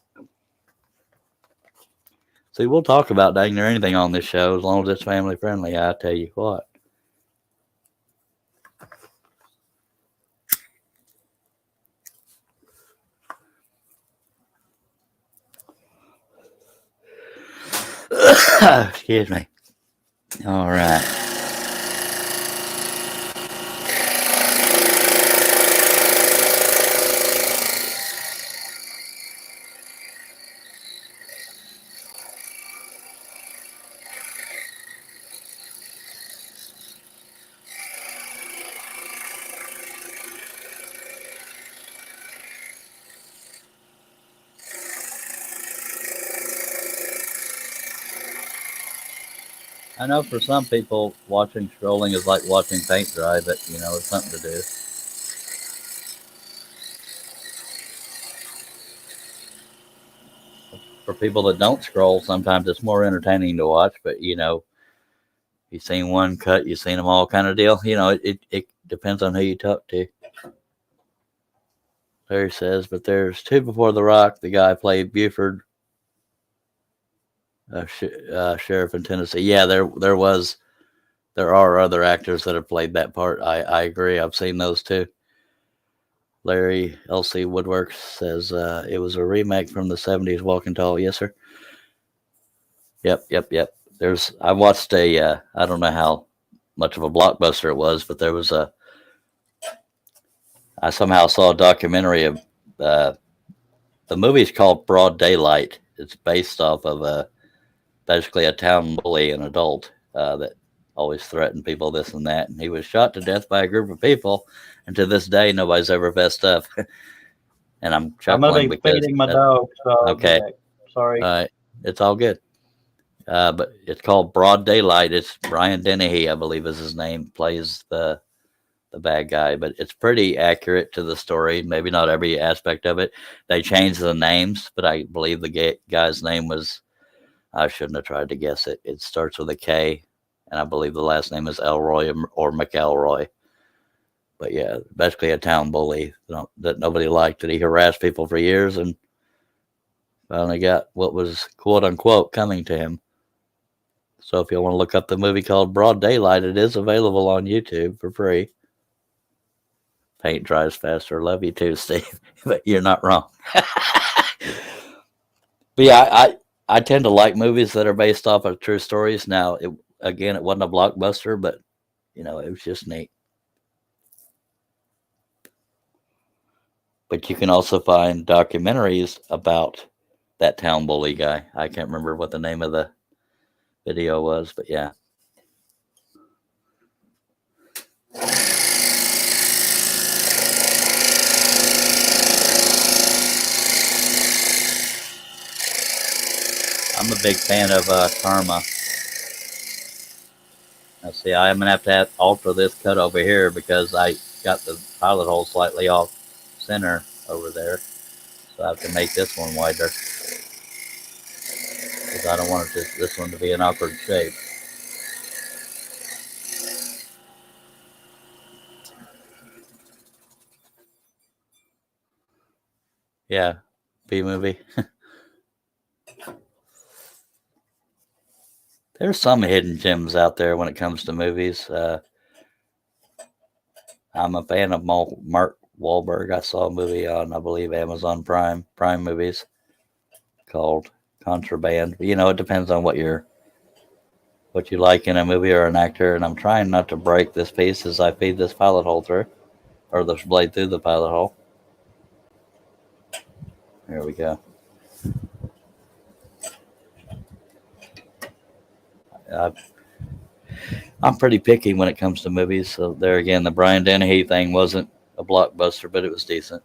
See, we'll talk about dang near anything on this show as long as it's family friendly. I tell you what. Excuse me. All right. I know for some people, watching scrolling is like watching paint dry, but, it's something to do. For people that don't scroll, sometimes it's more entertaining to watch, but, you've seen one cut, you've seen them all kind of deal. It depends on who you talk to. Larry says, but there's two before The Rock. The guy played Buford. Sheriff in Tennessee. Yeah, there are other actors that have played that part. I agree. I've seen those too. Larry LC Woodworks says it was a remake from the 70s Walking Tall. Yes, sir. Yep. I watched I don't know how much of a blockbuster it was, but there was I somehow saw a documentary of the movie's called Broad Daylight. It's based off of basically a town bully, an adult that always threatened people, this and that. And he was shot to death by a group of people. And to this day, nobody's ever fessed up. And I'm chuckling. I'm going to be feeding my dog. So okay. Sorry. It's all good. But it's called Broad Daylight. It's Brian Dennehy, I believe is his name, plays the bad guy. But it's pretty accurate to the story. Maybe not every aspect of it. They changed the names, but I believe the guy's name was, I shouldn't have tried to guess it. It starts with a K, and I believe the last name is Elroy or McElroy. But yeah, basically a town bully that nobody liked, that he harassed people for years and finally got what was quote unquote coming to him. So if you want to look up the movie called Broad Daylight, it is available on YouTube for free. Paint dries faster. Love you too, Steve. But you're not wrong. But yeah, I tend to like movies that are based off of true stories. Now, it wasn't a blockbuster, but, it was just neat. But you can also find documentaries about that town bully guy. I can't remember what the name of the video was, but yeah. a big fan of Karma. Now see, I'm gonna have to alter this cut over here because I got the pilot hole slightly off center over there. So I have to make this one wider because I don't want this one to be an awkward shape. Yeah, B-movie. There's some hidden gems out there when it comes to movies. I'm a fan of Mark Wahlberg. I saw a movie on, I believe, Amazon Prime Movies called Contraband. You know, it depends on what you like in a movie or an actor. And I'm trying not to break this piece as I feed this pilot hole through, or this blade through the pilot hole. There we go. I'm pretty picky when it comes to movies. So there again, the Brian Dennehy thing wasn't a blockbuster, but it was decent.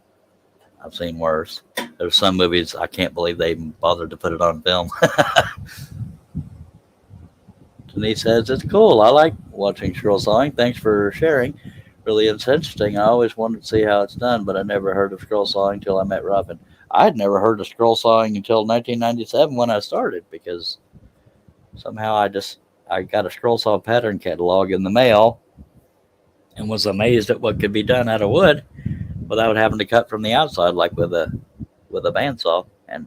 I've seen worse. There's some movies I can't believe they even bothered to put it on film. Denise says, it's cool. I like watching scroll sawing. Thanks for sharing. Really, it's interesting. I always wanted to see how it's done, but I never heard of scroll sawing until I met Robin. I'd never heard of scroll sawing until 1997 when I started, because somehow I got a scroll saw pattern catalog in the mail and was amazed at what could be done out of wood without having to cut from the outside like with a bandsaw, and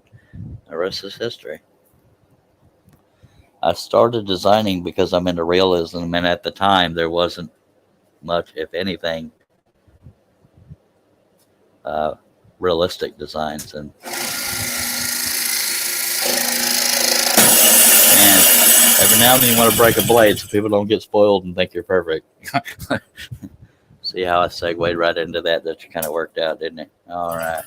the rest is history. I started designing because I'm into realism, and at the time there wasn't much, if anything, realistic designs, and every now and then you want to break a blade so people don't get spoiled and think you're perfect. See how I segued right into that? That kind of worked out, didn't it? All right.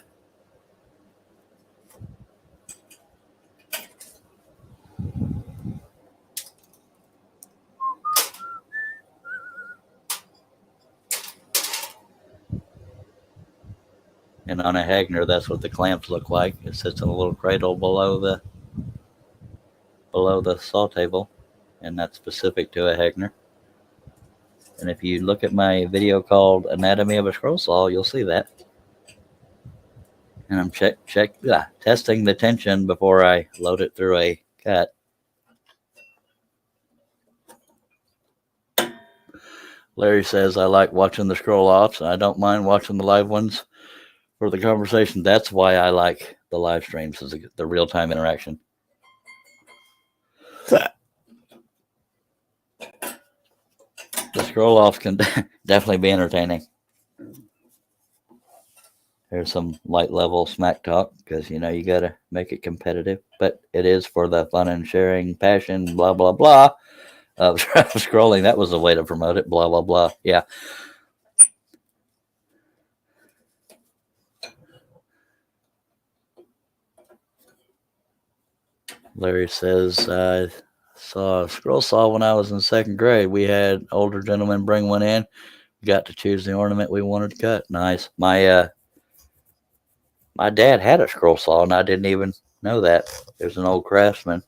And on a Hagner, that's what the clamps look like. It sits in a little cradle below the saw table, and that's specific to a Hagner. And if you look at my video called Anatomy of a Scroll Saw, you'll see that. And I'm testing the tension before I load it through a cut. Larry says, I like watching the scroll offs, and I don't mind watching the live ones for the conversation. That's why I like the live streams, is the real-time interaction. The scroll offs can definitely be entertaining. There's some light level smack talk because, you know, you got to make it competitive, but it is for the fun and sharing, passion, blah, blah, blah of scrolling. That was the way to promote it, blah, blah, blah. Yeah. Larry says, I saw a scroll saw when I was in second grade. We had older gentlemen bring one in. We got to choose the ornament we wanted to cut. Nice. My dad had a scroll saw, and I didn't even know that. There's an old Craftsman.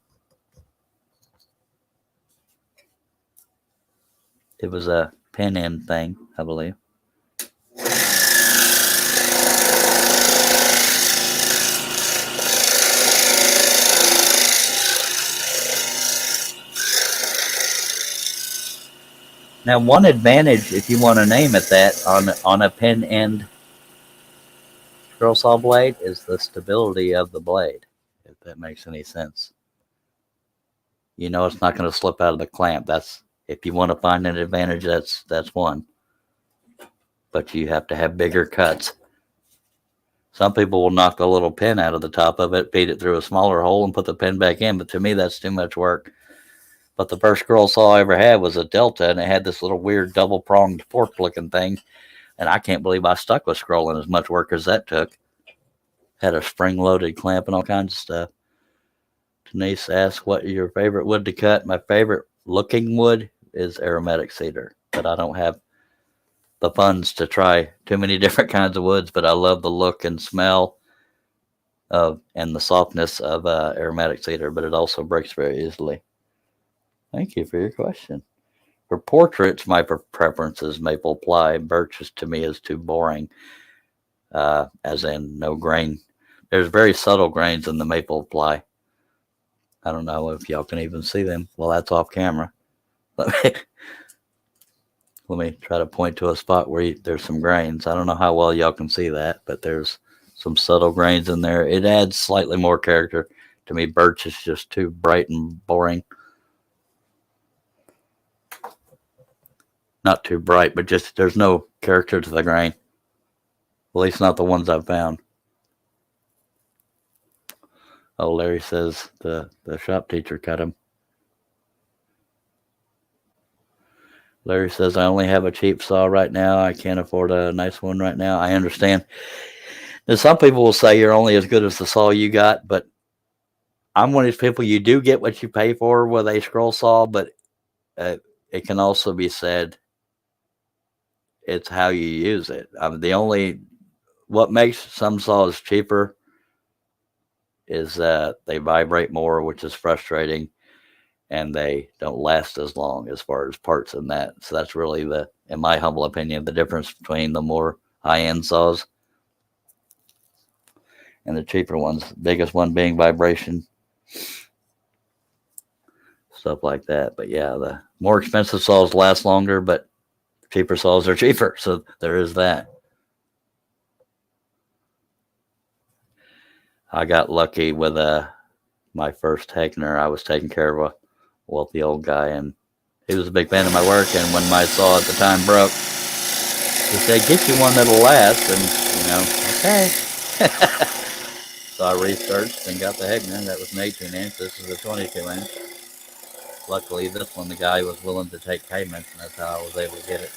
It was a pin end thing, I believe. Now, one advantage, if you want to name it that, on a pin end scroll saw blade is the stability of the blade, if that makes any sense. You know, it's not going to slip out of the clamp. That's, if you want to find an advantage, that's one. But you have to have bigger cuts. Some people will knock the little pin out of the top of it, feed it through a smaller hole, and put the pin back in. But to me, that's too much work. But the first scroll saw I ever had was a Delta, and it had this little weird double-pronged fork-looking thing. And I can't believe I stuck with scrolling as much work as that took. Had a spring-loaded clamp and all kinds of stuff. Denise asks, what your favorite wood to cut? My favorite looking wood is aromatic cedar, but I don't have the funds to try too many different kinds of woods, but I love the look and smell and the softness of aromatic cedar, but it also breaks very easily. Thank you for your question. For portraits, my preference is maple ply. Birch to me is too boring, as in no grain. There's very subtle grains in the maple ply. I don't know if y'all can even see them. Well, that's off camera. Let me try to point to a spot where there's some grains. I don't know how well y'all can see that, but there's some subtle grains in there. It adds slightly more character to me. Birch is just too bright and boring. Not too bright, but just there's no character to the grain. At least not the ones I've found. Oh, Larry says the shop teacher cut him. Larry says, I only have a cheap saw right now. I can't afford a nice one right now. I understand. And some people will say you're only as good as the saw you got, but I'm one of these people, you do get what you pay for with a scroll saw, but it can also be said it's how you use it. What makes some saws cheaper is that they vibrate more, which is frustrating, and they don't last as long as far as parts in that. So that's really in my humble opinion, the difference between the more high-end saws and the cheaper ones. Biggest one being vibration, stuff like that. But yeah, the more expensive saws last longer, but cheaper saws are cheaper. So there is that. I got lucky with my first Hegner. I was taking care of a wealthy old guy, and he was a big fan of my work. And when my saw at the time broke, he said, get you one that'll last. And, okay. So I researched and got the Hegner. That was an 18-inch. This is a 22-inch. Luckily, this one, the guy was willing to take payments, and that's how I was able to get it.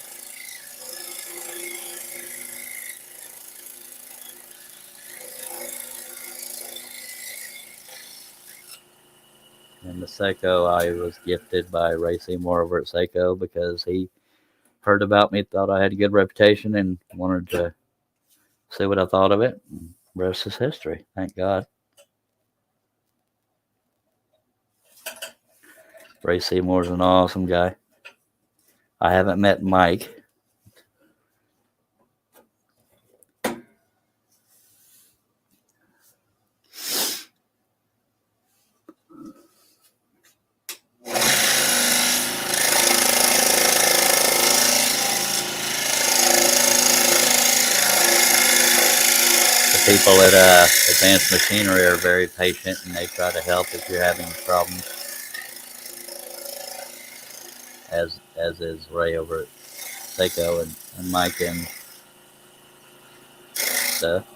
And the Seiko, I was gifted by Ray Seymour over at Seiko because he heard about me, thought I had a good reputation, and wanted to see what I thought of it. And rest is history, thank God. Ray Seymour's an awesome guy. I haven't met Mike. People at Advanced Machinery are very patient, and they try to help if you're having problems. As is Ray over at Seiko and Mike and stuff.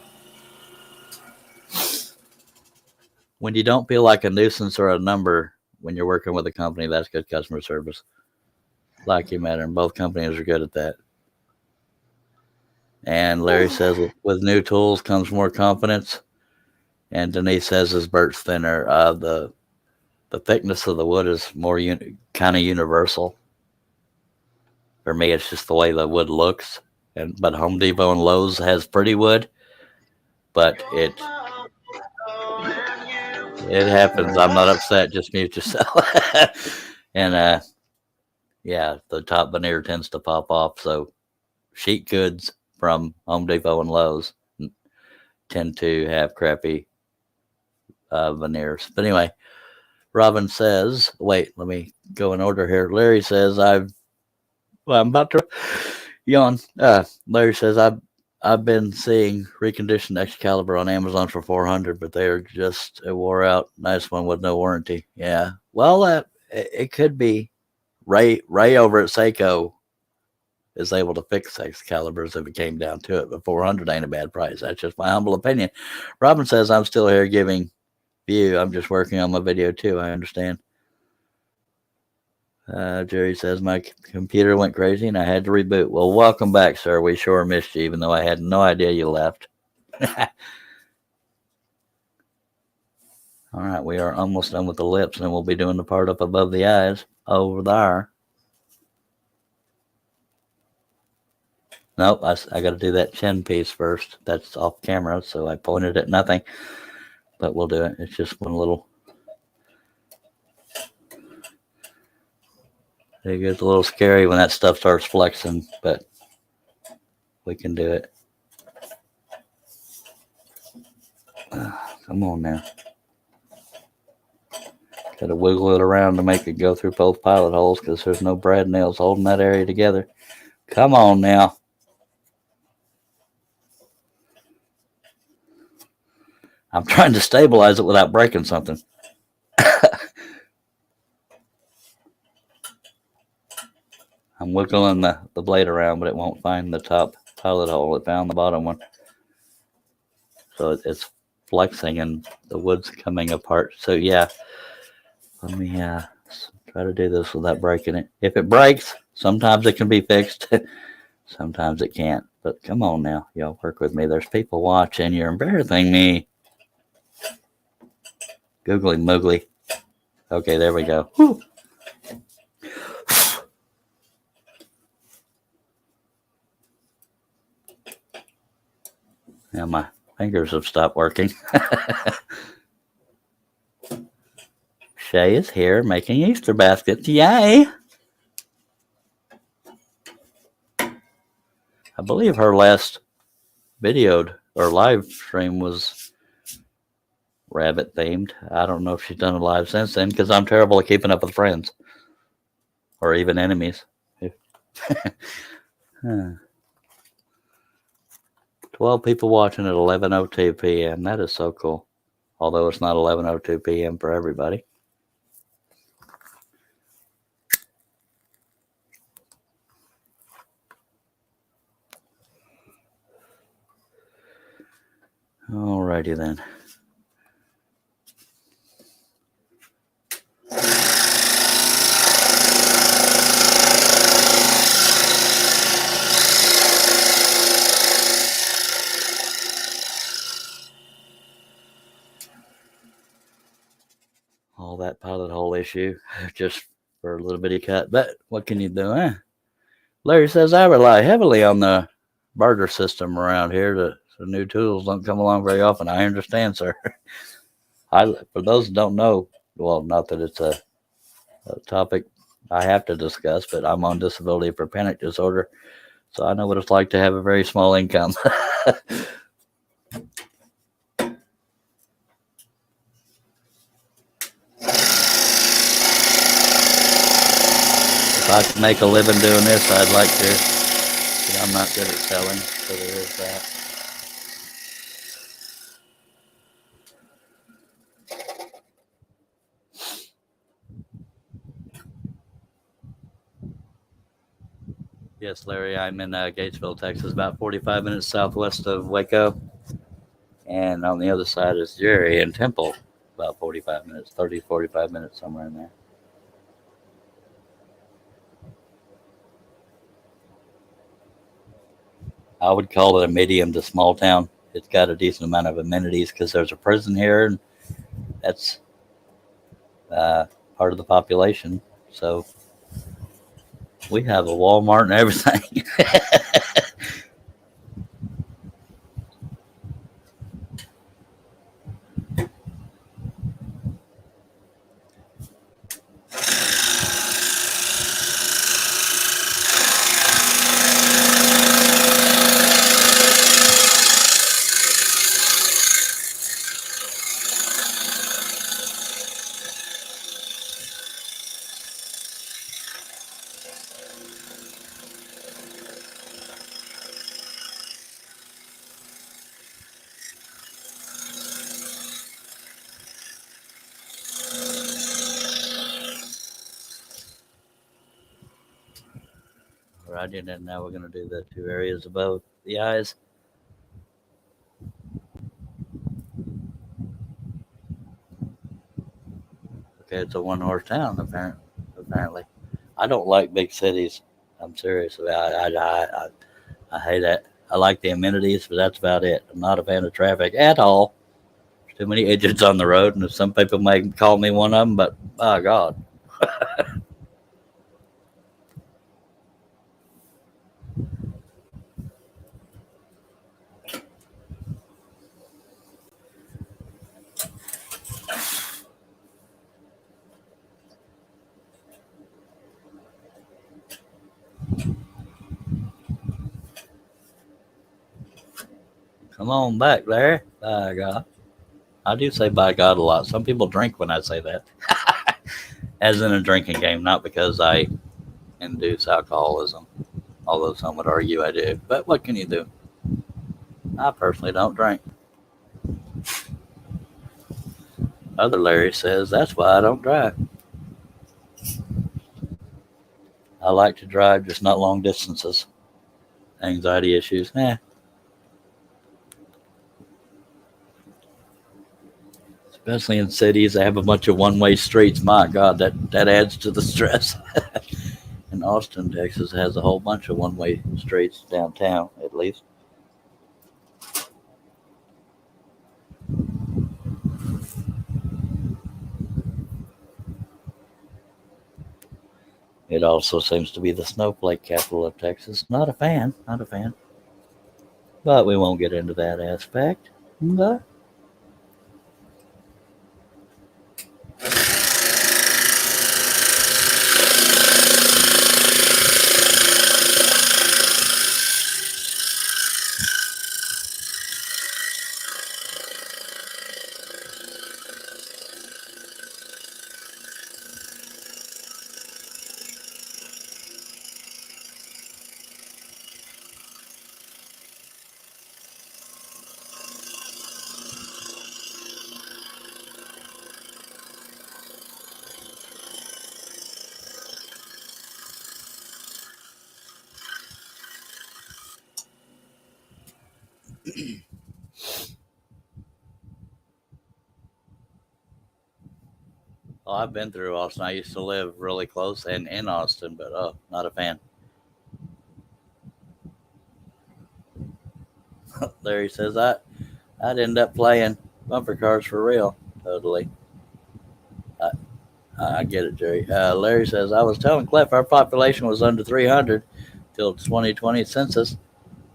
When you don't feel like a nuisance or a number when you're working with a company, that's good customer service. Like you matter, and both companies are good at that. And Larry says, with new tools comes more confidence. And Denise says, his birch thinner. The thickness of the wood is more kind of universal. For me, it's just the way the wood looks. But Home Depot and Lowe's has pretty wood. But it happens. I'm not upset. Just mute yourself. And yeah, the top veneer tends to pop off. So sheet goods from Home Depot and Lowe's tend to have crappy veneers. But anyway, Robin says, wait, let me go in order here. Larry says, I'm about to yawn. Larry says, I've been seeing reconditioned Excalibur on Amazon for $400, but they're just a wore out nice one with no warranty. Yeah. Well, it could be Ray over at Seiko is able to fix Excaliburs if it came down to it, but $400 ain't a bad price. That's just my humble opinion. Robin says, I'm still here giving view. I'm just working on my video too. I understand. Jerry says, my computer went crazy and I had to reboot. Well, welcome back, sir. We sure missed you, even though I had no idea you left. All right, we are almost done with the lips, and we'll be doing the part up above the eyes over there. Nope, I got to do that chin piece first. That's off camera, so I pointed at nothing. but we'll do it. It's just one little. It gets a little scary when that stuff starts flexing, but we can do it. Come on now. Got to wiggle it around to make it go through both pilot holes because there's no brad nails holding that area together. Come on now. I'm trying to stabilize it without breaking something. I'm wiggling the blade around, but it won't find the top pilot hole. It found the bottom one. So it's flexing and the wood's coming apart. So yeah, let me try to do this without breaking it. If it breaks, sometimes it can be fixed. Sometimes it can't. But come on now, y'all work with me. There's people watching. You're embarrassing me. Googly moogly. Okay, there we go. Whew. Now my fingers have stopped working. Shay is here making Easter baskets. Yay! I believe her last videoed or live stream was rabbit themed. I don't know if she's done a live since then because I'm terrible at keeping up with friends or even enemies. 12 people watching at 11:02 p.m. That is so cool. Although it's not 11:02 p.m. for everybody. Alrighty then. All that pilot hole issue just for a little bitty cut. But what can you do, eh? Larry says I rely heavily on the barter system around here. The new tools don't come along very often. I understand, sir. For those who don't know, well, not that it's a topic I have to discuss, but I'm on disability for panic disorder, so I know what it's like to have a very small income. If I could make a living doing this, I'd like to, but I'm not good at selling, so there is that. Yes, Larry, I'm in Gatesville, Texas, about 45 minutes southwest of Waco. And on the other side is Jerry in Temple, about 45 minutes, 30, 45 minutes, somewhere in there. I would call it a medium to small town. It's got a decent amount of amenities because there's a prison here, and that's part of the population. So we have a Walmart and everything. Right, and then now we're going to do the two areas above the eyes. Okay, it's a one-horse town, apparently. I don't like big cities. I'm serious about it. I hate it. I like the amenities, but that's about it. I'm not a fan of traffic at all. There's too many idiots on the road, and some people may call me one of them, but by God. Come on back there. By God. I do say by God a lot. Some people drink when I say that. As in a drinking game, not because I induce alcoholism. Although some would argue I do. But what can you do? I personally don't drink. Other Larry says that's why I don't drive. I like to drive, just not long distances. Anxiety issues. Especially in cities, they have a bunch of one-way streets. My God, that adds to the stress. And Austin, Texas has a whole bunch of one-way streets downtown, at least. It also seems to be the snowflake capital of Texas. Not a fan. But we won't get into that aspect. But I've been through Austin. I used to live really close and in Austin, but not a fan. Larry says I'd end up playing bumper cars for real. Totally. I get it, Jerry. Larry says I was telling Clef our population was under 300 till 2020 census,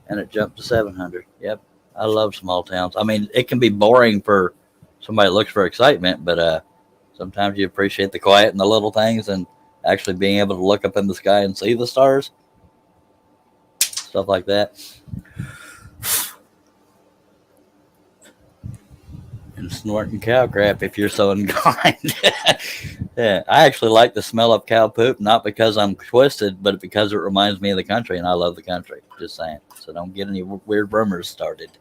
and it jumped to 700. Yep. I love small towns. I mean, it can be boring for somebody that looks for excitement, but sometimes you appreciate the quiet and the little things and actually being able to look up in the sky and see the stars. Stuff like that. And snorting cow crap if you're so inclined. Yeah, I actually like the smell of cow poop, not because I'm twisted, but because it reminds me of the country, and I love the country. Just saying. So don't get any weird rumors started.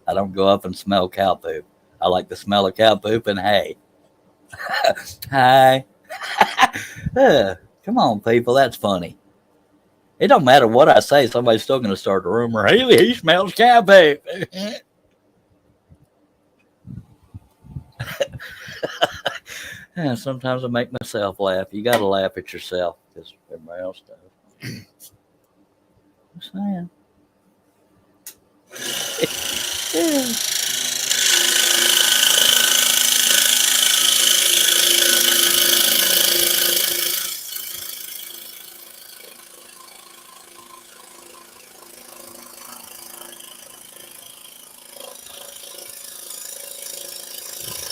I don't go up and smell cow poop. I like the smell of cow poop and hay. Hi. Come on, people. That's funny. It don't matter what I say. Somebody's still going to start a rumor. Hey, he smells cow poop. Yeah, sometimes I make myself laugh. You got to laugh at yourself because everybody else does. Just saying.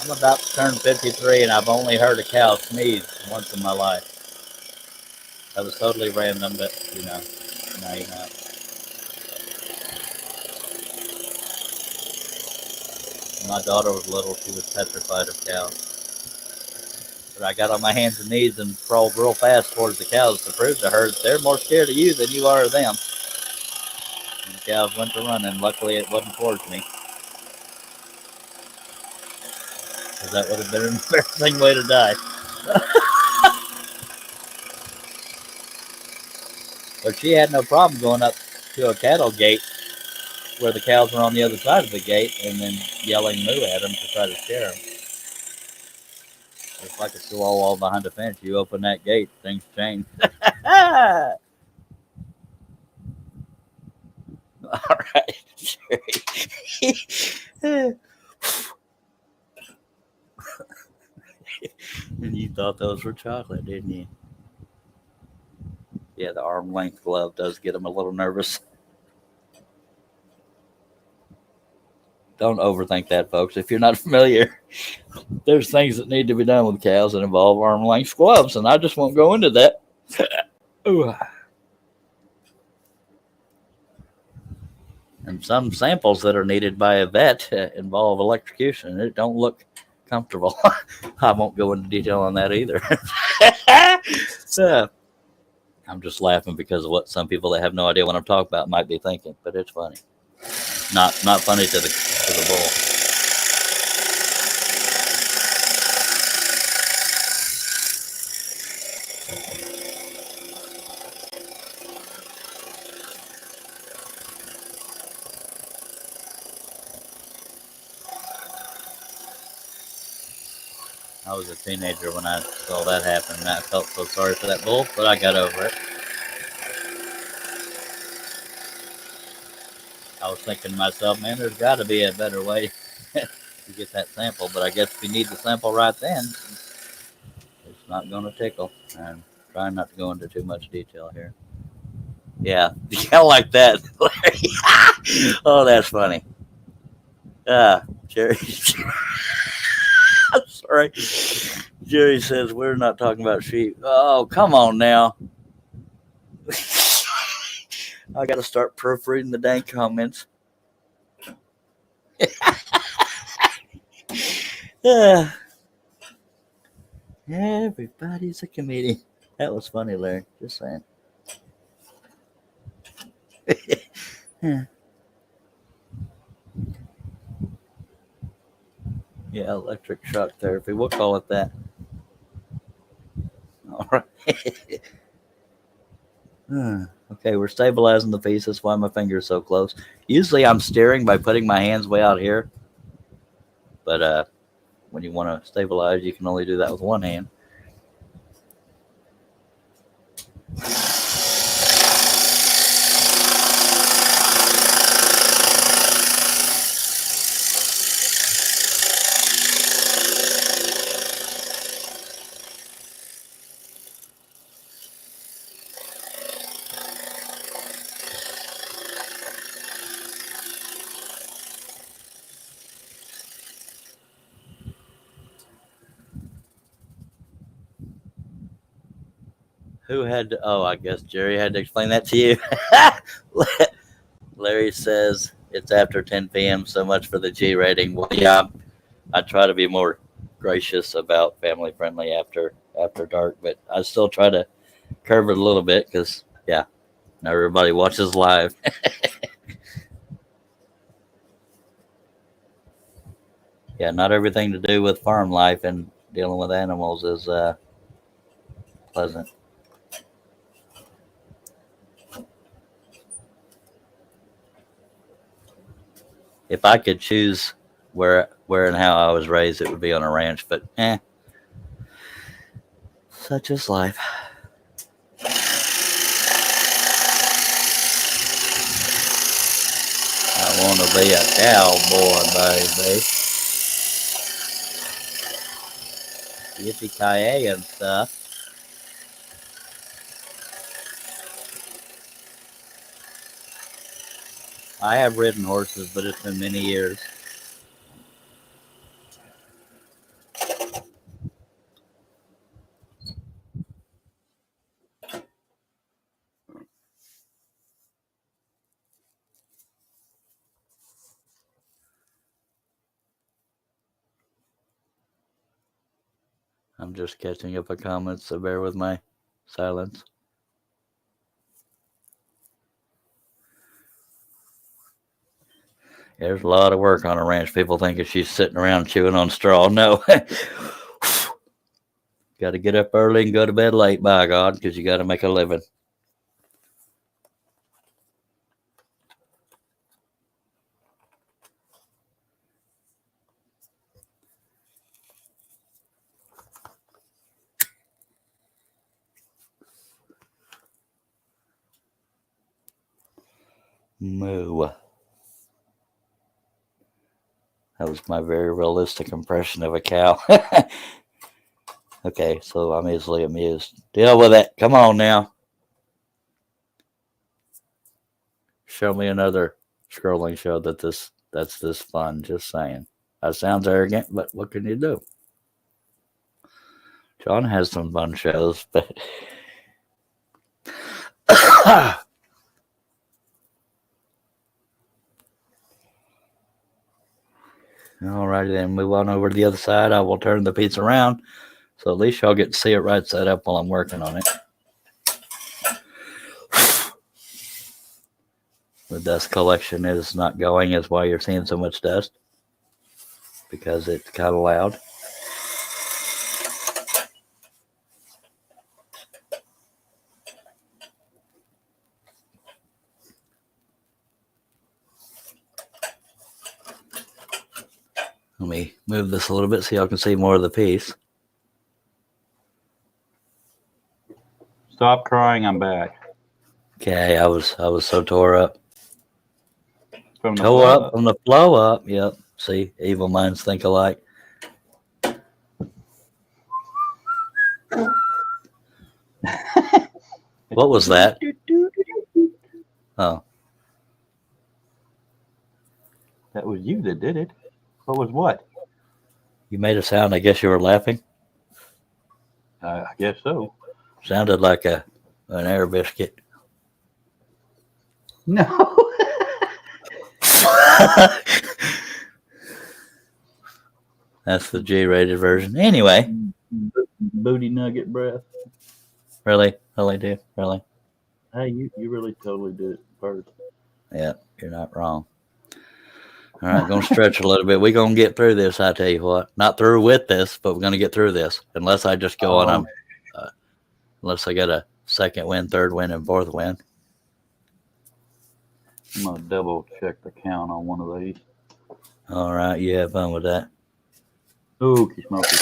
I'm about to turn 53, and I've only heard a cow sneeze once in my life. That was totally random, but now you know. When my daughter was little, she was petrified of cows. But I got on my hands and knees and crawled real fast towards the cows to prove to her that they're more scared of you than you are of them. And the cows went to running. Luckily, it wasn't towards me. Because that would have been an embarrassing way to die. But she had no problem going up to a cattle gate where the cows were on the other side of the gate and then yelling moo at them to try to scare them. It's like a chihuahua behind a fence. You open that gate, things change. All right, Jerry. And you thought those were chocolate, didn't you? Yeah, the arm length glove does get them a little nervous. Don't overthink that, folks. If you're not familiar, there's things that need to be done with cows that involve arm length gloves, and I just won't go into that. Ooh. And some samples that are needed by a vet involve electrocution. It don't look comfortable. I won't go into detail on that either. I'm just laughing because of what some people that have no idea what I'm talking about might be thinking, but it's funny. Not funny to the bull. I was a teenager when I saw that happen, and I felt so sorry for that bull, but I got over it. I was thinking to myself, man, there's got to be a better way to get that sample, but I guess if you need the sample right then, it's not going to tickle. I'm trying not to go into too much detail here. Yeah, kind of like that. Oh, that's funny. Jerry. I'm sorry. Jerry says we're not talking about sheep. Oh, come on now. I got to start proofreading the dang comments. Everybody's a comedian. That was funny, Larry. Just saying. Yeah, electric shock therapy. We'll call it that. All right. Okay, we're stabilizing the piece. That's why my finger's so close. Usually I'm steering by putting my hands way out here. But when you want to stabilize, you can only do that with one hand. Who had to, oh, I guess Jerry had to explain that to you. Larry says it's after 10 p.m. So much for the G rating. Well, yeah, I try to be more gracious about family friendly after dark, but I still try to curve it a little bit because, yeah, not everybody watches live. Yeah, not everything to do with farm life and dealing with animals is pleasant. If I could choose where and how I was raised, it would be on a ranch, but such is life. I want to be a cowboy, baby. Yippee-ki-yay and stuff. I have ridden horses, but it's been many years. I'm just catching up on comments, so bear with my silence. There's a lot of work on a ranch. People thinking she's sitting around chewing on straw. No. Got to get up early and go to bed late, by God, because you got to make a living. Moo. That was my very realistic impression of a cow. Okay, so I'm easily amused. Deal with it. Come on now. Show me another scrolling show that's this fun. Just saying. That sounds arrogant, but what can you do? John has some fun shows, but All righty, then move on over to the other side. I will turn the piece around, so at least y'all get to see it right side up while I'm working on it. The dust collection is not going, is why you're seeing so much dust, because it's kind of loud. Let me move this a little bit so y'all can see more of the piece. Stop crying. I'm back. Okay, I was so tore up. From the Tore flood. up from the flow up. Yep. See, evil minds think alike. What was that? Oh, That was you that did it. What was what? you made a sound. I guess you were laughing. I guess so. Sounded like an air biscuit. No. That's the G-rated version. Anyway, Booty nugget breath. really, dude, really. Hey, you really totally did it first. Yeah, you're not wrong. All right, gonna stretch a little bit. We're gonna get through this. I tell you what, not through with this, but we're gonna get through this. Unless I just go on unless I get a second win, third win, and fourth win. I'm gonna double check the count on one of these. All right, you have fun with that. Ookie smoky.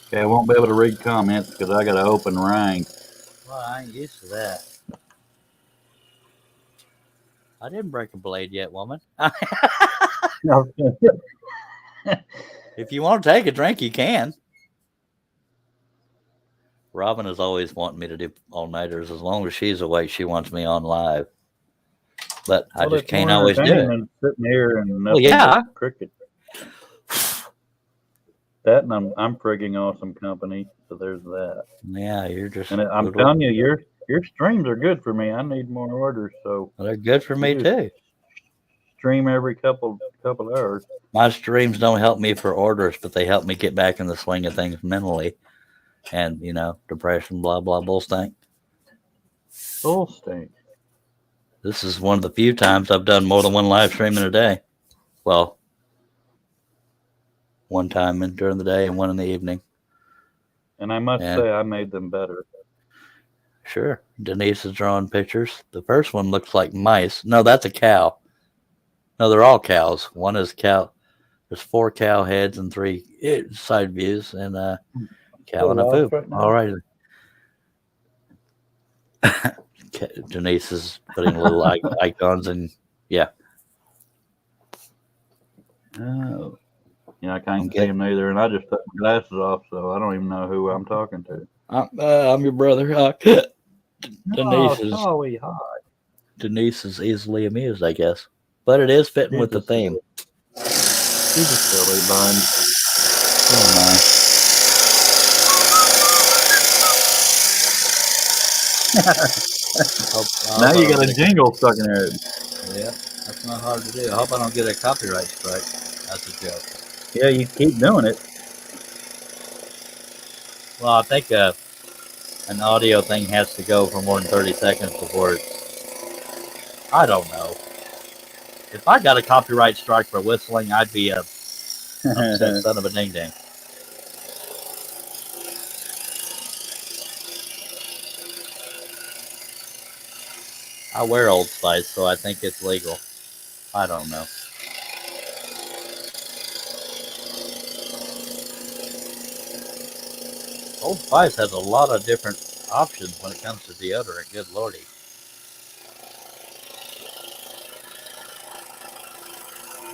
Okay, I won't be able to read comments because I got an open ring. Well, I ain't used to that. I didn't break a blade yet, woman. If you want to take a drink, you can. Robin is always wanting me to do all-nighters. As long as she's awake, she wants me on live. But I just can't always do it. Sitting here and Well, yeah. cricket. That and I'm frigging awesome company, so there's that. Yeah, you're just. And I'm telling you, your streams are good for me. I need more orders, so Well, they're good for me too. Stream every couple hours. My streams don't help me for orders, but they help me get back in the swing of things mentally. And depression, blah blah, bull stink. Bull stink. This is one of the few times I've done more than one live stream in a day. Well, one time during the day and one in the evening. And I must say, I made them better. Sure. Denise is drawing pictures. The first one looks like mice. No, that's a cow. No, they're all cows. One is cow. There's 4 cow heads and 3 side views, and cow and a poop. Right now. All right. Denise is putting little icons and yeah. Oh. Yeah, I can't see him neither, and I just took my glasses off, so I don't even know who I'm talking to. I'm your brother. Denise is easily amused, I guess, but it is fitting with the theme. She's a silly bun. Oh my! Now you got a jingle stuck in there. Yeah, that's not hard to do. I hope I don't get a copyright strike. That's a joke. Yeah, you keep doing it. Well, I think an audio thing has to go for more than 30 seconds before it's... I don't know. If I got a copyright strike for whistling, I'd be a upset son of a ding-ding. I wear Old Spice, so I think it's legal. I don't know. Old Spice has a lot of different options when it comes to deodorant. Good lordy.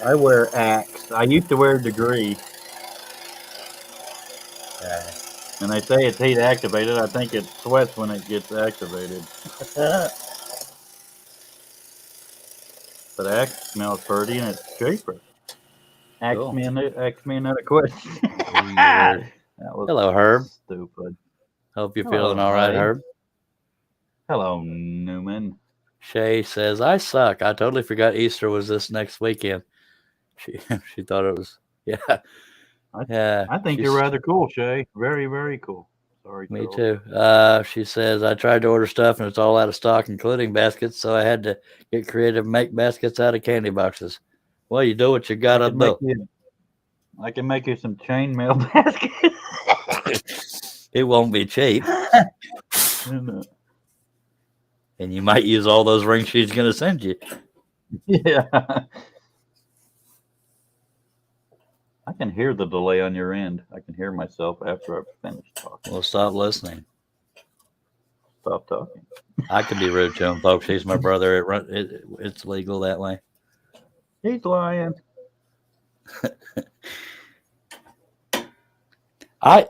I wear Axe. I used to wear Degree. And they say it's heat activated. I think it sweats when it gets activated. But Axe smells pretty and it's cheaper. Ask Cool. me another question. Weird. That was Hello, Herb. stupid. Hope you're Hello, feeling all right, buddy. Herb. Hello, Newman. Shay says, I suck. I totally forgot Easter was this next weekend. She thought it was, yeah. Yeah. I think you're rather cool, Shay. Very, very cool. Sorry, Me Charles. too. She says, I tried to order stuff and it's all out of stock, including baskets. So I had to get creative and make baskets out of candy boxes. Well, you do what you got to do. I can make you some chainmail baskets. It won't be cheap. And, And you might use all those rings she's going to send you. yeah. I can hear the delay on your end. I can hear myself after I've finished talking. Well, stop listening. Stop talking. I could be rude to him, folks. He's my brother. It's legal that way. He's lying. I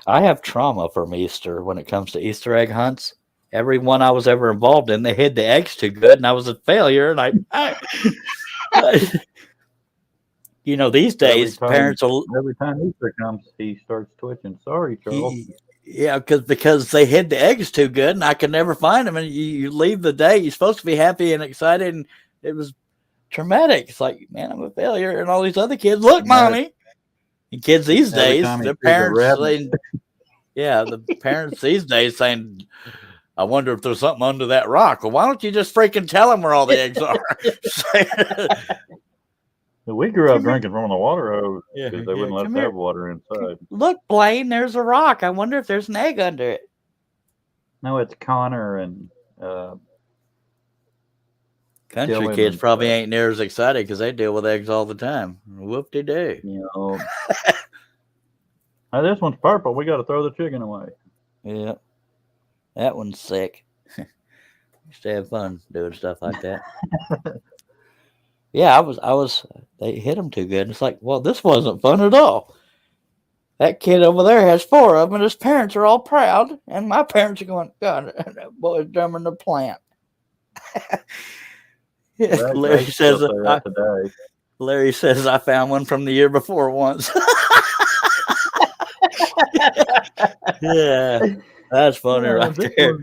have trauma from Easter when it comes to Easter egg hunts. Every one I was ever involved in, they hid the eggs too good, and I was a failure. And you know, these days parents will. Every time Easter comes, he starts twitching. Sorry, Charles. Yeah, because they hid the eggs too good, and I could never find them. And you leave the day, you're supposed to be happy and excited, and it was traumatic. It's like, man, I'm a failure, and all these other kids, look, mommy. And kids these days, their parents saying, yeah, the parents these days saying, I wonder if there's something under that rock. Well, why don't you just freaking tell them where all the eggs are? We grew up drinking from the water hose Yeah, because they wouldn't let us have water inside. Look, Blaine, there's a rock. I wonder if there's an egg under it. No, it's Connor and Country Dylan kids and probably stuff. ain't near as excited because they deal with eggs all the time. Whoop-de-doo. You know. Hey, this one's purple. We got to throw the chicken away. Yeah. That one's sick. Used to have fun doing stuff like that. Yeah, I was, they hit them too good. It's like, well, this wasn't fun at all. That kid over there has 4 of them, and his parents are all proud, and my parents are going, God, that boy's dumber than the plant. Yeah, Larry says, I found one from the year before once. Yeah, that's funny right there.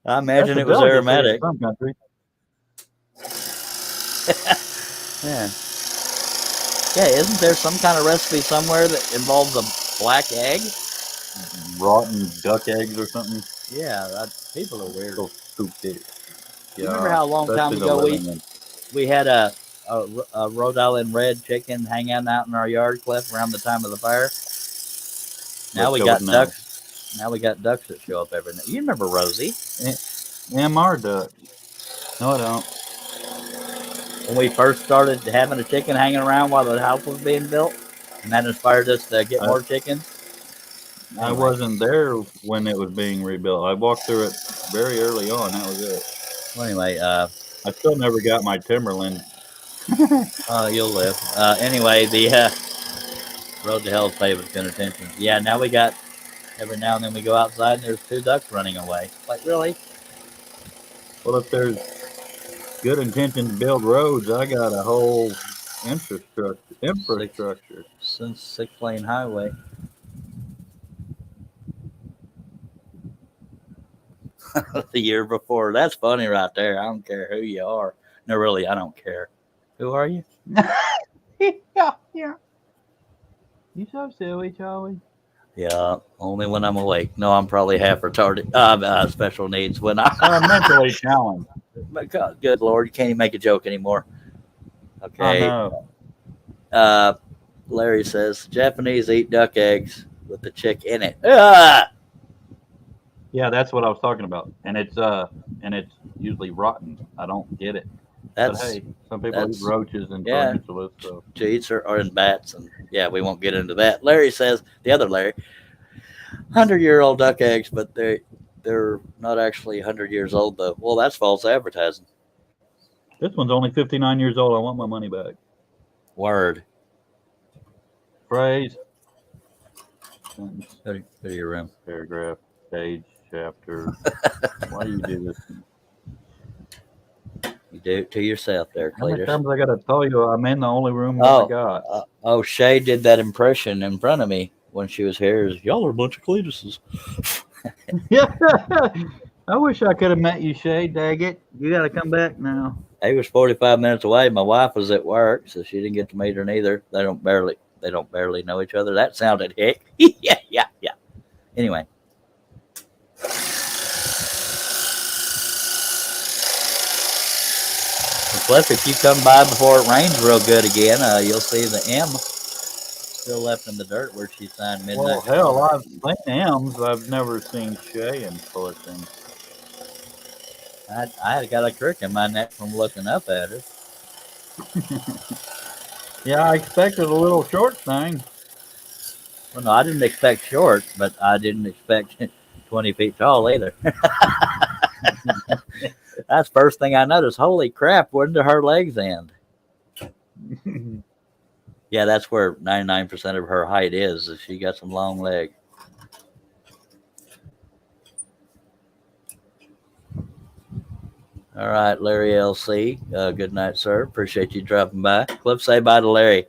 I imagine it was aromatic. Yeah. Yeah, isn't there some kind of recipe somewhere that involves a black egg? Rotten duck eggs or something? Yeah, people are weird. So stupid. You remember how a long time ago we had a Rhode Island red chicken hanging out in our yard, Cliff, around the time of the fire? Now we got ducks. Now we got ducks that show up every night. You remember Rosie? MR duck. No, I don't. When we first started having a chicken hanging around while the house was being built, and that inspired us to get more chickens. Anyway. I wasn't there when it was being rebuilt. I walked through it very early on. That was it. Well, anyway, I still never got my Timberland. You'll live. Anyway, the Road to Hell's paid with good attention. Yeah, now we got, every now and then we go outside and there's 2 ducks running away. Like, really? Well, if there's good intention to build roads, I got a whole infrastructure. Since 6-lane highway. The year before. That's funny right there. I don't care who you are. No, really, I don't care. Who are you? Yeah. You so silly, Charlie. Yeah, only when I'm awake. No, I'm probably half retarded. Special needs when I'm mentally challenged. God, good Lord, you can't even make a joke anymore. Okay. Larry says Japanese eat duck eggs with the chick in it. Yeah, that's what I was talking about, and it's usually rotten. I don't get it. But hey, some people eat roaches and tarantulas. So cheats are in bats, and yeah, we won't get into that. Larry says the other Larry, 100-year-old duck eggs, but they're not actually 100 years old though. Well, that's false advertising. This one's only 59 years old. I want my money back. Word. Phrase. sentence, Go to your room. paragraph, page, chapter. Why do you do this? You do it to yourself there, How many Cletus. times I got to tell you I'm in the only room that I got? Shay did that impression in front of me when she was here. Y'all are a bunch of Cletuses. Yeah. I wish I could have met you, Shay. Dag it. You got to come back now. He was 45 minutes away. My wife was at work, so she didn't get to meet her neither. They don't barely know each other. That sounded hick. yeah. Anyway. Plus, if you come by before it rains real good again, you'll see the M still left in the dirt where she signed midnight. Well, hell, I've seen M's. I've never seen Shay in person. I got a crick in my neck from looking up at her. Yeah, I expected a little short thing. Well, no, I didn't expect short, but I didn't expect 20 feet tall either. That's the first thing I noticed. Holy crap, where did her legs end? Yeah, that's where 99% of her height is she got some long legs. All right, Larry LC. Good night, sir. Appreciate you dropping by. Cliff, say bye to Larry.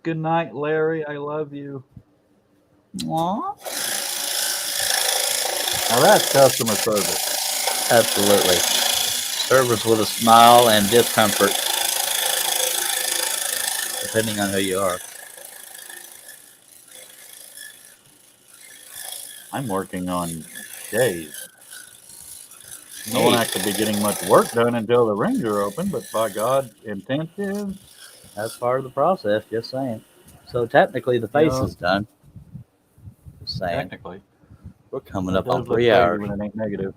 Good night, Larry. I love you. Aww. Now that's customer service. Absolutely. Service with a smile and discomfort, depending on who you are. I'm working on Shay's. I won't actually be getting much work done until the rings are open, but by God, intensive. That's part of the process, just saying. So technically the face is done. Just saying. Technically. We're coming up on 3 hours. When it ain't negative.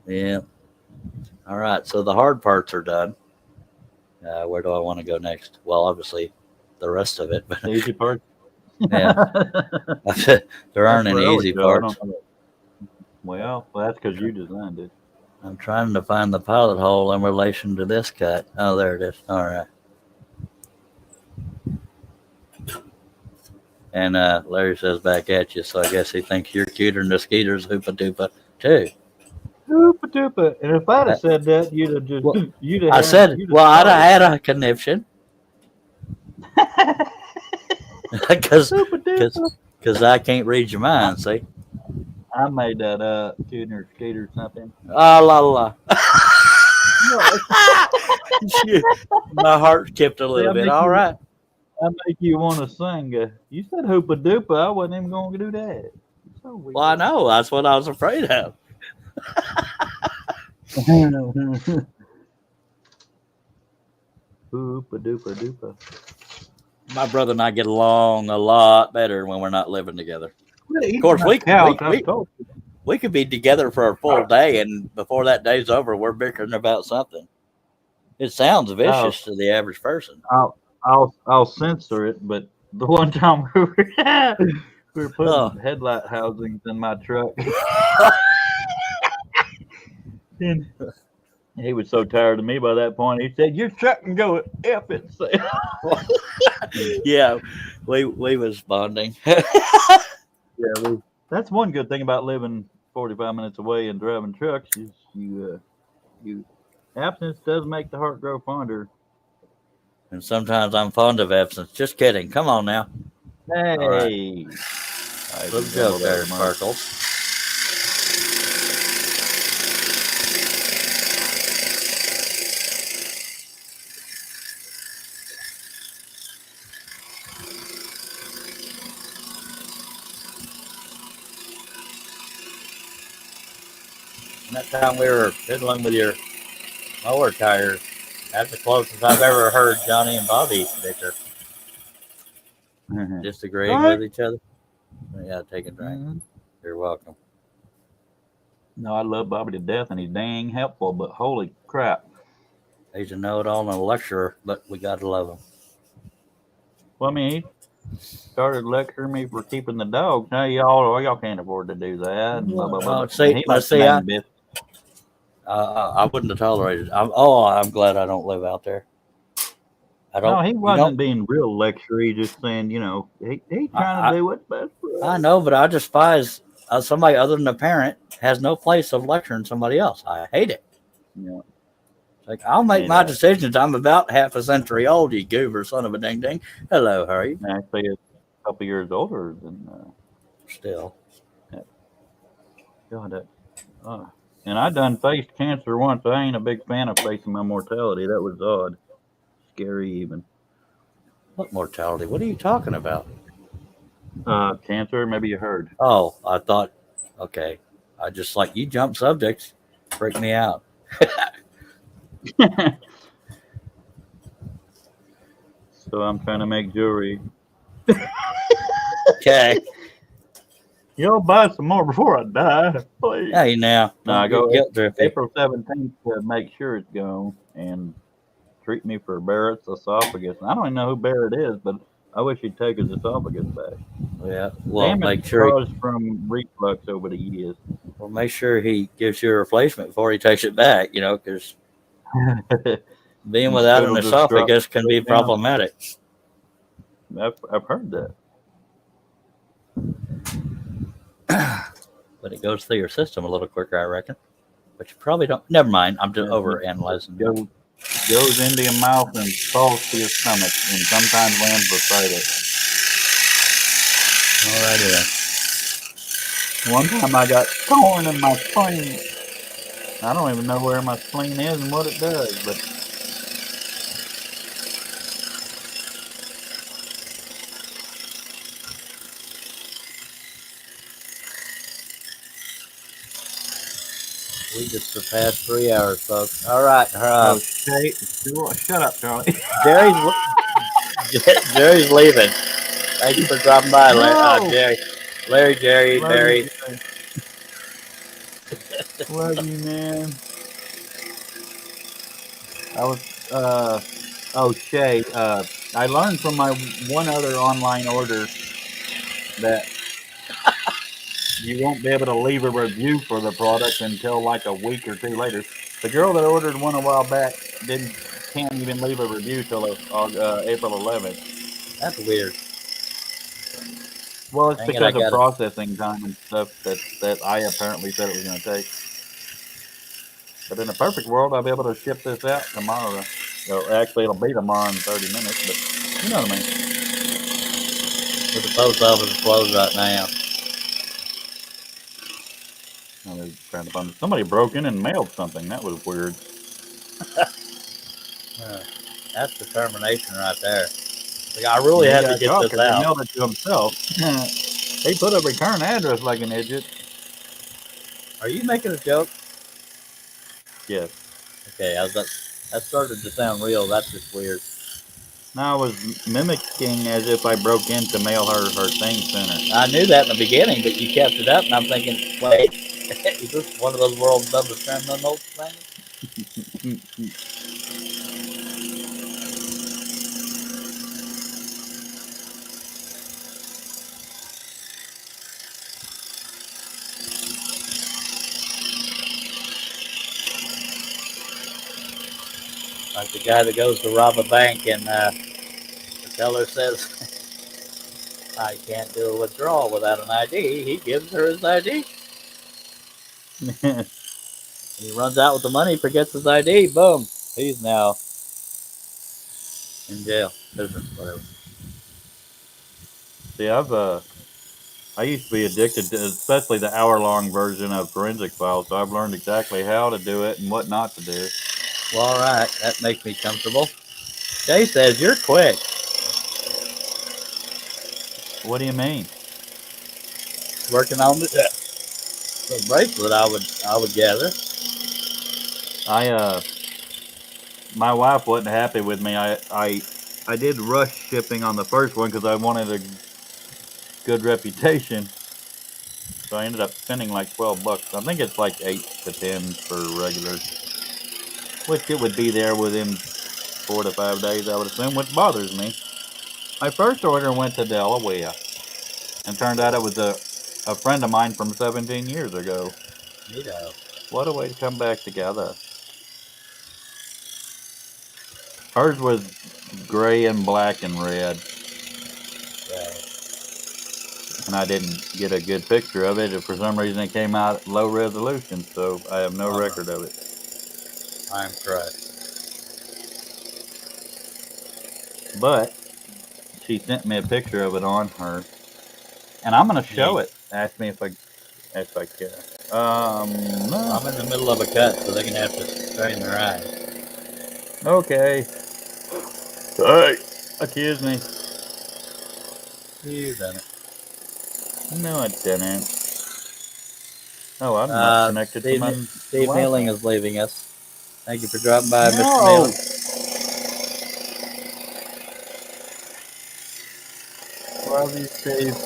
Yeah. All right. So the hard parts are done. Where do I want to go next? Well, obviously the rest of it. But The easy part. yeah. There aren't any easy parts. Well, that's because you designed it. I'm trying to find the pilot hole in relation to this cut. Oh, there it is. All right. And Larry says back at you, so I guess he thinks you're cuter than the Skeeters Hoopa Doopa too. Hoopa doopa. And if I'd have said that, you'd have just. Well, I'd have had a conniption. Because I can't read your mind, see? I made that up. Cuter or Skeeter something. Ah, la la. My heart skipped a little bit. All right. I make you want to sing. You said hoopa doopa. I wasn't even going to do that. So weird. Well, I know. That's what I was afraid of. Hoopa doopa doopa. My brother and I get along a lot better when we're not living together. Of course, we could be together for a full day, and before that day's over, we're bickering about something. It sounds vicious to the average person. I'll censor it, but the one time we were putting headlight housings in my truck, and he was so tired of me by that point. He said, "Your truck can go F itself." Yeah, we was bonding. Yeah, that's one good thing about living 45 minutes away and driving trucks is you absence does make the heart grow fonder. And sometimes I'm fond of absence. Just kidding. Come on now. Hey, right. Little joke there, Sparkles. That time we were fiddling with your mower tires, that's the closest I've ever heard Johnny and Bobby bicker. Disagreeing with each other. Yeah, take a drink. Mm-hmm. You're welcome. No, I love Bobby to death, and he's dang helpful, but holy crap. He's a know-it-all and a lecturer, but we got to love him. Well, I mean, he started lecturing me for keeping the dogs. Now y'all can't afford to do that. And blah, blah, blah. I wouldn't have tolerated it. I'm glad I don't live out there. I No, don't. he You wasn't don't. being real lectury, just saying, he trying I, to do what's best for I us. know, but I despise somebody other than a parent has no place of lecturing somebody else. I hate it. Yeah. Like, I'll make And my decisions. I'm about half a century old, you goober son of a ding ding. Hello, how are you? actually, it's a couple years older than Still. God. And I done faced cancer once. I ain't a big fan of facing my mortality. That was odd, scary even. What mortality? What are you talking about? Cancer. Maybe you heard. Oh, I thought, okay. I just like you jump subjects, freak me out. So I'm trying to make jewelry. Okay. You'll buy some more before I die, please. Hey, now. No, I Don't go get guilt trippy. April 17th to make sure it's gone and treat me for Barrett's esophagus. And I don't even know who Barrett is, but I wish he'd take his esophagus back. Yeah. Well, Damage make sure. caused from reflux over the years. Well, make sure he gives you a replacement before he takes it back. Because being without an Still just esophagus can be straight down. problematic. I've heard that. But it goes through your system a little quicker, I reckon. But you probably don't. Never mind. I'm just Yeah. over analyzing. Goes into your mouth and falls to your stomach, and sometimes lands beside it. All right, then. One time I got torn in my spleen. I don't even know where my spleen is and what it does, but We just surpassed 3 hours, folks. All right. shut up, Charlie. Jerry's leaving. Thank you for dropping by, No! Jerry. Jerry, Love Barry. you, Jerry. Love you, man. Shay, I learned from my one other online order that you won't be able to leave a review for the product until like a week or two later. The girl that ordered one a while back can't even leave a review till April 11th. That's weird. Well, it's Dang it, because I of gotta- processing time and stuff that I apparently said it was going to take. But in a perfect world, I'll be able to ship this out tomorrow. Well, actually, it'll be tomorrow in 30 minutes, but you know what I mean. But the post office is closed right now. Somebody broke in and mailed something. That was weird. That's determination right there. Like, I really had to get this He out. mailed it to himself. He put a return address like an idiot. Are you making a joke? Yes. Okay, that started to sound real. That's just weird. No, I was mimicking as if I broke in to mail her thing sooner. I knew that in the beginning, but you kept it up, and I'm thinking, wait, is this one of those world's dumbest criminals things? Like the guy that goes to rob a bank and the teller says, I can't do a withdrawal without an ID. He gives her his ID. He runs out with the money, forgets his ID. Boom. He's now in jail. Prison, whatever. See, I used to be addicted to, especially the hour-long version of Forensic Files, so I've learned exactly how to do it and what not to do. Well, all right. That makes me comfortable. Jay says you're quick. What do you mean? Working on the bracelet, I would gather. My wife wasn't happy with me. I did rush shipping on the first one because I wanted a good reputation. So I ended up spending like $12. I think it's like 8 to 10 for regular, which it would be there within 4 to 5 days, I would assume, which bothers me. My first order went to Delaware, and turned out it was a friend of mine from 17 years ago. What a way to come back together. Hers was gray and black and red. Okay. And I didn't get a good picture of it. For some reason, it came out low resolution, so I have no record of it. I'm crushed. But she sent me a picture of it on her, and I'm gonna show it. Ask me if I care. No. I'm in the middle of a cut, so they're gonna have to strain their eyes. Okay. Hey, accuse me. You done it. No, I didn't. Oh, I'm not connected to my. Steve Wi-Fi. Mealing is leaving us. Thank you for dropping by, Mr. No. Mealing. Love you, Steve.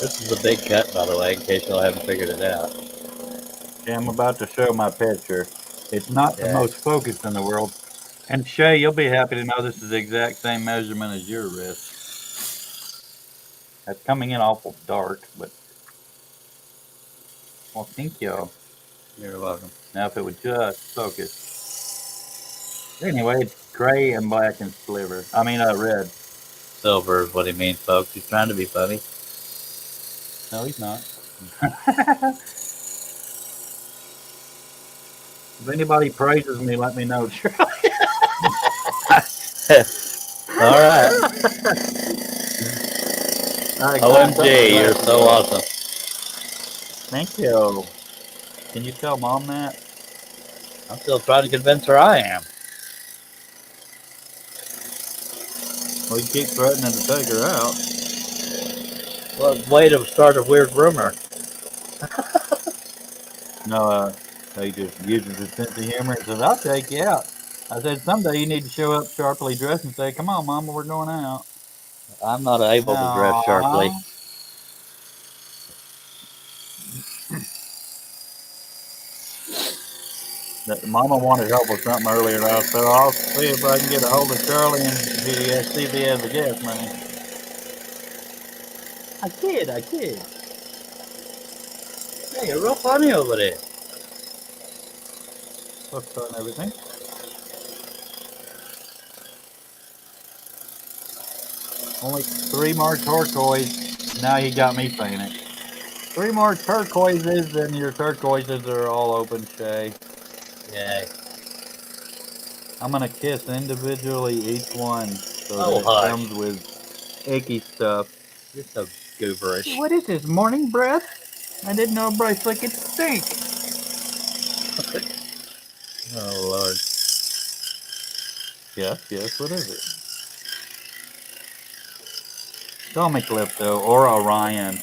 This is a big cut, by the way, in case y'all haven't figured it out. Okay, I'm about to show my picture. It's not the Yeah. most focused in the world. And Shay, you'll be happy to know this is the exact same measurement as your wrist. That's coming in awful dark, but well, thank you. You're welcome. Now, if it would just focus. Anyway, it's gray and black and sliver. I mean, red. Silver is what he means, folks. He's trying to be funny. No, he's not. If anybody praises me, let me know. All right. OMG, you're so awesome. Thank you. Can you tell Mom that? I'm still trying to convince her I am. Well, you keep threatening to take her out. Well, way to start a weird rumor. No, he just uses his sense of humor and says, I'll take you out. I said, someday you need to show up sharply dressed and say, come on, Mama, we're going out. I'm not able to dress sharply. Mama wanted help with something earlier, so I'll see if I can get a hold of Charlie and see if he has the gas money. I kid. Hey, you're real funny over there. Looks on everything. Only 3 more turquoise. Now he got me fainted. 3 more turquoises, and your turquoises are all open, Shay. Yay. I'm gonna kiss individually each one so Oh, that it hush. comes with icky stuff. You're so gooberish. What is this, morning breath? I didn't know a bracelet could stink. Oh, Lord. Yes, what is it? Call me Calypso or Orion.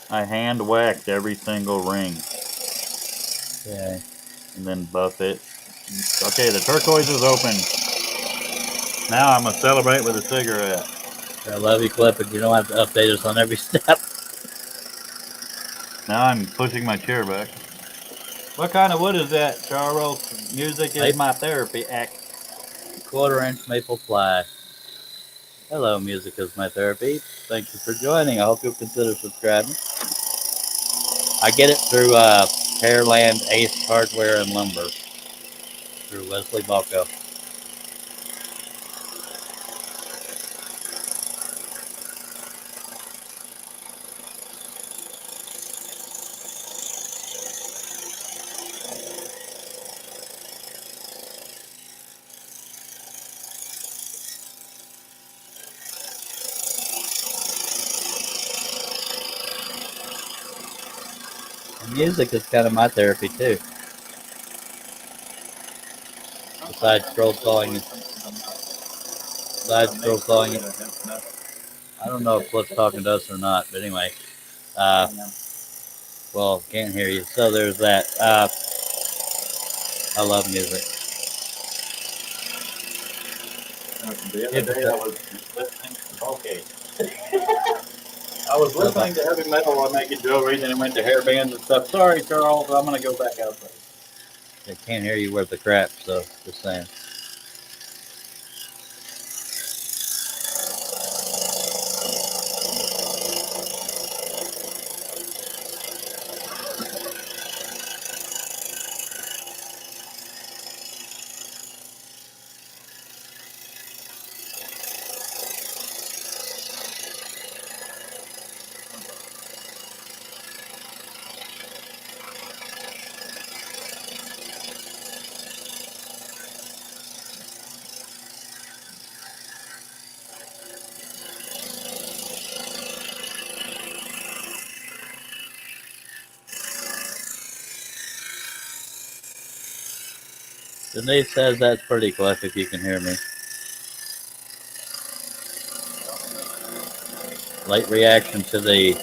I hand whacked every single ring Yeah. and then buff it. Okay, the turquoise is open. Now I'm gonna celebrate with a cigarette. I love you, Clip, but you don't have to update us on every step. Now I'm pushing my chair back. What kind of wood is that, Charles? Music is my therapy act. 1/4-inch maple ply. Hello, music is my therapy. Thank you for joining. I hope you'll consider subscribing. I get it through Pearland Ace Hardware and Lumber through Wesley Balco. Music is kind of my therapy too. Besides scroll sawing. I don't know if Cliff's talking to us or not, but anyway. Well, can't hear you. So there's that. I love music. The other day I was listening. Okay. I was listening to heavy metal while making jewelry, and then it went to hair bands and stuff. Sorry, Charles. I'm gonna go back outside. I can't hear you worth the crap. So just saying. Denise says that's pretty Cliff if you can hear me. Late reaction to the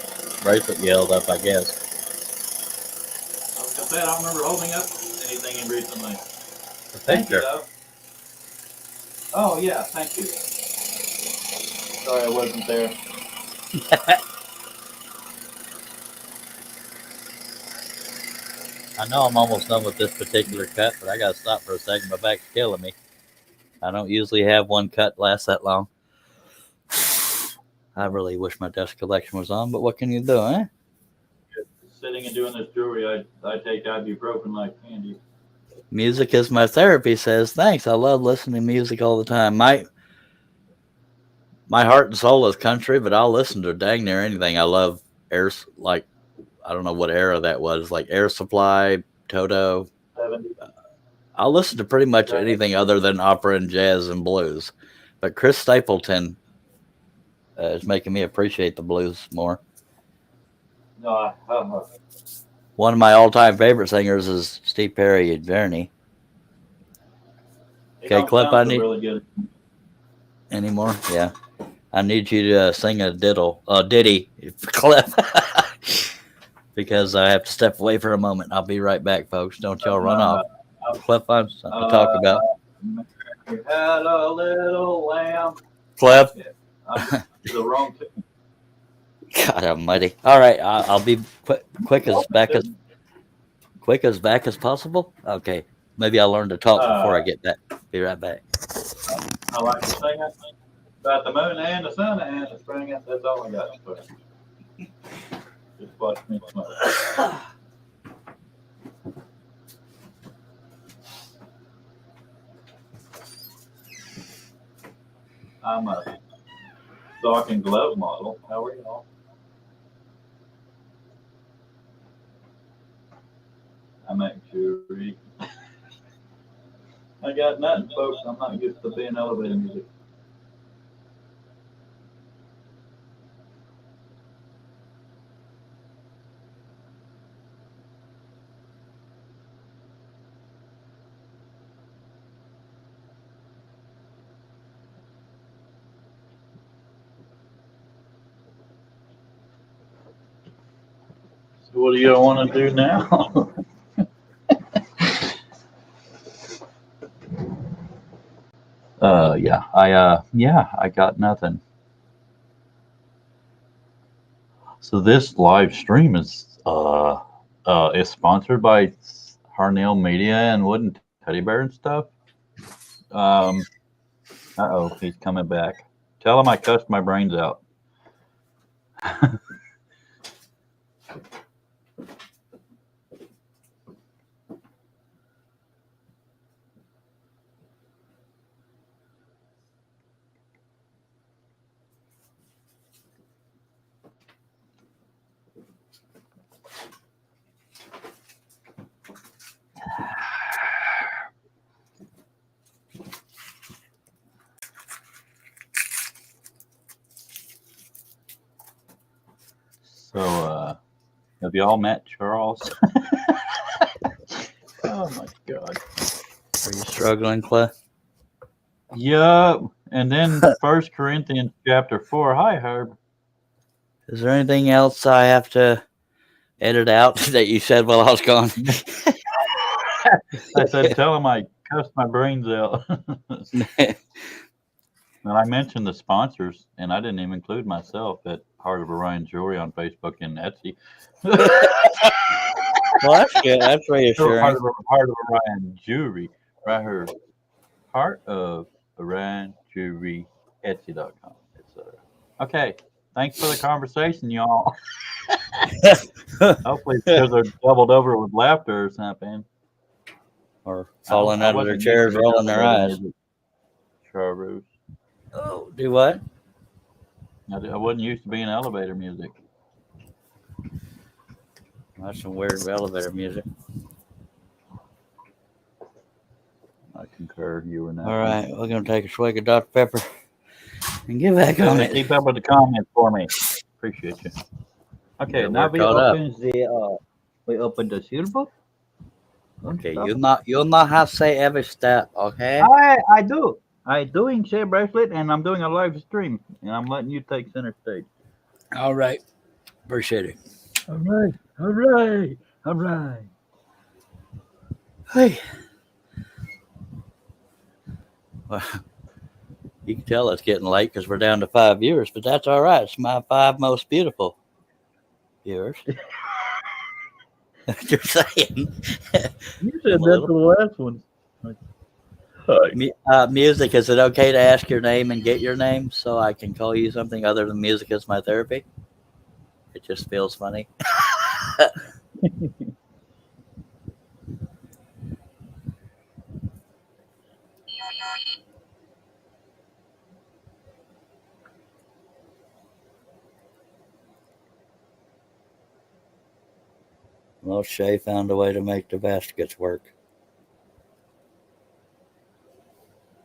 bracelet you held up, I guess. I was gonna say I don't remember holding up anything in recently. The Thank you, picture. though. Oh yeah, thank you. Sorry I wasn't there. I know I'm almost done with this particular cut, but I gotta stop for a second. My back's killing me. I don't usually have one cut last that long. I really wish my dust collection was on, but what can you do, eh? Sitting and doing this jewelry, I take ibuprofen like candy. Music is my therapy, says. Thanks. I love listening to music all the time. My heart and soul is country, but I'll listen to dang near anything. I love airs like I don't know what era that was, like Air Supply, Toto. 70. I'll listen to pretty much anything other than opera and jazz and blues. But Chris Stapleton is making me appreciate the blues more. No, One of my all-time favorite singers is Steve Perry and Journey. Okay, Cliff, I need really good. anymore. Yeah, I need you to sing a ditty, Cliff, because I have to step away for a moment. I'll be right back, folks. Don't y'all run off. Cliff, I'm something to talk about. Mary had a little lamb. Cliff. I'm the wrong thing. God almighty. All right, I'll be quick as back as possible. Okay, maybe I'll learn to talk before I get back. Be right back. I like to sing about the moon and the sun and the spring. That's all I got. Just watch me smoke. I'm a sock and glove model. How are y'all? I make jewelry. I got nothing, folks. I'm not used to being elevator music. So what do you want to do now? I got nothing. So this live stream is sponsored by Harnell Media and Wooden Teddy Bear and stuff. He's coming back. Tell him I cussed my brains out. So, have y'all met Charles? Oh my God. Are you struggling, Cliff? Yup. And then 1 Corinthians chapter 4. Hi, Herb. Is there anything else I have to edit out that you said while I was gone? I said, tell him I cussed my brains out. And I mentioned the sponsors, and I didn't even include myself at Heart of Orion Jewelry on Facebook and Etsy. Well, that's good. That's reassuring. Heart of Orion Jewelry, right here. Heart of Orion Jewelry, Etsy.com, etc. Okay, thanks for the conversation, y'all. Hopefully, it's because they're doubled over with laughter or something. Or falling out of their chairs, rolling their eyes. Chartreuse. Oh, do what? I wasn't used to being elevator music. That's some weird elevator music. I concur. You were not. All right, we're gonna take a swig of Dr. Pepper and get back on it. Keep up with the comments for me. Appreciate you. Okay, Yeah, now we're caught up. we open the silver. Okay, you'll not have to say every step, okay? I do. I'm doing Shea Bracelet, and I'm doing a live stream, and I'm letting you take center stage. All right. Appreciate it. All right. All right. All right. Hey. Well, you can tell it's getting late because we're down to 5 viewers, but that's all right. It's my 5 most beautiful viewers. You're saying. You said that for the last one. Music, is it okay to ask your name and get your name so I can call you something other than music is my therapy? It just feels funny. Well, Shay found a way to make the baskets work.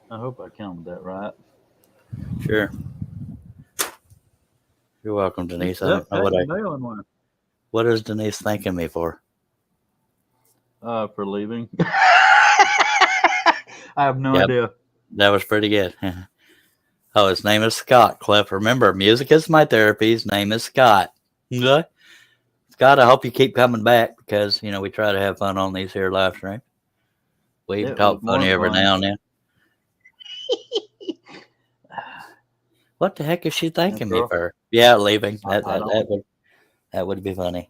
I hope I counted that right. Sure. You're welcome, Denise. I don't know what is Denise thanking me for? For leaving. I have no idea. That was pretty good. Oh, his name is Scott, Cliff. Remember, music is my therapy. His name is Scott. Okay? Scott, I hope you keep coming back because, we try to have fun on these here live streams. We even talk funny every now and then. What the heck is she thanking me for? Yeah, leaving. That would be funny.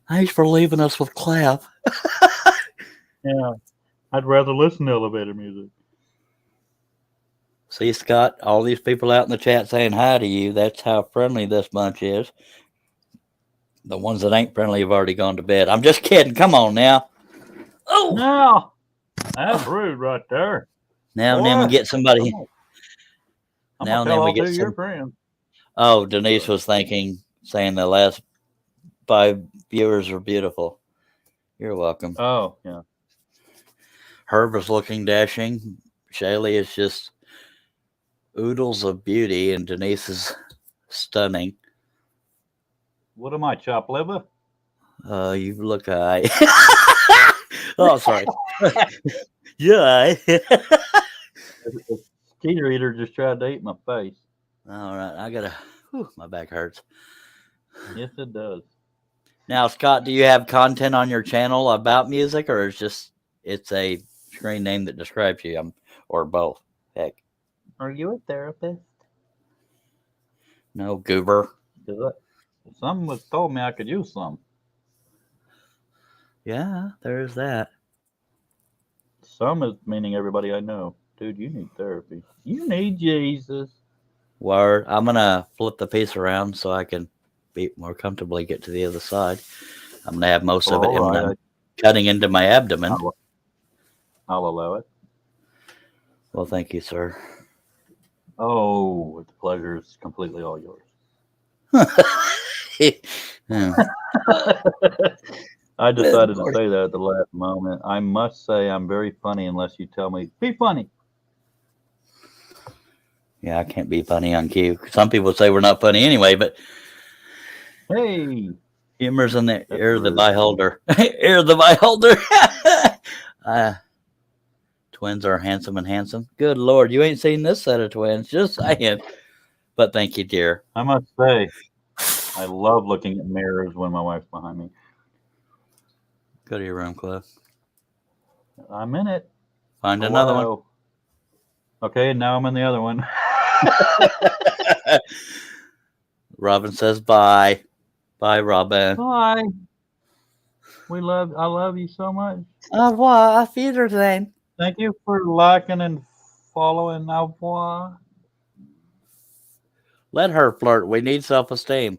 Thanks for leaving us with Clap. Yeah, I'd rather listen to elevator music. See, Scott, all these people out in the chat saying hi to you. That's how friendly this bunch is. The ones that ain't friendly have already gone to bed. I'm just kidding. Come on now. Oh, no, that's rude right there. Now and then we get somebody. Now and then we get your friends. Oh, Denise was saying the last 5 viewers are beautiful. You're welcome. Oh, yeah. Herb is looking dashing. Shaylee is just oodles of beauty, and Denise is stunning. What am I, chop liver? You look high. Oh, sorry. Yeah. Skeeter eater just tried to eat my face. All right, my back hurts. Yes, it does. Now, Scott, do you have content on your channel about music, or it's a screen name that describes you, or both? Heck. Are you a therapist? No, goober. Someone was told me I could use some. Yeah, there's that. Some is meaning everybody I know. Dude, you need therapy. You need Jesus. Word. I'm going to flip the piece around so I can more comfortably get to the other side. I'm going to have most of it cutting into my abdomen. I'll allow it. Well, thank you, sir. Oh, the pleasure is completely all yours. I decided to say that at the last moment. I must say I'm very funny unless you tell me, be funny. Yeah, I can't be funny on cue. Some people say we're not funny anyway, but hey, humor's in the ear of the beholder. Ear of the beholder. Twins are handsome and handsome. Good Lord, you ain't seen this set of twins. Just saying. But thank you, dear. I must say, I love looking at mirrors when my wife's behind me. Go to your room, Cliff. I'm in it. Find another one. Wow. Okay, now I'm in the other one. Robin says bye. Bye, Robin. Bye. I love you so much. Au revoir. Auf Wiedersehen. Thank you for liking and following. Au revoir. Let her flirt. We need self-esteem.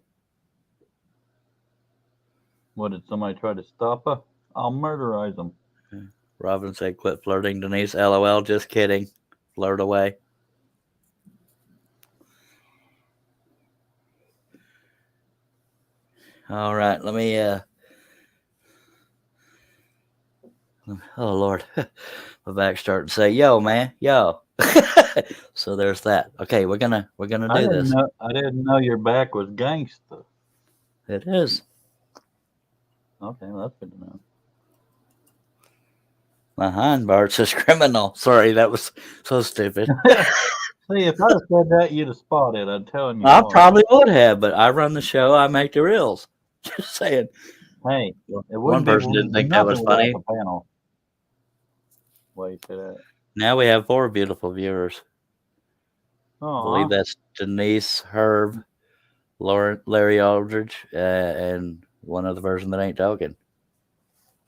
What, did somebody try to stop her? I'll murderize them. Robin said, quit flirting, Denise. LOL, just kidding. Flirt away. All right, let me, oh, Lord. My back's starting to say, yo, man, yo. So there's that. Okay, we're gonna do this. I didn't know your back was gangster. It is. Okay, well, that's good to know. My hind parts is criminal. Sorry, that was so stupid. See, if I'd have said that, you'd have spotted. I'm telling you. I what. probably would have, but I run the show. I make the reels. Just saying. Hey, it One wouldn't person be didn't think that was nothing without funny. the panel. Wait for that. Now we have 4 beautiful viewers. I Oh, believe that's Denise, Herb, Larry Aldridge, and one other person that ain't talking.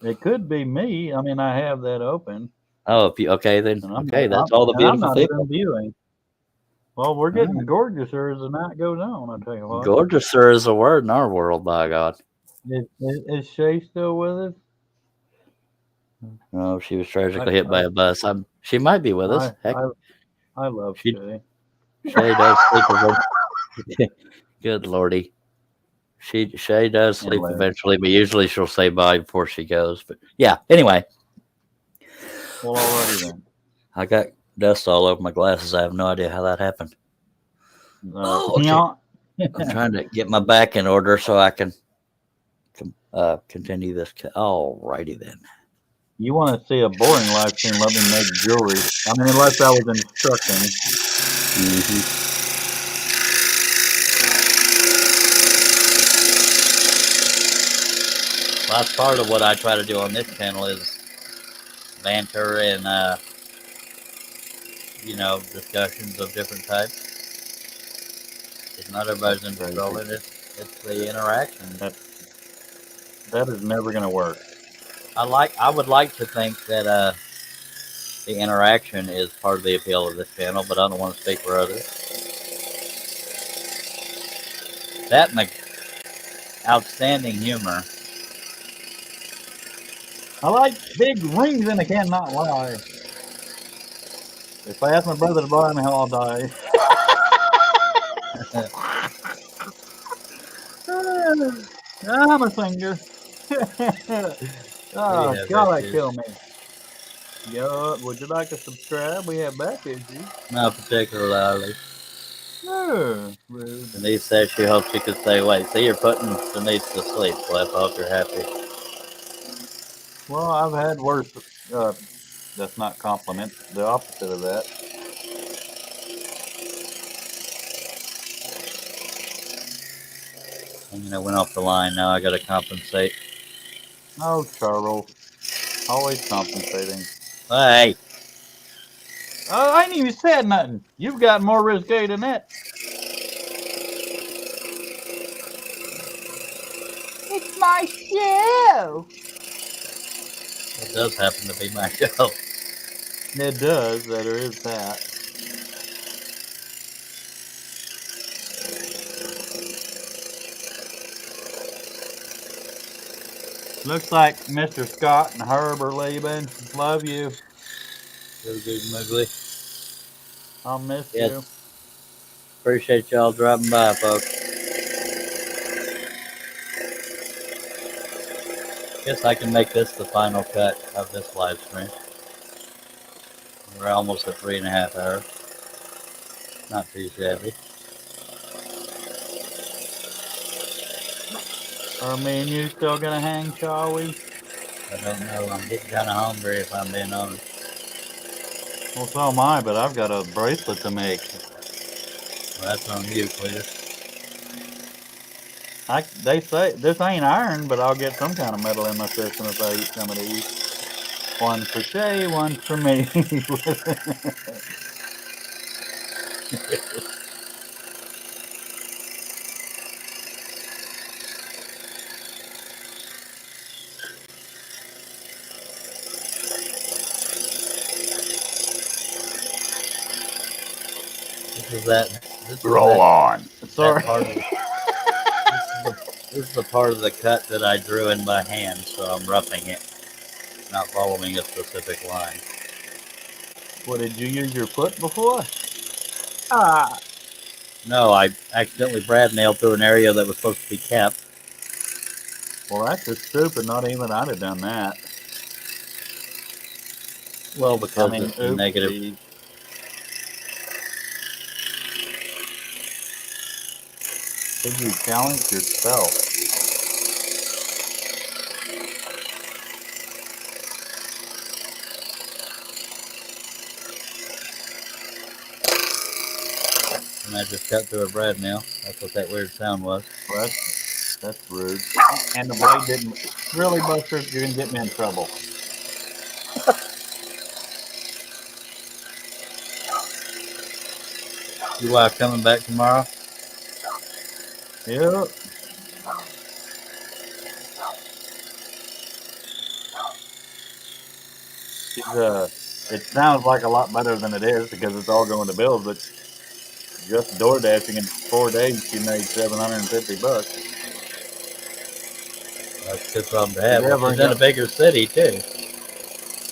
it could be me. I mean, I have that open. Oh, if you, okay, then And I'm, okay, that's I'm, all the and I'm beautiful not people. even viewing. Well, we're getting gorgeouser as the night goes on. I tell you what. Gorgeouser is a word in our world, by God. Is Shay still with us? Oh, she was tragically hit by a bus. She might be with us. Heck, I love She- Shay. Shay does sleep eventually. Good lordy. Shay does sleep Larry. eventually, but usually she'll say bye before she goes. But yeah, anyway, Well, alrighty then. I got dust all over my glasses. I have no idea how that happened. Okay. Yeah. I'm trying to get my back in order so I can continue this. All righty then. You want to see a boring live stream? Let me make jewelry. I mean, unless I was instructing. Well, that's part of what I try to do on this channel is banter and discussions of different types. Because not everybody's in control of it. It's the interaction. That is never going to work. I would like to think that the interaction is part of the appeal of this channel, but I don't want to speak for others. That and the outstanding humor. I like big rings and I cannot lie. If I ask my brother to buy me, I'll die. I'm a singer. Oh, have God, that issues. killed me. Yo, would you like to subscribe? We have back issues. Not particularly. No. Rude. Denise says she hopes she could stay awake. See, you're putting Denise to sleep, Cliff. I hope you're happy. Well, I've had worse. That's not compliment. The opposite of that. And I went off the line. Now I got to compensate. Oh, Charles. Always compensating. Hey, Oh, I ain't even said nothing. You've got more risque than that. It's my show. it does happen to be my show. It does. There is that. Looks like Mr. Scott and Herb are leaving. Love you. Good, Mugly. I'll miss Yes. you. Appreciate y'all dropping by, folks. Guess I can make this the final cut of this live stream. We're almost at 3.5 hours. Not too shabby. Are me and you still gonna hang, shall we? I don't know. I'm getting kind of hungry if I'm being honest. Well, so am I, but I've got a bracelet to make. Well, that's on you, Cletus. They say this ain't iron, but I'll get some kind of metal in my system if I eat some of these. One for Shay, one for me. This is that. This is Roll that, on. that Sorry. part of, this is the part of the cut that I drew in my hand, so I'm roughing it, not following a specific line. What, did you use your foot before? Ah. No, I accidentally brad nailed through an area that was supposed to be kept. Well, that's just stupid. Not even I'd have done that. Well, because it's negative. oopsie. Did you challenge yourself? And I just cut through a brad nail. That's what that weird sound was. Well, that's rude. And the blade didn't. Really, Buster, you're going to get me in trouble. Your wife coming back tomorrow? Yep. It sounds like a lot better than it is because it's all going to bills, but just door dashing in 4 days she made $750. That's a good problem to have. Yeah, Well, she's in a bigger city too.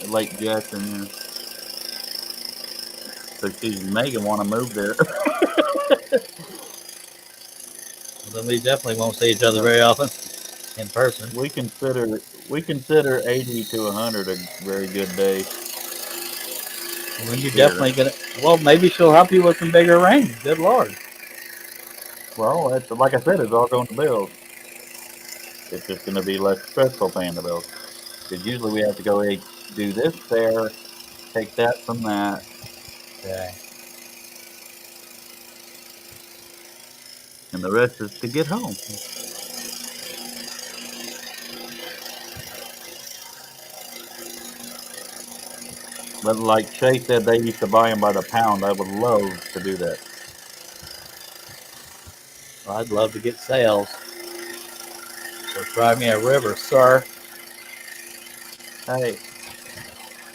Lake Jackson, yeah. So she's making want to move there. Then we definitely won't see each other very often in person. We consider 80 to 100 a very good day. When you definitely gonna. Well, maybe she'll help you with some bigger range. Good Lord. Well, it's, like I said, it's all going to bills. It's just going to be less stressful paying the bills. Because usually we have to go, hey, do this there, take that from that. Okay. And the rest is to get home. But like Shay said, they used to buy them by the pound. I would love to do that. Well, I'd love to get sales. So try me a river, sir. Hey,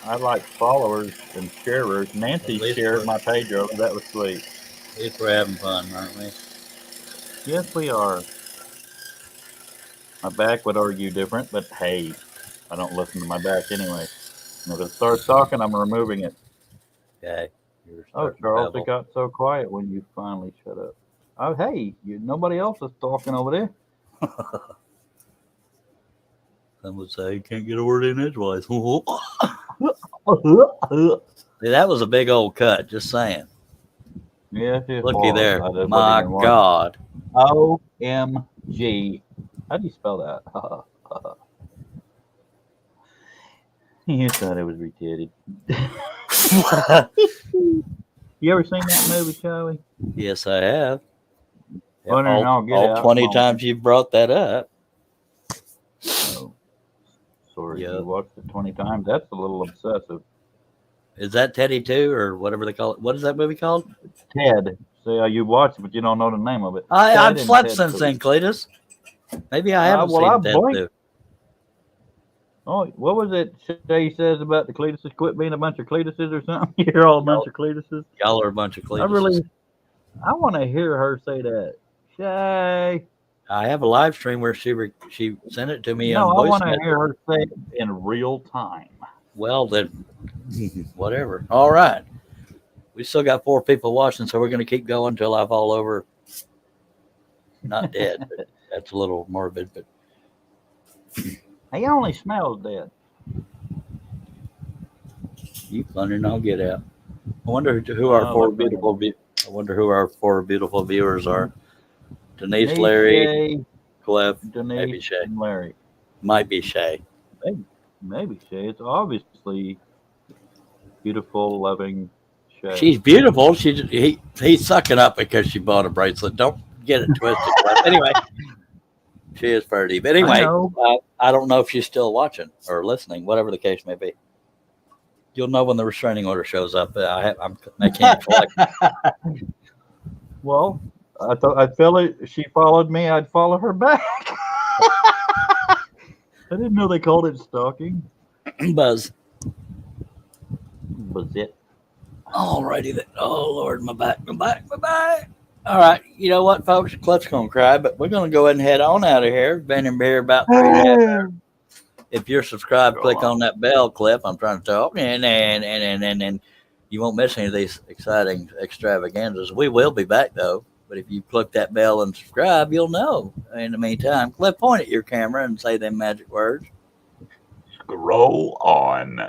I like followers and sharers. Nancy shared my page, that was sweet. At least we're having fun, aren't we? Yes, we are. My back would argue different, but hey, I don't listen to my back anyway. And if it starts talking, I'm removing it. Okay. Oh, Charles, it got so quiet when you finally shut up. Oh, hey, nobody else is talking over there. Some would say you can't get a word in edgewise. See, that was a big old cut, just saying. Yeah, looky there. My God. OMG. How do you spell that? You thought it was retarded. You ever seen that movie, Charlie? Yes, I have. All 20 times you've brought that up. Oh, sorry, Yep. You watched it 20 times. That's a little obsessive. Is that Teddy 2 or whatever they call it? What is that movie called? Ted. See, you watched it, but you don't know the name of it. I've slept since then, Cletus. Maybe I haven't seen Ted 2. Oh, what was it Shay says about the Cletuses? Quit being a bunch of Cletuses or something? You're all a bunch of Cletuses? Y'all are a bunch of Cletuses. I want to hear her say that. Shay. I have a live stream where she sent it to me. No, I want to hear her say it in real time. Well, then, whatever. All right. We still got 4 people watching, so we're going to keep going until I fall over. Not dead, but that's a little morbid. But he only smells dead. You funny, and I'll get out. I wonder who our 4 beautiful. I wonder who our 4 beautiful viewers are. Denise, Larry, Shay, Cliff, Denise, maybe Shay. and Larry. Might be Shay. Maybe Shay. It's obviously beautiful, loving Shay. She's beautiful. He's sucking up because she bought a bracelet. Don't get it twisted. Anyway, She is pretty. But I anyway, know. I don't know if she's still watching or listening, whatever the case may be. You'll know when the restraining order shows up. I can't collect. Well, I feel it. If she followed me, I'd follow her back. I didn't know they called it stalking. Buzz. Was it? Alrighty then. Oh Lord, my back. All right, you know what, folks? Cliff's gonna cry, but we're gonna go ahead and head on out of here. Been in here about 3.5 hours. If you're subscribed, click on that bell, Cliff. I'm trying to talk, and you won't miss any of these exciting extravaganzas. We will be back though. But if you click that bell and subscribe, you'll know. In the meantime, Cliff, point at your camera and say them magic words. Scroll on.